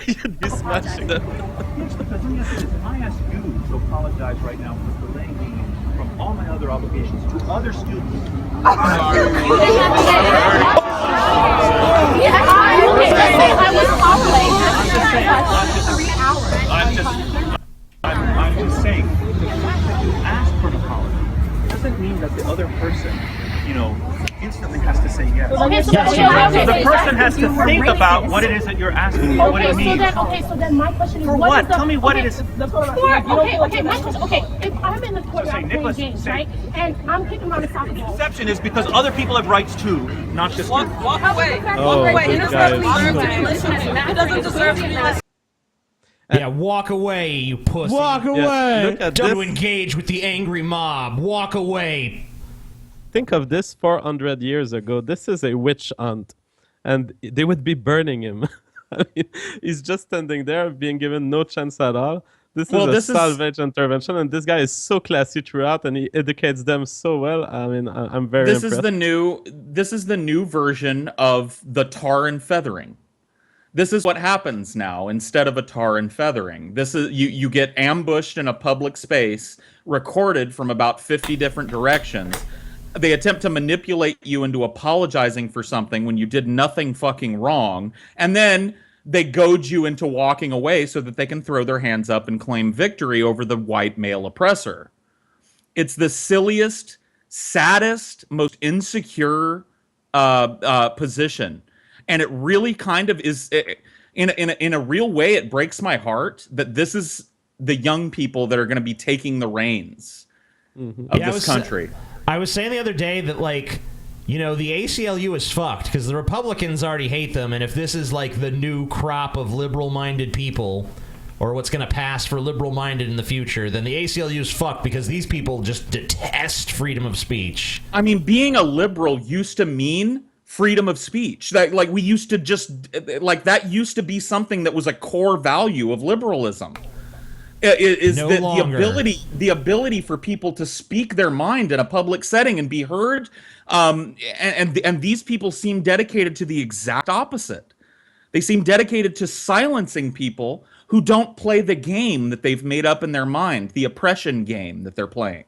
You'd be smashing them. Yes, but the thing is, I ask you to apologize right now for delaying me from all my other obligations to other students. I'm just saying, the fact that you ask for an apology doesn't mean that the other person, instantly has to say yes. So the person has to think about what it is that you're asking for, what it means. So then my question is, for what? Tell me what it is. My question, if I'm in the courtyard playing games, right, and I'm kicking around a soccer ball. Exception is because other people have rights too, not just you. Walk away. It doesn't deserve to be listened. Yeah, walk away, you pussy. Walk away. Don't engage with the angry mob. Walk away. Think of this 400 years ago. This is a witch hunt, and they would be burning him. I mean, he's just standing there, being given no chance at all. This is a salvage intervention, and this guy is so classy throughout, and he educates them so well. I mean, I'm very impressed. This is the new version of the tar and feathering. This is what happens now instead of a tar and feathering. This is you get ambushed in a public space, recorded from about 50 different directions. They attempt to manipulate you into apologizing for something when you did nothing fucking wrong, and then they goad you into walking away so that they can throw their hands up and claim victory over the white male oppressor. It's the silliest, saddest, most insecure position, and it really kind of is. In a real way, it breaks my heart that this is the young people that are going to be taking the reins of this country. I was saying the other day that, like, the ACLU is fucked because the Republicans already hate them, and if this is, like, the new crop of liberal-minded people, or what's going to pass for liberal-minded in the future, then the ACLU is fucked because these people just detest freedom of speech. I mean, being a liberal used to mean freedom of speech. Like, we used to that used to be something that was a core value of liberalism. The ability for people to speak their mind in a public setting and be heard, and these people seem dedicated to the exact opposite. They seem dedicated to silencing people who don't play the game that they've made up in their mind, the oppression game that they're playing.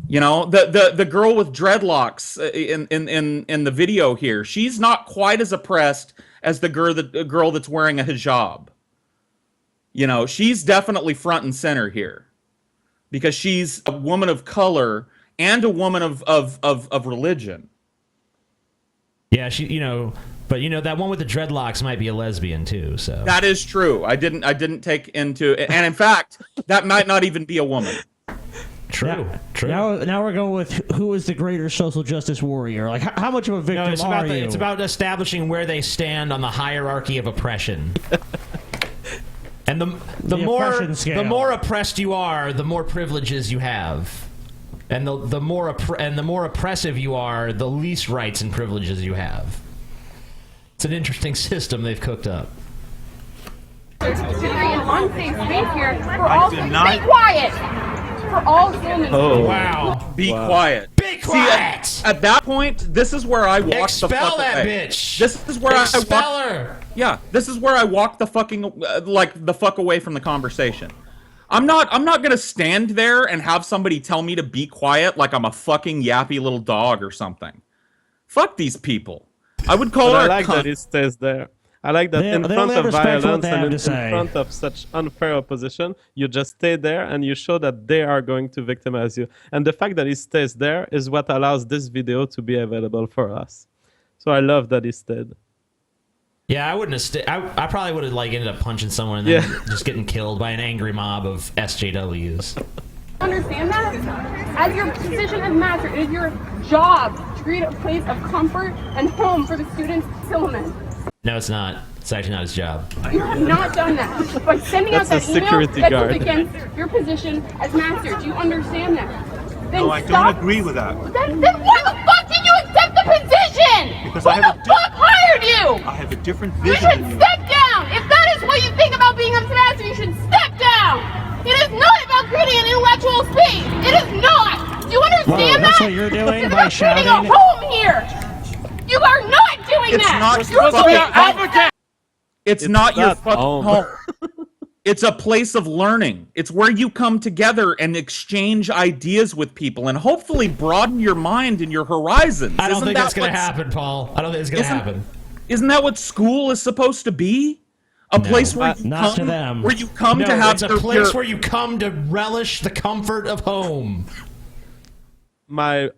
The girl with dreadlocks in the video here, she's not quite as oppressed as the girl that's wearing a hijab. She's definitely front and center here. because she's a woman of color and a woman of religion. Yeah, but that one with the dreadlocks might be a lesbian too. So that is true. I didn't take into, and in fact, that might not even be a woman. True. Now we're going with who is the greater social justice warrior? Like, how much of a victim are you? It's about establishing where they stand on the hierarchy of oppression. And the more oppressed you are, the more privileges you have. And the more oppressive you are, the least rights and privileges you have. It's an interesting system they've cooked up. There's an unsafe space here for all. Be quiet. For all humans. Oh wow! Be quiet. Be quiet. See, at that point, this is where I walk the fuck away. Expel that bitch. This is where Expel her. Yeah, this is where I walk the fucking the fuck away from the conversation. I'm not gonna stand there and have somebody tell me to be quiet like I'm a fucking yappy little dog or something. Fuck these people. I would call her. I like that it stays there. I like that in front of violence and in front of such unfair opposition, you just stay there and you show that they are going to victimize you. And the fact that it stays there is what allows this video to be available for us. So I love that it stayed. Yeah, I wouldn't have stayed. I probably would have ended up punching someone and then just getting killed by an angry mob of SJWs. Understand that? As your position as master, it is your job to create a place of comfort and home for the students' Silliman. No, it's not. It's actually not his job. You have not done that. By sending out that email, that goes against your position as master. Do you understand that? Then no, I don't agree with that. Then why the fuck did you accept the position? Because who the fuck hired you? I have a different You vision should than you. step down. If that is what you think about being a master, you should step down. It is not about creating an intellectual space. It is not. Do you understand that? That's what you're doing it's by about creating shouting. a home here. You are not doing It's that. not You're supposed to be an advocate. It's not your fucking home. It's a place of learning. It's where you come together and exchange ideas with people and hopefully broaden your mind and your horizons. I don't think that's going to happen, Paul. I don't think it's going to happen. Isn't that what school is supposed to be? A place where you not come, to them. where you come No, to have it's a place where you come to relish the comfort of home. My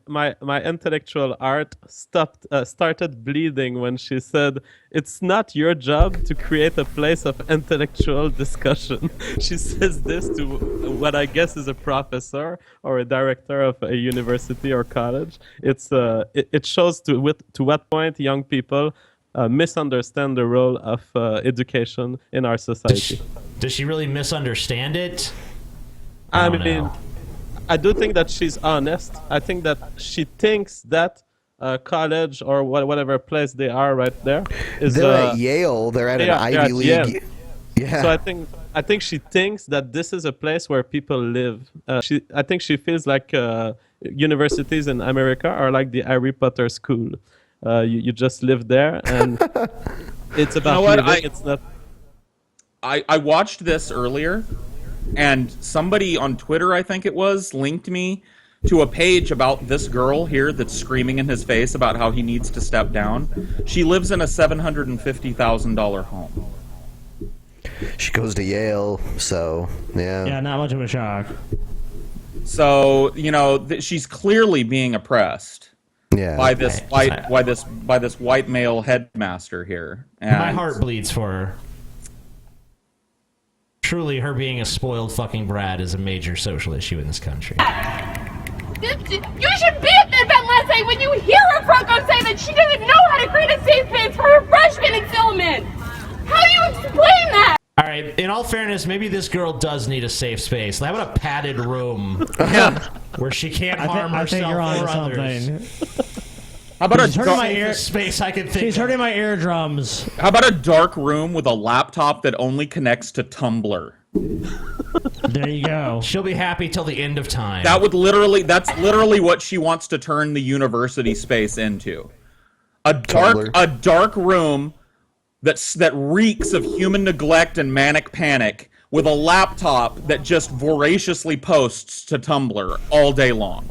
intellectual art started bleeding when she said, "It's not your job to create a place of intellectual discussion." She says this to what I guess is a professor or a director of a university or college. It shows to what point young people misunderstand the role of education in our society. Does she really misunderstand it? I mean, I do think that she's honest. I think that she thinks that college or whatever place they are right there is. They're at Yale. They're at an Ivy League. Yale. Yeah. So I think she thinks that this is a place where people live. I think she feels like universities in America are like the Harry Potter school. You just live there, and it's about living. It's not. I watched this earlier, and somebody on Twitter, I think it was, linked me to a page about this girl here that's screaming in his face about how he needs to step down. She lives in a $750,000 home. She goes to Yale, so yeah. Yeah, not much of a shock. So she's clearly being oppressed. Yeah. By this white male headmaster here. And my heart bleeds for her. Truly, her being a spoiled fucking brat is a major social issue in this country. You should be at the event last night when you hear her Franco say that she doesn't know how to create a safe space for her freshmen in Silliman. How do you explain that? All right, in all fairness, maybe this girl does need a safe space. How about a padded room where she can't harm herself or others? How about She's hurting my ear space I can think She's hurting my eardrums. How about a dark room with a laptop that only connects to Tumblr? There you go. She'll be happy till the end of time. That's literally what she wants to turn the university space into. A dark room that reeks of human neglect and manic panic with a laptop that just voraciously posts to Tumblr all day long.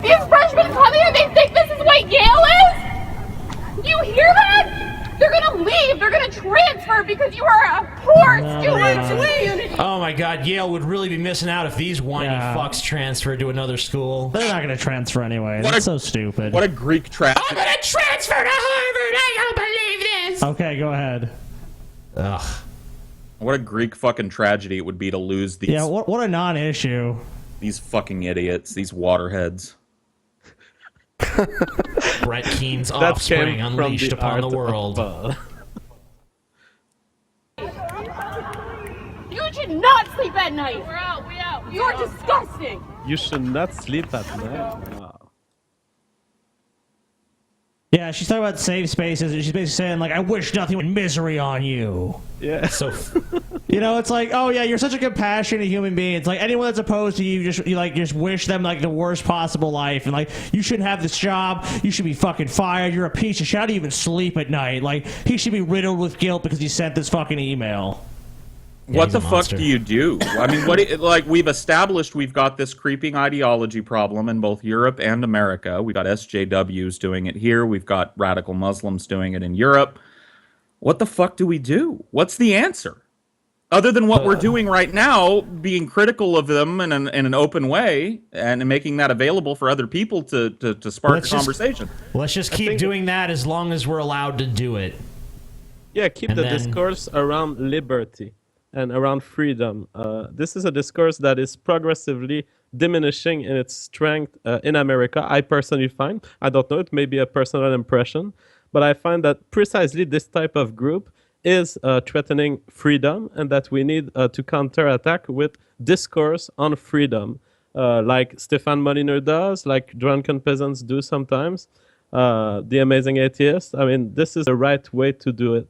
These freshmen come here, they think this is what Yale is? Do you hear that? They're gonna leave, they're gonna transfer. transfer because you are a poor student community. Oh my God, Yale would really be missing out if these whiny fucks transferred to another school. They're not going to transfer anyway. That's so stupid. What a Greek tragedy. I'm going to transfer to Harvard. I don't believe this. Okay, go ahead. Ugh. What a Greek fucking tragedy it would be to lose these. Yeah, what a non-issue. These fucking idiots, these waterheads. Brett Keane's offspring unleashed upon the world. You should not sleep at night. We're out. We out. You're disgusting. You should not sleep at night. Wow. Yeah, she's talking about safe spaces, and she's basically saying, like, I wish nothing but misery on you. Yeah. So, you know, it's like, oh yeah, you're such a compassionate human being. It's like anyone that's opposed to you, just wish them like the worst possible life, and like you shouldn't have this job. You should be fucking fired. You're a piece of shit. How do you even sleep at night? Like he should be riddled with guilt because he sent this fucking email. What the fuck do you do? I mean, like we've established we've got this creeping ideology problem in both Europe and America. We got SJWs doing it here. We've got radical Muslims doing it in Europe. What the fuck do we do? What's the answer? Other than what we're doing right now, being critical of them in an open way and making that available for other people to spark a conversation. Let's just keep doing that as long as we're allowed to do it. Yeah, keep the discourse around liberty and around freedom. This is a discourse that is progressively diminishing in its strength in America. I personally find, I don't know, it may be a personal impression, but I find that precisely this type of group is threatening freedom, and that we need to counterattack with discourse on freedom, like Stefan Molyneux does, like Drunken Peasants do sometimes, The Amazing Atheist. I mean, this is the right way to do it.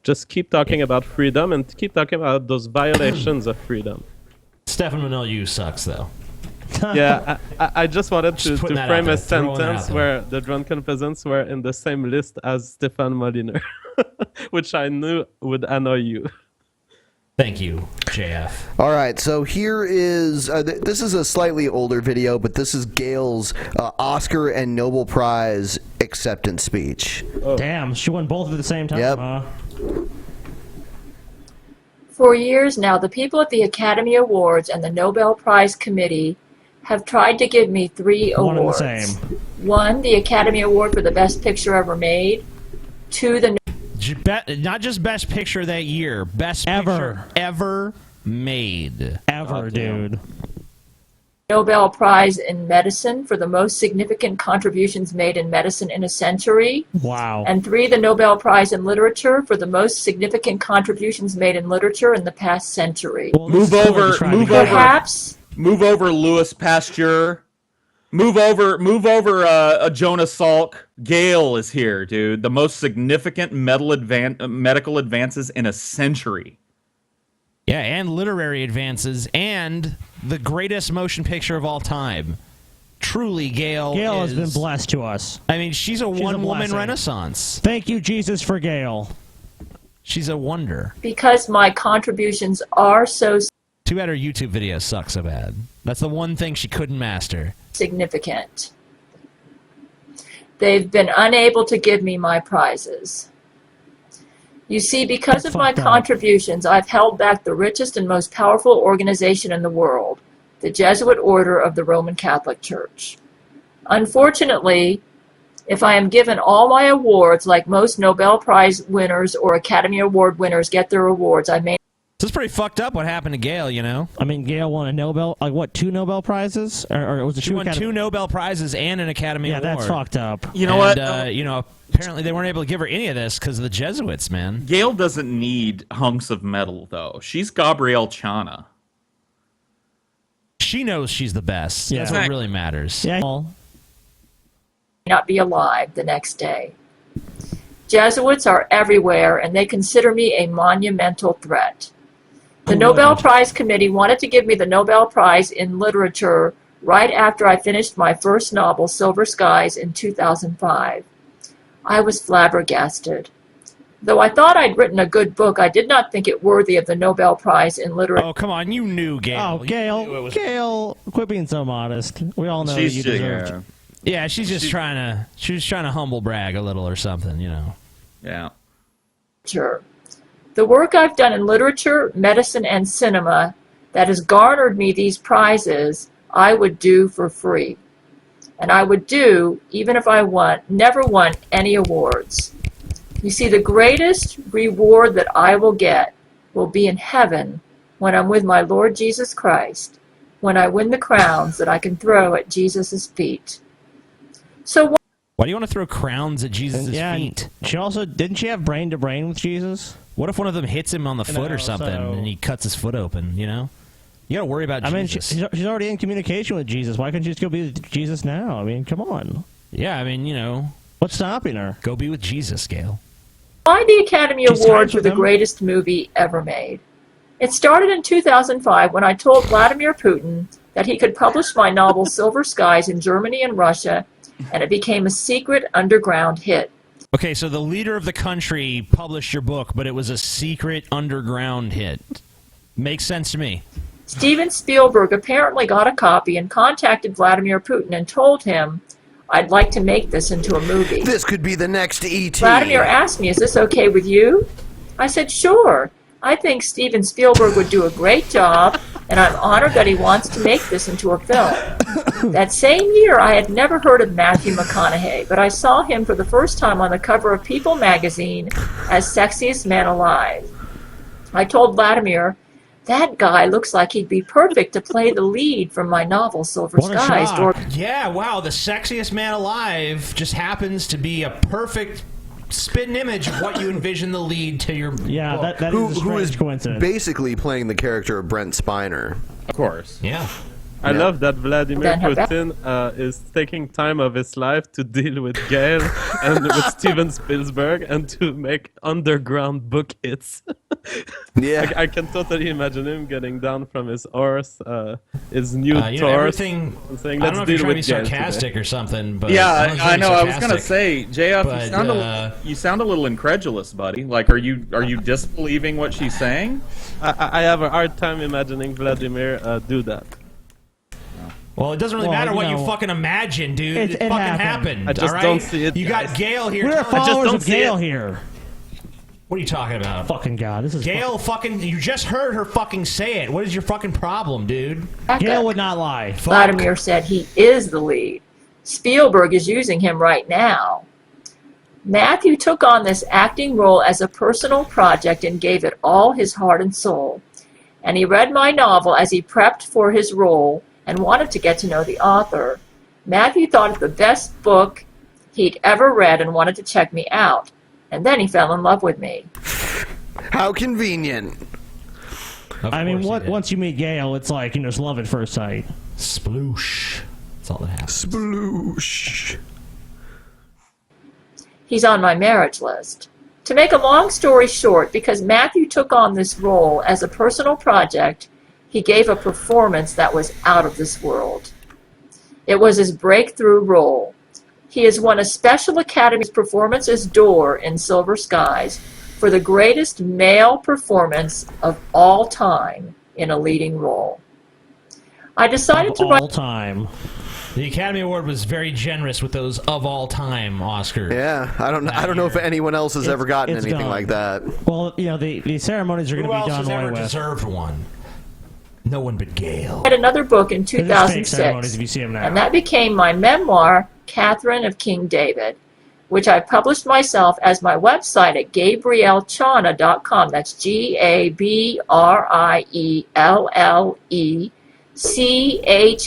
Just keep talking about freedom and keep talking about those violations of freedom. Stefan Molyneux sucks, though. Yeah, I just wanted to frame a sentence there. where the Drunken Peasants were in the same list as Stefan Molyneux, which I knew would annoy you. Thank you, JF. All right, so here is this is a slightly older video, but this is Gail's Oscar and Nobel Prize acceptance speech. Oh. Damn, she won both at the same time. Yep. For years now, the people at the Academy Awards and the Nobel Prize Committee have tried to give me 3 One awards. and the same. 1, the Academy Award for the Best Picture Ever Made. 2, the... Not just Best Picture that year, Best Picture ever made. Ever, dude. Nobel Prize in Medicine for the most significant contributions made in medicine in a century. Wow. And 3, the Nobel Prize in Literature for the most significant contributions made in literature in the past century. Well, Move over, Perhaps. Move over, Louis Pasteur. Move over, Jonas Salk. Gail is here, dude. The most significant medical advances in a century. Yeah, and literary advances, and the greatest motion picture of all time. Truly, Gail Gail has been blessed to us. I mean, she's a one-woman blessing. renaissance. Thank you, Jesus, for Gail. She's a wonder. Because my contributions are so Too bad her YouTube videos suck so bad. That's the one thing she couldn't master. significant. They've been unable to give me my prizes. You see, because of my contributions, I've held back the richest and most powerful organization in the world, the Jesuit Order of the Roman Catholic Church. Unfortunately, if I am given all my awards, like most Nobel Prize winners or Academy Award winners get their awards, I may... This is pretty fucked up what happened to Gail, you know? I mean, Gail won a Nobel, like what, 2 Nobel Prizes? Or was it She won 2 Nobel Prizes and an Academy Award. Yeah, that's fucked up. You know what? Apparently they weren't able to give her any of this because of the Jesuits, man. Gail doesn't need hunks of metal, though. She's Gabrielle Chana. She knows she's the best. Yeah. That's what really matters. Yeah. not be alive the next day. Jesuits are everywhere, and they consider me a monumental threat. The Nobel Prize Committee wanted to give me the Nobel Prize in Literature right after I finished my first novel, Silver Skies, in 2005. I was flabbergasted. Though I thought I'd written a good book, I did not think it worthy of the Nobel Prize in Literature. Oh, come on, you knew, Gail. Oh, Gail, quit being so modest. We all know you deserved. Yeah, she's just trying to humble brag a little or something, you know. Yeah. Sure. The work I've done in literature, medicine, and cinema that has garnered me these prizes, I would do for free. And I would do, even if I never won any awards. You see, the greatest reward that I will get will be in heaven when I'm with my Lord Jesus Christ, when I win the crowns that I can throw at Jesus' feet. So why do you want to throw crowns at Jesus' feet? She also didn't she have brain to brain with Jesus? What if one of them hits him on the foot or something and he cuts his foot open, you know? You gotta worry about Jesus. I mean, she's already in communication with Jesus. Why couldn't she just go be with Jesus now? I mean, come on. Yeah, I mean, you know. What's stopping her? Go be with Jesus, Gail. Why the Academy Award for the greatest movie ever made? It started in 2005 when I told Vladimir Putin that he could publish my novel Silver Skies in Germany and Russia, and it became a secret underground hit. Okay, so the leader of the country published your book, but it was a secret underground hit. Makes sense to me. Steven Spielberg apparently got a copy and contacted Vladimir Putin and told him, I'd like to make this into a movie. This could be the next E.T. Vladimir asked me, is this okay with you? I said, sure. I think Steven Spielberg would do a great job, and I'm honored that he wants to make this into a film. That same year, I had never heard of Matthew McConaughey, but I saw him for the first time on the cover of People magazine as Sexiest Man Alive. I told Vladimir, that guy looks like he'd be perfect to play the lead from my novel Silver Skies. Yeah, wow, the sexiest man alive just happens to be a perfect spitting image of what you envision the lead to your book. that is a strange coincidence. Basically playing the character of Brent Spiner. Of course. Yeah. I love that Vladimir Putin is taking time of his life to deal with Gail and with Steven Spielberg and to make underground book hits. Yeah. I can totally imagine him getting down from his horse, his new you know, horse, everything, and saying, I let's don't know if deal you're trying to with be Gail sarcastic today. or something, but Yeah, I know. I was gonna say, JF, but, you sound a little incredulous, buddy. Like, are you disbelieving what she's saying? I have a hard time imagining Vladimir do that. Well, it doesn't really matter what you fucking imagine, dude. It fucking happened. I just all right? don't see it. You got Gail here. We're followers of Gail here. What are you talking about? Fucking God, this is Gail fucking. You just heard her fucking say it. What is your fucking problem, dude? Gail would not lie. Vladimir said he is the lead. Spielberg is using him right now. Matthew took on this acting role as a personal project and gave it all his heart and soul. And he read my novel as he prepped for his role and wanted to get to know the author. Matthew thought it the best book he'd ever read and wanted to check me out. And then he fell in love with me. How convenient. I mean, once you meet Gail, it's like, it's love at first sight. Sploosh. That's all that happens. Sploosh. He's on my marriage list. To make a long story short, because Matthew took on this role as a personal project, he gave a performance that was out of this world. It was his breakthrough role. He has won a Special Academy Performances d'Or in Silver Skies for the greatest male performance of all time in a leading role. I decided to write... all time. The Academy Award was very generous with those of all time Oscars. Yeah, I don't know if anyone else has ever gotten anything done. like that. Well, the ceremonies are going to be done Who else has right ever with. deserved one? No one but Gail. I read another book in They're just fake 2006, ceremonies if you see them now. and that became my memoir, Catherine of King David, which I published myself as my website at GabrielleChana.com. That's GabrielleChana.com. She had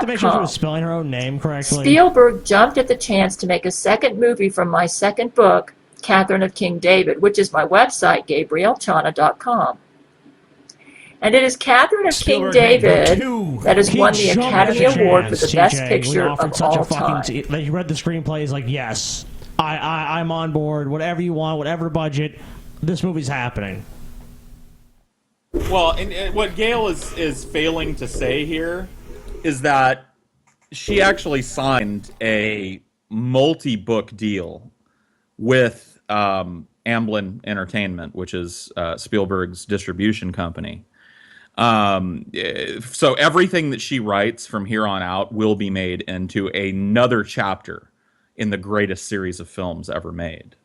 to make sure she was spelling her own name correctly. Spielberg jumped at the chance to make a second movie from my second book, Catherine of King David, which is my website, GabrielleChana.com. And it is Catherine of King David that has won the Academy Award for the Best Picture of all time. You read the screenplay, is like, yes, I'm on board. Whatever you want, whatever budget, this movie's happening. Well, and what Gail is failing to say here is that she actually signed a multi-book deal with Amblin Entertainment, which is Spielberg's distribution company. So everything that she writes from here on out will be made into another chapter in the greatest series of films ever made.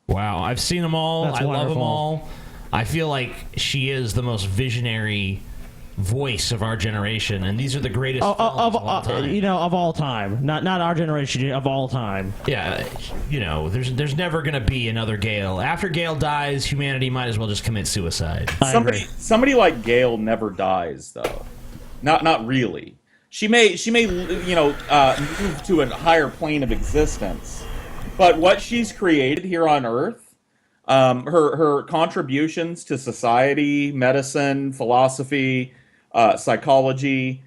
Wow, I've seen them all. That's I love them wonderful. all. I feel like she is the most visionary voice of our generation, and these are the greatest films of all time. You know, of all time, not our generation, of all time. Yeah, you know, there's never gonna be another Gail. After Gail dies, humanity might as well just commit suicide. Somebody like Gail never dies, though. Not really. She may move to a higher plane of existence, but what she's created here on Earth, her contributions to society, medicine, philosophy, psychology,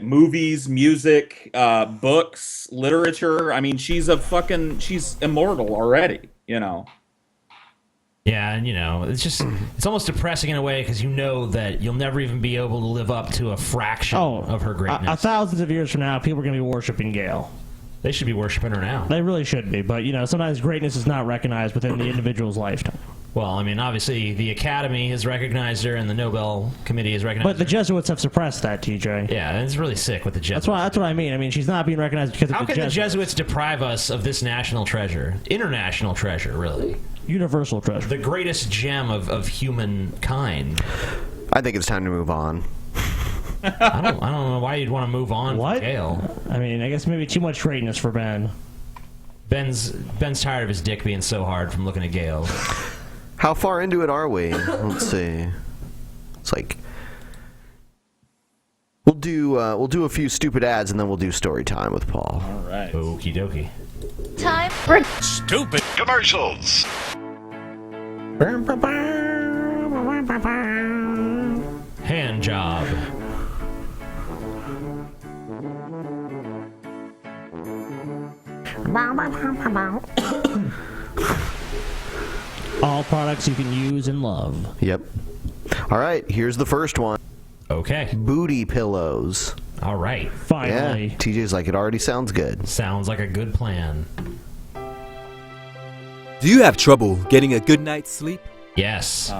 movies, music, books, literature. I mean, she's immortal already, you know. Yeah, and you know, it's almost depressing in a way because you know that you'll never even be able to live up to a fraction of her greatness. Thousands of years from now, people are going to be worshiping Gail. They should be worshiping her now. They really should be, but you know, sometimes greatness is not recognized within the individual's lifetime. Well, I mean, obviously, the Academy has recognized her, and the Nobel Committee has recognized her. But the Jesuits have suppressed that, TJ. Yeah, and it's really sick with the Jesuits. That's what I mean. I mean, she's not being recognized because of How the can Jesuits. the Jesuits deprive us of this national treasure? International treasure, really. Universal treasure. The greatest gem of humankind. I think it's time to move on. I don't know why you'd want to move on from Gail. I mean, I guess maybe too much greatness for Ben. Ben's tired of his dick being so hard from looking at Gail. How far into it are we? Let's see. It's like we'll do a few stupid ads and then we'll do story time with Paul. All right. Okie dokie. Time for Stupid commercials. Hand job. All products you can use and love. Yep. All right, here's the first one. Okay. Booty pillows. All right. Finally. Yeah, TJ's like, it already sounds good. Sounds like a good plan. Do you have trouble getting a good night's sleep? Yes.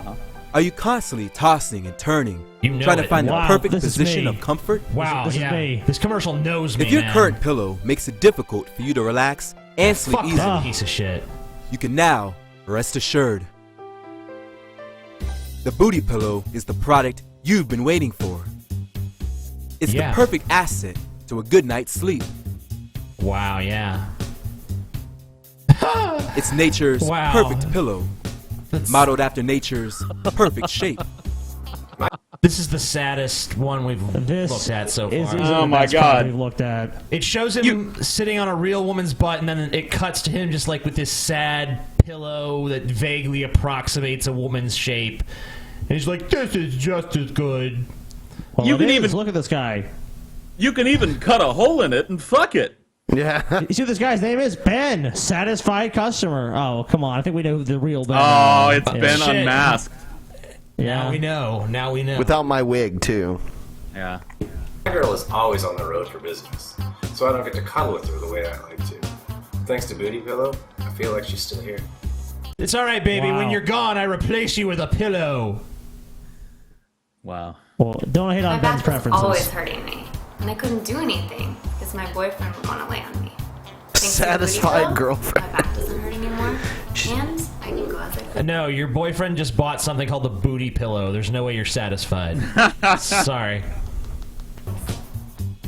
Are you constantly tossing and turning, You know trying to it. find Wow, the perfect this is position me. of comfort? Wow, This is yeah. me. This commercial knows me, If your man. current pillow makes it difficult for you to relax and sleep Fuck easily, that piece of shit. you can now rest assured. The Booty Pillow is the product you've been waiting for. It's Yeah. the perfect asset to a good night's sleep. Wow, yeah. It's nature's Wow. perfect pillow, modeled after nature's perfect shape. This is the saddest one we've looked at so Is far. easily the best part we've looked at. It shows him sitting on a real woman's butt, and then it cuts to him just like with this sad pillow that vaguely approximates a woman's shape. And he's like, "This is just as good." Well, You it can is. even- look at this guy. You can even cut a hole in it and fuck it. Yeah. You see what this guy's name is? Ben, satisfied customer. Oh, come on. I think we know who the real Ben Oh, is. it's Yeah. Ben Shit. unmasked. Yeah. Now we know. Now we know. Without my wig, too. Yeah. My girl is always on the road for business, so I don't get to cuddle with her the way I like to. Thanks to Booty Pillow, I feel like she's still here. It's all right, baby. Wow. When you're gone, I replace you with a pillow. Wow. Well, don't hate My on Ben's back was preferences. always hurting me, and I couldn't do anything because my boyfriend would want to lay on me. Thanks to the Booty Satisfied Pillow, girlfriend. My back doesn't hurt anymore, and I can go as I please. No, your boyfriend just bought something called the booty pillow. There's no way you're satisfied. Sorry.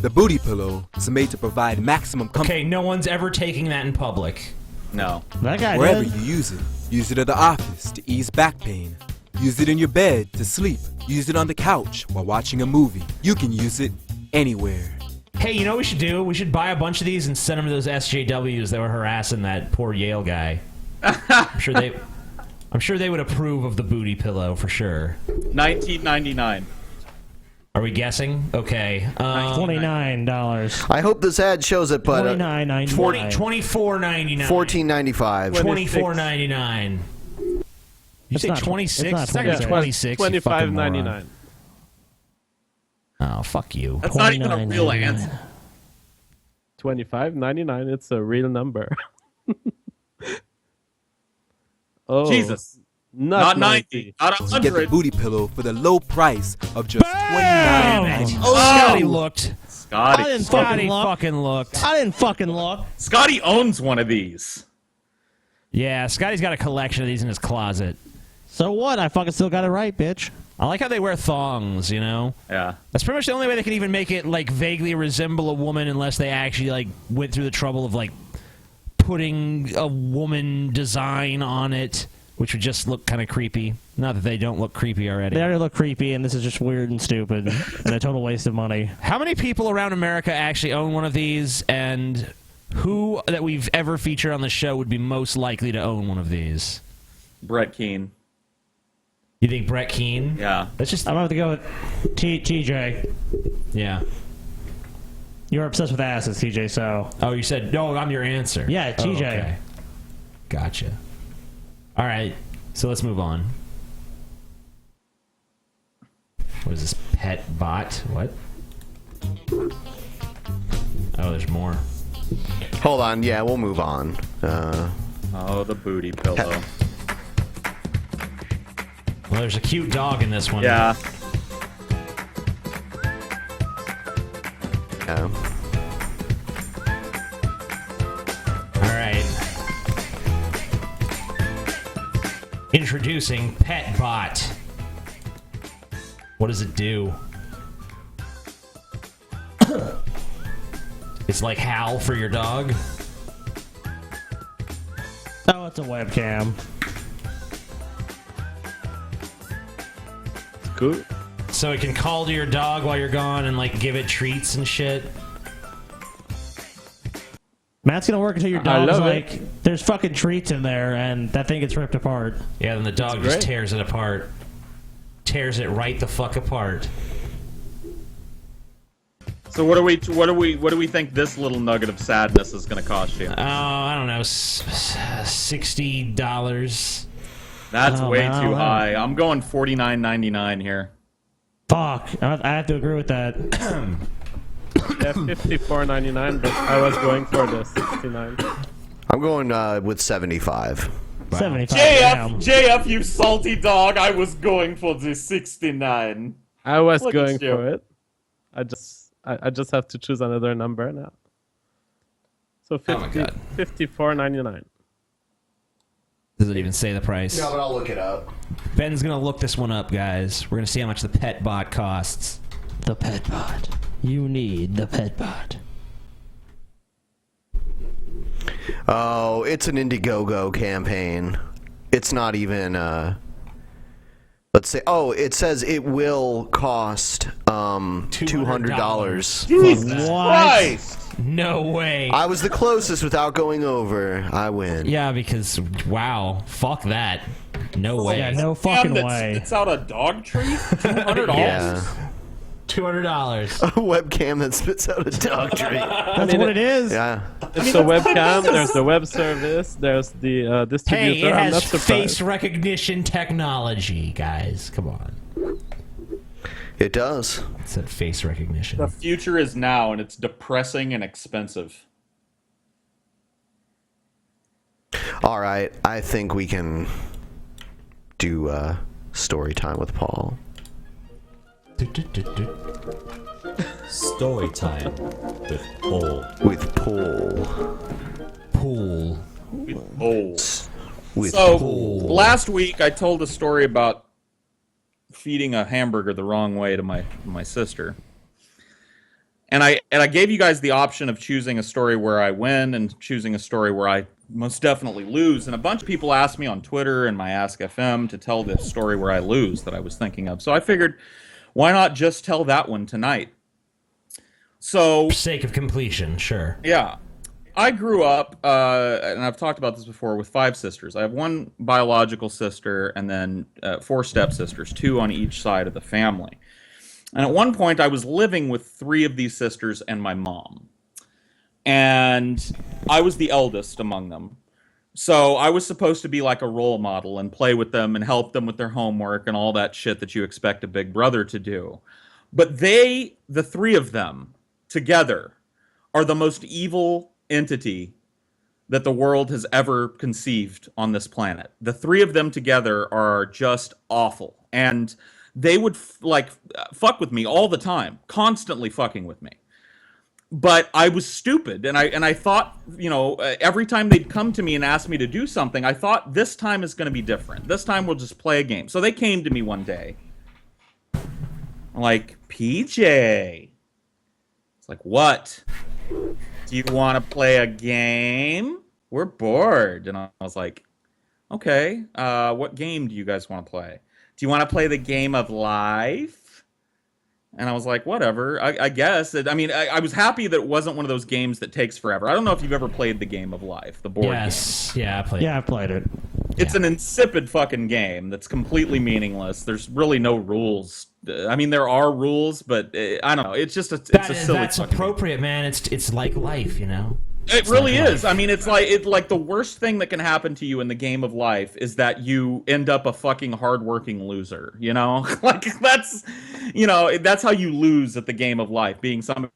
The Booty Pillow is made to provide maximum comfort. Okay, no one's ever taking that in public. No. That guy Wherever did. you use it. Use it at the office to ease back pain. Use it in your bed to sleep. Use it on the couch while watching a movie. You can use it anywhere. Hey, you know what we should do? We should buy a bunch of these and send them to those SJWs that were harassing that poor Yale guy. I'm sure they would approve of the booty pillow for sure. 1999. Are we guessing? Okay. $29. I hope this ad shows it, but $29.99. $24.99. $14.95. $24.99. You It's say not 26? it's not It's not gonna be 26. you fucking moron. $25.99. Oh, fuck you. That's not even a real answer. $25.99. It's a real number. Oh, Jesus. Not 90. Not Get the 100. Booty Pillow for the low price of just $29.99. Oh, Scotty looked. Scotty. I didn't Scotty fucking look. fucking looked. I didn't fucking look. Scotty owns one of these. Yeah, Scotty's got a collection of these in his closet. So what? I fucking still got it right, bitch. I like how they wear thongs, you know? Yeah. That's pretty much the only way they can even make it, like, vaguely resemble a woman unless they actually, like, went through the trouble of, like, putting a woman design on it, which would just look kind of creepy. Not that they don't look creepy already. They already look creepy, and this is just weird and stupid and a total waste of money. How many people around America actually own one of these, and who that we've ever featured on the show would be most likely to own one of these? Brett Keane. You think Brett Keane? Yeah. That's just. I'm going to go with TJ. Yeah. You're obsessed with asses, TJ, so. Oh, you said, no, I'm your answer. Yeah, TJ. Oh, okay. Gotcha. All right, so let's move on. What is this? Pet bot? What? Oh, there's more. Hold on, yeah, we'll move on. Oh, the booty pillow. Well, there's a cute dog in this one. Yeah. Yeah. All right. Introducing Pet Bot. What does it do? It's like Hal for your dog. Oh, it's a webcam. Cool. So it can call to your dog while you're gone and like give it treats and shit. Matt's gonna work until your I dog's love like, it. there's fucking treats in there, and that thing gets ripped apart. Yeah, then the dog That's just great. tears it apart. Tears it right the fuck apart. So what do we think this little nugget of sadness is going to cost you? Oh, I don't know, $60. That's way man, I too don't know. high. I'm going $49.99 here. Fuck, I have to agree with that. Yeah, $54.99, but I was going for the $69. I'm going with 75. 75. JF, you salty dog! I was going for the 69. I was Look going at you. for it. I just have to choose another number now. So Oh my God. $54.99. Does it even say the price? No, but I'll look it up. Ben's gonna look this one up, guys. We're gonna see how much the Pet Bot costs. The Pet Bot. You need the Pet Bot. Oh, it's an Indiegogo campaign. It's not even, let's say, oh, it says it will cost, $200. Jesus Christ! No way. I was the closest without going over. I win. Yeah, because wow, fuck that. No way. Yeah, no fucking Damn, way. It's out a dog treat? $200? Yeah. $200. A webcam that spits out a dog treat. That's what it is. Yeah. It's a webcam, there's the web service, there's the distributor. Hey, it I'm not has surprised. face recognition technology, guys. Come on. It does. It said face recognition. The future is now, and it's depressing and expensive. All right, I think we can do story time with Paul. Story time with Paul. With Paul. Pool. With So Paul. last week I told a story about feeding a hamburger the wrong way to my sister. And I gave you guys the option of choosing a story where I win and choosing a story where I most definitely lose. And a bunch of people asked me on Twitter and my Ask FM to tell the story where I lose that I was thinking of. So I figured, why not just tell that one tonight? So, For sake of completion, sure. yeah. I grew up, and I've talked about this before, with 5 sisters. I have 1 biological sister and then 4 stepsisters, 2 on each side of the family. And at one point, I was living with 3 of these sisters and my mom. And I was the eldest among them. So I was supposed to be like a role model and play with them and help them with their homework and all that shit that you expect a big brother to do. But they, the 3 of them, together, are the most evil entity that the world has ever conceived on this planet. The 3 of them together are just awful. And they would fuck with me all the time, constantly fucking with me. but I was stupid, and I thought, every time they'd come to me and ask me to do something, I thought this time is going to be different. This time we'll just play a game. So they came to me one day. I'm like, PJ. It's like, what? Do you want to play a game? We're bored. And I was like, okay, what game do you guys want to play? Do you want to play the game of life? And I was like, whatever, I guess. I was happy that it wasn't one of those games that takes forever. I don't know if you've ever played the game of life, the board game. Yeah, I played it. Yeah, I've played it. It's an insipid fucking game that's completely meaningless. There's really no rules. I mean, there are rules, but I don't know. It's just it's a silly. That's appropriate, game. Man. It's like life, you know. It really is. I mean, it's like the worst thing that can happen to you in the game of life is that you end up a fucking hardworking loser. You know, like that's how you lose at the game of life, being somebody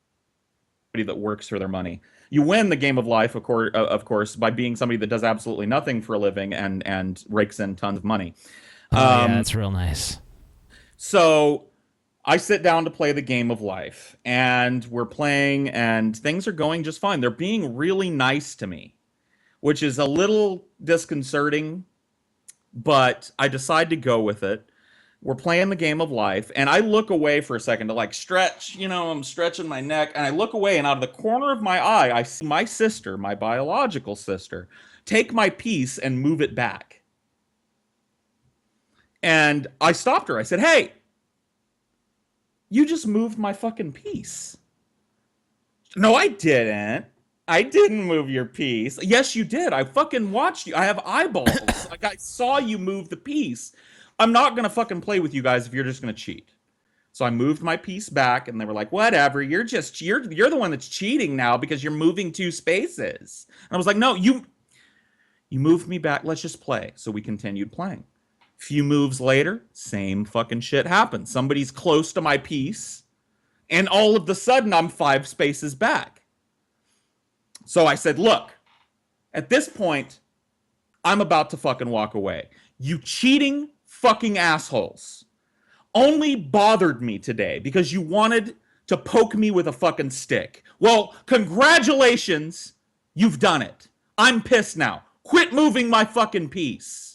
that works for their money. You win the game of life, of course, by being somebody that does absolutely nothing for a living and rakes in tons of money. Yeah, that's real nice. So I sit down to play the game of life, and we're playing, and things are going just fine. They're being really nice to me, which is a little disconcerting, but I decide to go with it. We're playing the game of life, and I look away for a second to stretch, I'm stretching my neck, and I look away, and out of the corner of my eye, I see my sister, my biological sister, take my piece and move it back. And I stopped her. I said, hey, you just moved my fucking piece. No, I didn't. I didn't move your piece. Yes, you did. I fucking watched you. I have eyeballs. I saw you move the piece. I'm not going to fucking play with you guys if you're just going to cheat. So I moved my piece back, and they were like, whatever, you're the one that's cheating now because you're moving 2 spaces. And I was like, no, you moved me back. Let's just play. So we continued playing. Few moves later, same fucking shit happens. Somebody's close to my piece, and all of a sudden I'm 5 spaces back. So I said, look, at this point, I'm about to fucking walk away. You cheating fucking assholes only bothered me today because you wanted to poke me with a fucking stick. Well, congratulations, you've done it. I'm pissed now. Quit moving my fucking piece.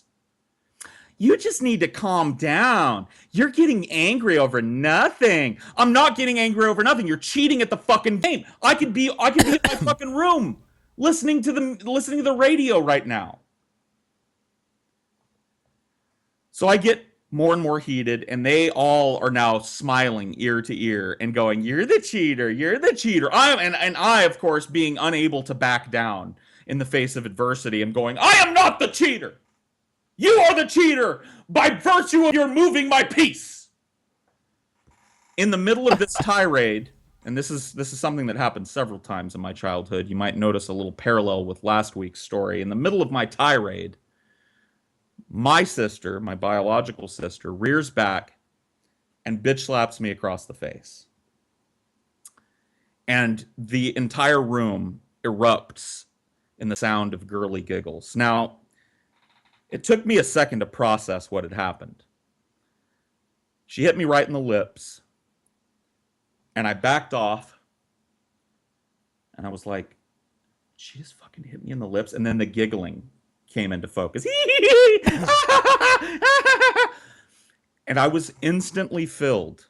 You just need to calm down. You're getting angry over nothing. I'm not getting angry over nothing. You're cheating at the fucking game. I could be in my fucking room listening to the radio right now. So I get more and more heated, and they all are now smiling ear to ear and going, "You're the cheater. You're the cheater." I, of course, being unable to back down in the face of adversity, am going, "I am not the cheater. You are the cheater by virtue of your moving my piece." In the middle of this tirade, and this is something that happened several times in my childhood. You might notice a little parallel with last week's story. In the middle of my tirade, my sister, my biological sister, rears back and bitch slaps me across the face. And the entire room erupts in the sound of girly giggles. Now, it took me a second to process what had happened. She hit me right in the lips, and I backed off, and I was like, she just fucking hit me in the lips, and then the giggling came into focus. And I was instantly filled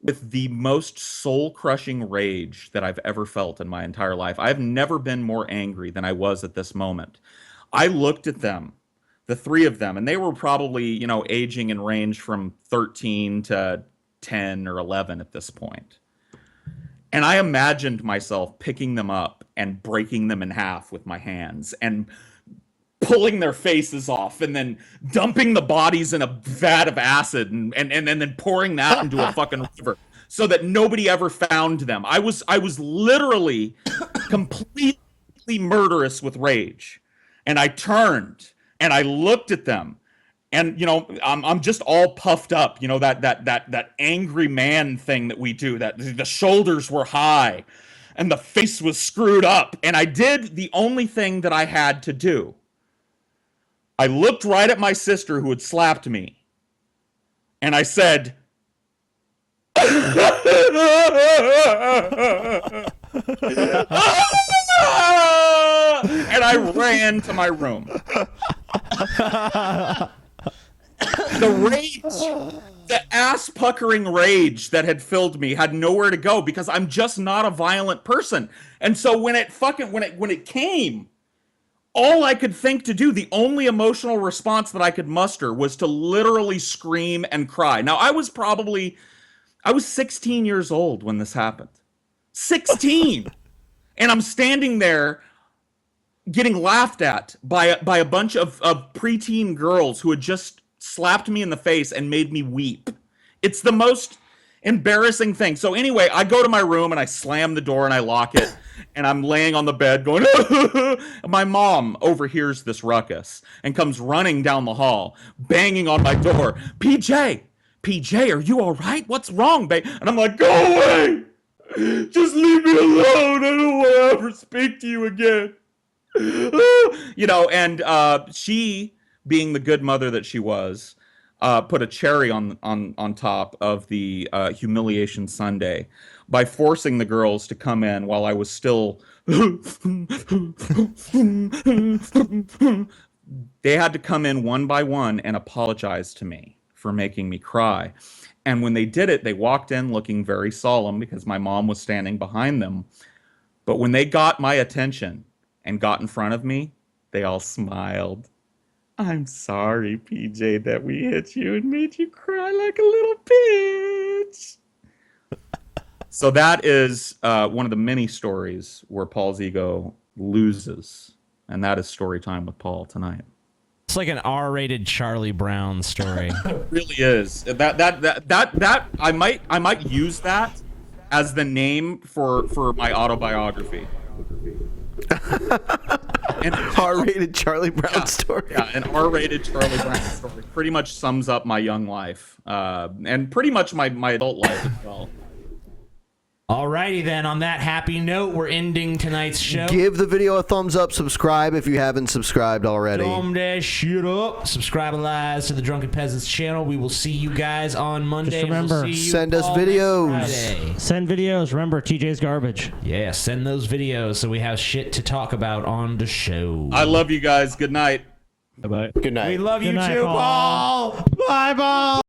with the most soul-crushing rage that I've ever felt in my entire life. I've never been more angry than I was at this moment. I looked at them, the 3 of them, and they were probably, aging in range from 13 to 10 or 11 at this point. And I imagined myself picking them up and breaking them in half with my hands and pulling their faces off and then dumping the bodies in a vat of acid and then pouring that into a fucking river so that nobody ever found them. I was literally completely murderous with rage. And I turned and I looked at them, and I'm just all puffed up, that angry man thing that we do, that the shoulders were high and the face was screwed up. And I did the only thing that I had to do. I looked right at my sister who had slapped me, and I said, And I ran to my room. The rage, the ass-puckering rage that had filled me had nowhere to go because I'm just not a violent person. And so when it came, all I could think to do, the only emotional response that I could muster was to literally scream and cry. Now, I was 16 years old when this happened. 16! And I'm standing there getting laughed at by a bunch of preteen girls who had just slapped me in the face and made me weep. It's the most embarrassing thing. So anyway, I go to my room and I slam the door and I lock it. And I'm laying on the bed going, my mom overhears this ruckus and comes running down the hall, banging on my door. PJ, are you all right? What's wrong, babe? And I'm like, go away. Just leave me alone. I don't want to ever speak to you again. And she, being the good mother that she was, put a cherry on top of the humiliation sundae by forcing the girls to come in while I was still they had to come in one by one and apologize to me for making me cry. And when they did it, they walked in looking very solemn because my mom was standing behind them. But when they got my attention and got in front of me, they all smiled. I'm sorry, PJ, that we hit you and made you cry like a little bitch. So that is one of the many stories where PaulsEgo loses. And that is story time with Paul tonight. It's like an R-rated Charlie Brown story. It really is. That I might use that as the name for my autobiography. An R-rated Charlie Brown story. Yeah, an R-rated Charlie Brown story. Pretty much sums up my young life, and pretty much my adult life as well. Alrighty then, on that happy note, we're ending tonight's show. Give the video a thumbs up, subscribe if you haven't subscribed already. Thumb that shit up. Subscribe and like to the Drunken Peasants channel. We will see you guys on Monday. Just remember, we'll send us videos. Send videos. Remember, TJ's garbage. Yeah, send those videos so we have shit to talk about on the show. I love you guys. Good night. Bye-bye. Good night. We love you Good night, too, Paul. Bye, Paul.